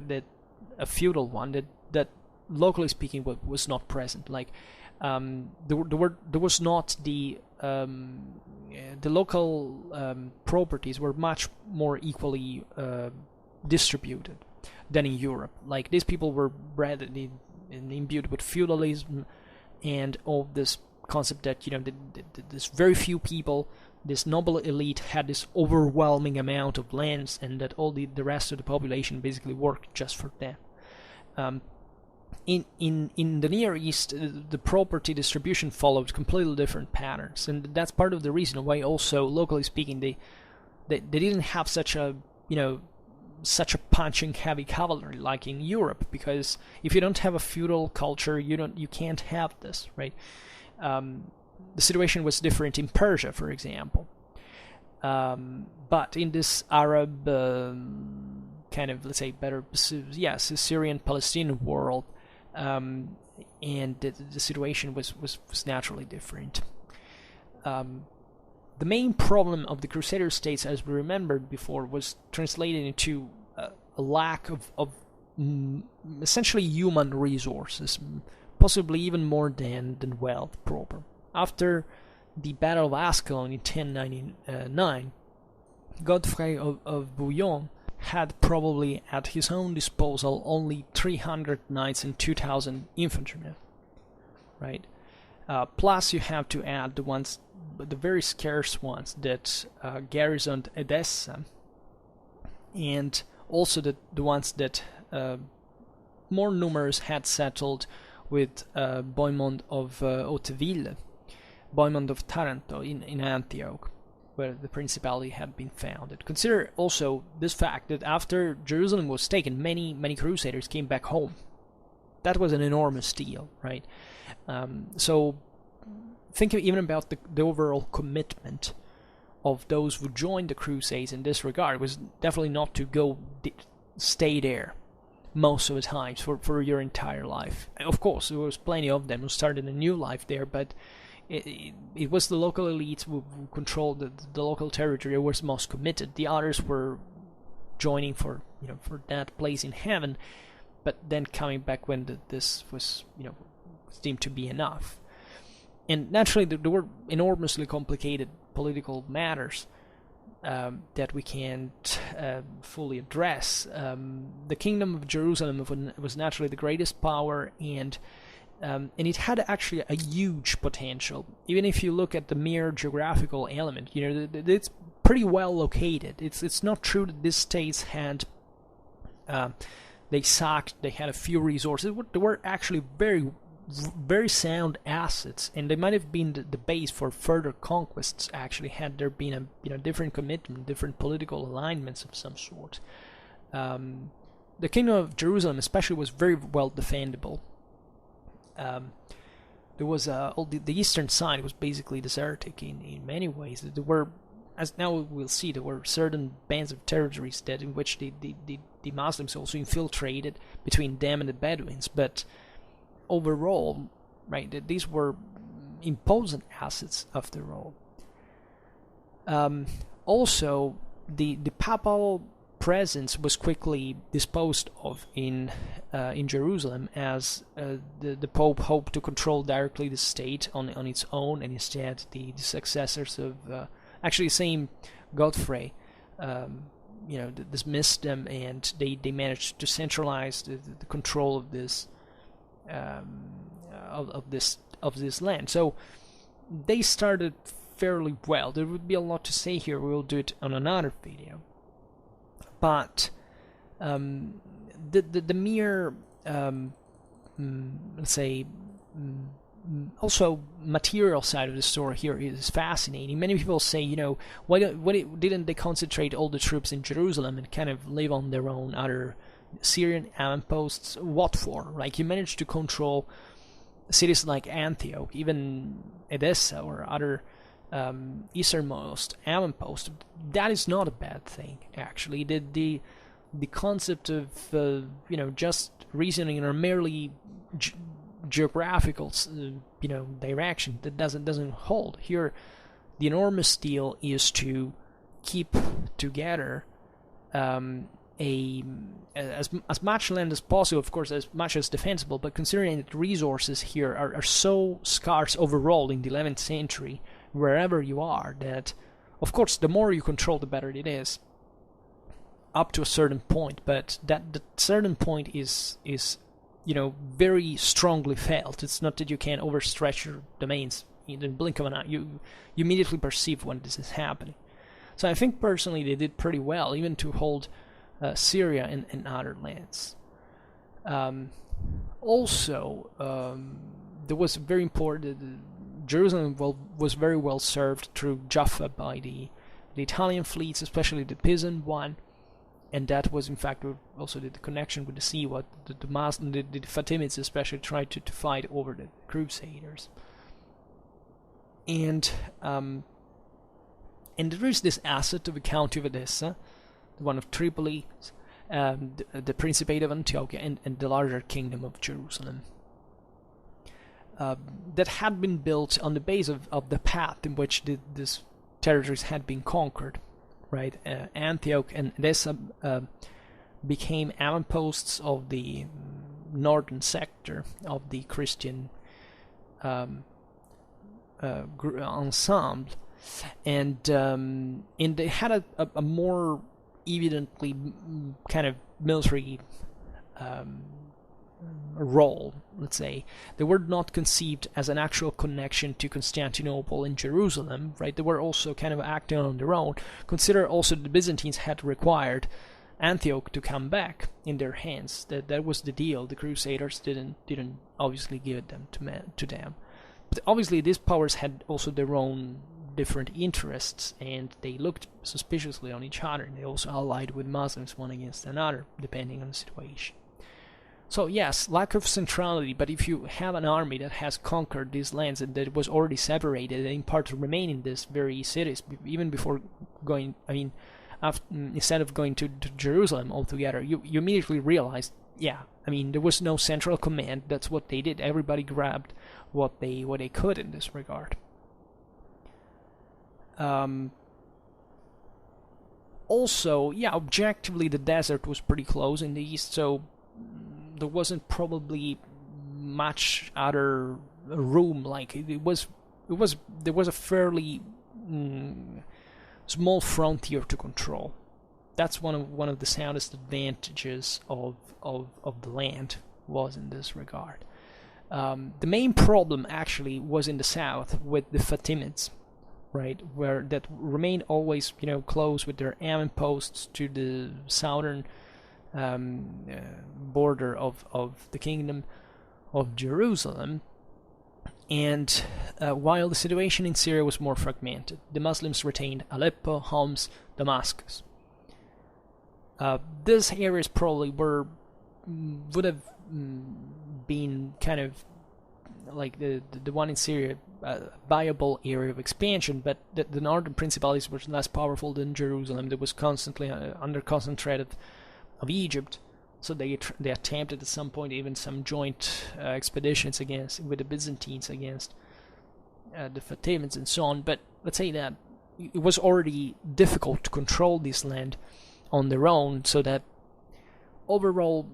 a feudal one that locally speaking was not present. Like there was not the local properties were much more equally distributed than in Europe. Like, these people were bred and imbued with feudalism and all this concept that there's very few people, this noble elite had this overwhelming amount of lands, and that all the rest of the population basically worked just for them. In the Near East, the property distribution followed completely different patterns, and that's part of the reason why also, locally speaking, they didn't have such a punching heavy cavalry like in Europe, because if you don't have a feudal culture, you can't have this, right? The situation was different in Persia, for example, but in this Arab kind of, let's say, Syrian Palestinian world, and the situation was naturally different. The main problem of the Crusader states, as we remembered before, was translated into a lack of essentially human resources, possibly even more than wealth proper. After the Battle of Ascalon in 1099, Godfrey of Bouillon had probably at his own disposal only 300 knights and 2,000 infantrymen, right? Plus you have to add the very scarce ones that garrisoned Edessa, and also the ones that more numerous had settled with Bohemond of Hauteville, Bohemond of Taranto in Antioch, where the principality had been founded. Consider also this fact that after Jerusalem was taken, many crusaders came back home. That was an enormous deal, right? So think even about the overall commitment of those who joined the Crusades in this regard. It was definitely not to stay there most of the times for your entire life. Of course, there was plenty of them who started a new life there, but it was the local elites who controlled the local territory who was most committed. The others were joining for that place in heaven, but then coming back when this was deemed to be enough. And naturally, there were enormously complicated political matters that we can't fully address. The Kingdom of Jerusalem was naturally the greatest power, and it had actually a huge potential. Even if you look at the mere geographical element, it's pretty well located. It's not true that these states had they had a few resources. They were actually very sound assets, and they might have been the base for further conquests, actually, had there been a different commitment, different political alignments of some sort. The Kingdom of Jerusalem especially was very well defendable. There was the eastern side was basically desertic in many ways. There were as now we'll see, there were certain bands of territories that in which the Muslims also infiltrated between them and the Bedouins, but overall, right, these were imposing assets after all. Also, the papal presence was quickly disposed of in Jerusalem, as the Pope hoped to control directly the state on its own, and instead the successors of actually the same Godfrey dismissed them, and they managed to centralize the control of this of this land. So they started fairly well. There would be a lot to say here. We will do it on another video. But the mere, let's say, also material side of the story here is fascinating. Many people say, why didn't they concentrate all the troops in Jerusalem and kind of live on their own other Syrian outposts? What for? Like, you managed to control cities like Antioch, even Edessa or other easternmost outpost. That is not a bad thing, actually. The concept of just reasoning in a merely geographical direction, that doesn't hold here. The enormous deal is to keep together as much land as possible, of course, as much as defensible, but considering that resources here are so scarce overall in the 11th century, wherever you are, that of course the more you control, the better it is, up to a certain point. But that certain point is very strongly felt. It's not that you can overstretch your domains in the blink of an eye. You immediately perceive when this is happening. So I think personally they did pretty well, even to hold Syria and other lands. Also, there was very important. Jerusalem was very well served through Jaffa by the Italian fleets, especially the Pisan one, and that was in fact also the connection with the sea. What the Fatimids especially tried to fight over the Crusaders, and there is this asset of the County of Edessa, the one of Tripoli, the Principate of Antioch, and the larger Kingdom of Jerusalem. That had been built on the base of the path in which these territories had been conquered, right? Antioch and Edessa became outposts of the northern sector of the Christian ensemble, and they had a more evidently kind of military role, let's say. They were not conceived as an actual connection to Constantinople and Jerusalem, right? They were also kind of acting on their own. Consider also the Byzantines had required Antioch to come back in their hands. That was the deal. The Crusaders didn't obviously give it to them. But obviously these powers had also their own different interests, and they looked suspiciously on each other, and they also allied with Muslims one against another, depending on the situation. So yes, lack of centrality, but if you have an army that has conquered these lands and that was already separated and in part remain in these very cities, even before going, instead of going to Jerusalem altogether, you immediately realized, there was no central command. That's what they did. Everybody grabbed what they could in this regard. Also, objectively the desert was pretty close in the east, so there wasn't probably much other room. Like there was a fairly small frontier to control. That's one of the soundest advantages of the land was in this regard. The main problem actually was in the south with the Fatimids, right, where that remained always close with their outposts to the southern border of the Kingdom of Jerusalem. And while the situation in Syria was more fragmented, the Muslims retained Aleppo, Homs, Damascus. These areas probably would have been kind of like the one in Syria, a viable area of expansion, but the northern principalities were less powerful than Jerusalem. That was constantly under constant threat of Egypt. So they attempted at some point even some joint expeditions with the Byzantines against the Fatimids and so on. But let's say that it was already difficult to control this land on their own, so that overall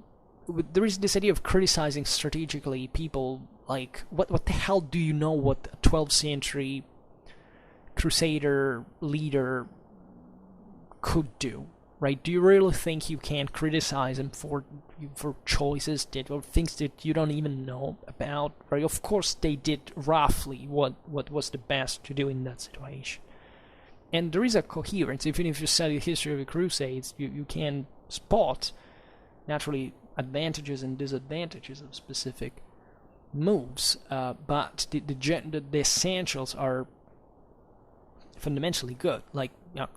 there is this idea of criticizing strategically people like, what the hell do you know what a 12th century crusader leader could do, right? Do you really think you can criticize them for choices or things that you don't even know about, right? Of course they did roughly what was the best to do in that situation. And there is a coherence. Even if you study the history of the Crusades, you can spot naturally advantages and disadvantages of specific moves, but the essentials are fundamentally good, like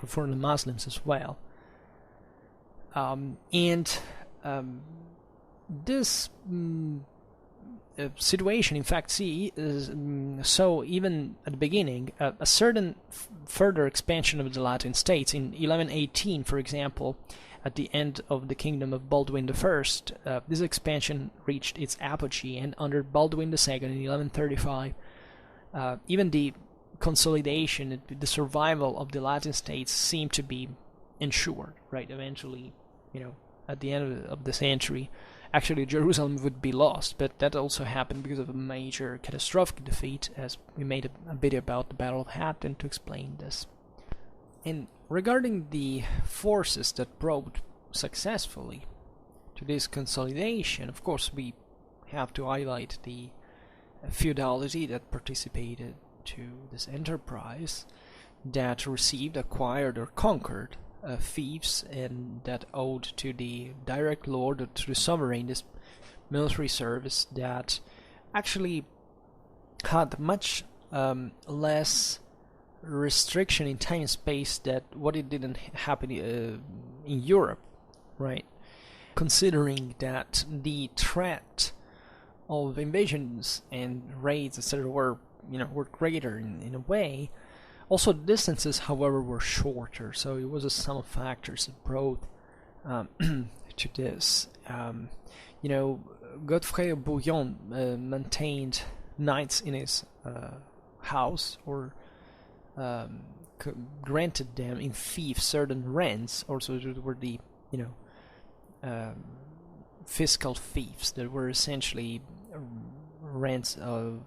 for the Muslims as well. This situation, in fact, so even at the beginning, a certain further expansion of the Latin states in 1118, for example, at the end of the kingdom of Baldwin I, this expansion reached its apogee, and under Baldwin II in 1135, even the consolidation, the survival of the Latin states seemed to be ensured, right? Eventually, at the end of the century, actually Jerusalem would be lost, but that also happened because of a major catastrophic defeat, as we made a video about the Battle of Hattin to explain this. And regarding the forces that brought successfully to this consolidation, of course we have to highlight the feudality that participated to this enterprise, that received, acquired, or conquered fiefs, and that owed to the direct lord or to the sovereign this military service that actually had much less restriction in time and space that what it didn't happen in Europe, right? Considering that the threat of invasions and raids, etc., were greater in a way. Also, the distances, however, were shorter, so it was a sum of factors that brought to this. Godfrey Bouillon maintained knights in his house, or granted them in fief certain rents. Also, there were the fiscal fiefs that were essentially rents of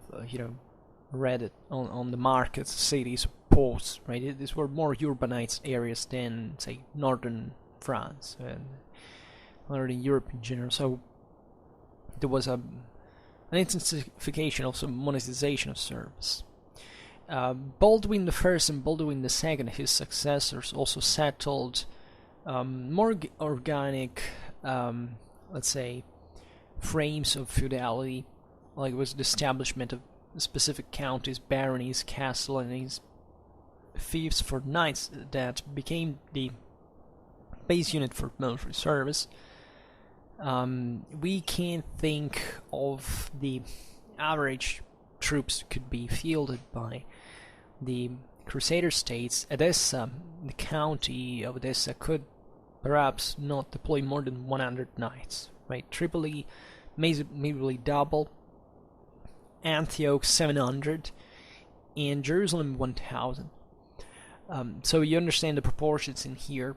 rented on the markets, cities, ports, right? These were more urbanized areas than, say, northern France and northern Europe in general. So there was an intensification, also monetization of service. Baldwin I and Baldwin II, his successors, also settled more organic, let's say, frames of feudality, like it was the establishment of specific counties, baronies, castlanies, fiefs for knights that became the base unit for military service. We can't think of the average troops could be fielded by the Crusader states. Edessa, the county of Edessa, could perhaps not deploy more than 100 knights, right? Tripoli, maybe double. Antioch 700, and Jerusalem 1000. So you understand the proportions in here,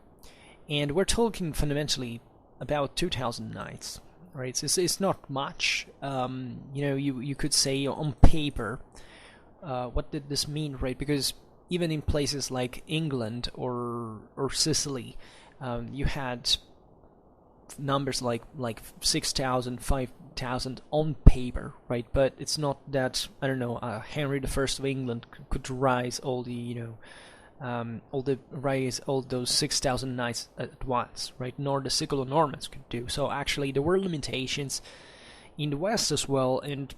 and we're talking fundamentally about 2,000 knights, right? It's not much. You could say on paper, what did this mean, right? Because even in places like England or Sicily, you had numbers like 6,000, 5,000 on paper, right? But it's not that, I don't know, Henry I of England could rise all those 6,000 knights at once, right? Nor the Siculo-Normans could do. So actually there were limitations in the West as well, and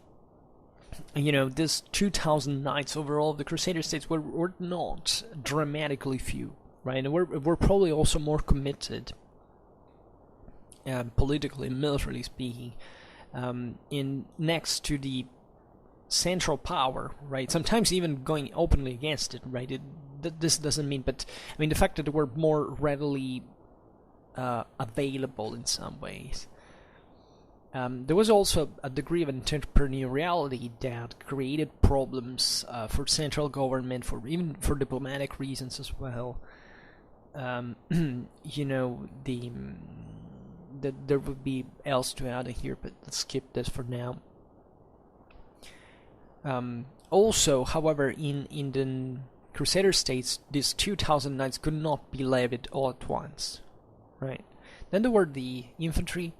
this 2,000 knights overall of the Crusader states were not dramatically few, right? And we're probably also more committed, politically and militarily speaking, in next to the central power, right? Sometimes even going openly against it, right? This doesn't mean, but I mean the fact that they were more readily available in some ways. There was also a degree of entrepreneuriality that created problems for central government, even for diplomatic reasons as well. You know, there would be else to add here, but let's skip this for now. Also, however, in the Crusader states, these 2,000 knights could not be levied all at once, right? Then there were the infantry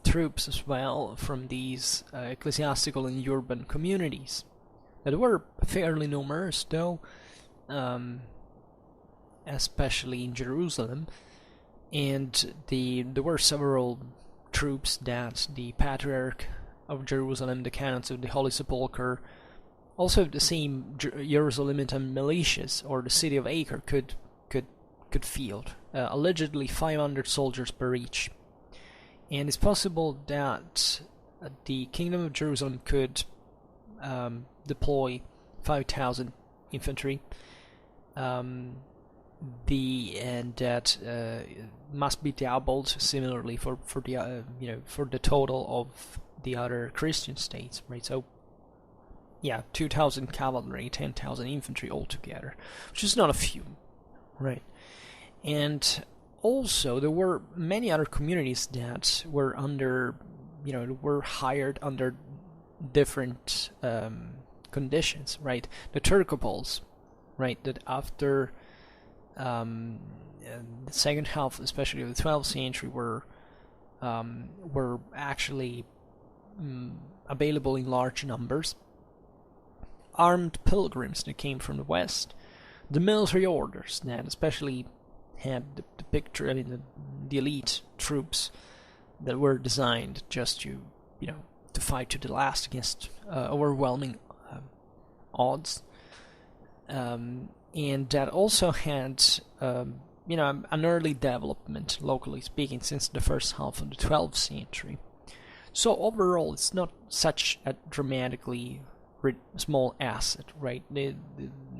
troops as well from these ecclesiastical and urban communities that were fairly numerous, though, especially in Jerusalem. And there were several troops that the Patriarch of Jerusalem, the canons of the Holy Sepulchre, also the same Jerusalemetan militias or the city of Acre could field, allegedly 500 soldiers per each. And it's possible that the Kingdom of Jerusalem could deploy 5,000 infantry. And that must be doubled similarly for the for the total of the other Christian states, right? So yeah, 2,000 cavalry, 10,000 infantry altogether, which is not a few, right? And also there were many other communities that were under, were hired under different conditions, right? The Turkopoles, right? That after the second half, especially of the 12th century, were actually available in large numbers. Armed pilgrims that came from the west, the military orders that especially had the picture, the elite troops that were designed just to fight to the last against overwhelming odds, and that also had an early development, locally speaking, since the first half of the 12th century. So overall, it's not such a dramatically small asset, right? The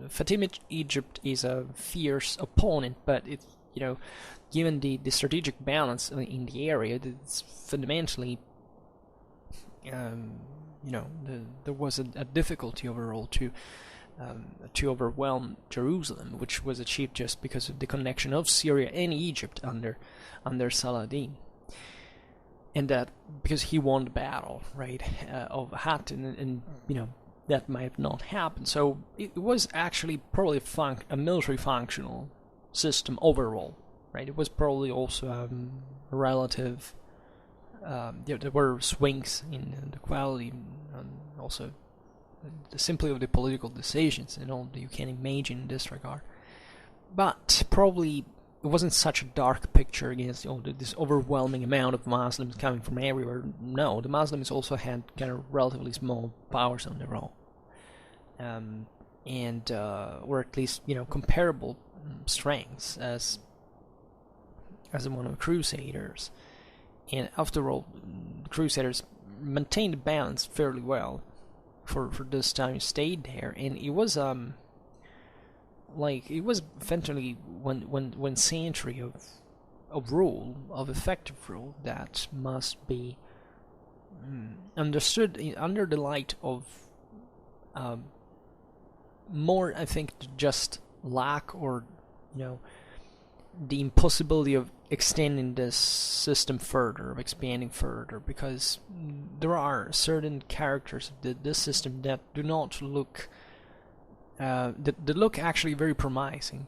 Fatimid Egypt is a fierce opponent, but it's, given the strategic balance in the area, it's fundamentally, there was a difficulty overall to overwhelm Jerusalem, which was achieved just because of the connection of Syria and Egypt under Saladin. And that because he won the battle, right, of Hattin, and that might have not happened. So it was actually probably a military functional system overall, right? It was probably also a relative. There were swings in the quality, and also simply of the political decisions and all that you can imagine in this regard. But probably it wasn't such a dark picture against this overwhelming amount of Muslims coming from everywhere. No, the Muslims also had kind of relatively small powers on their own, or at least comparable strengths as one of the Crusaders. And after all, the Crusaders maintained the balance fairly well for this time. Stayed there, and it was eventually one century of rule, of effective rule, that must be understood under the light of more, I think, just lack or the impossibility of extending this system further, of expanding further, because there are certain characters of this system that do not look that look actually very promising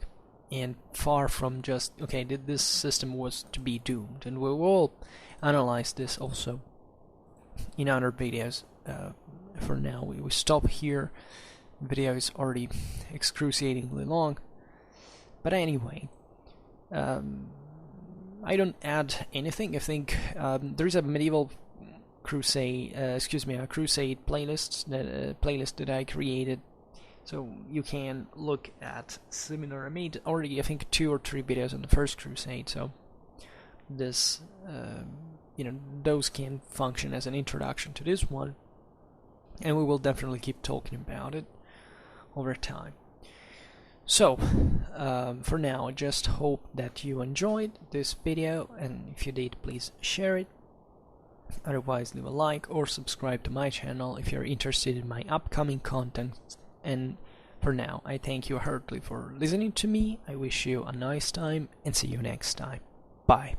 and far from just this system was to be doomed. And we will analyze this also in other videos. For now we stop here. The video is already excruciatingly long, but anyway, I don't add anything. I think there is a medieval crusade, a crusade playlist that I created, so you can look at similar. I made already, I think, 2 or 3 videos on the First Crusade, so this, those can function as an introduction to this one. and we will definitely keep talking about it over time. So, for now, I just hope that you enjoyed this video, and if you did, please share it. Otherwise, leave a like or subscribe to my channel if you're interested in my upcoming content. And for now, I thank you heartily for listening to me. I wish you a nice time, and see you next time. Bye.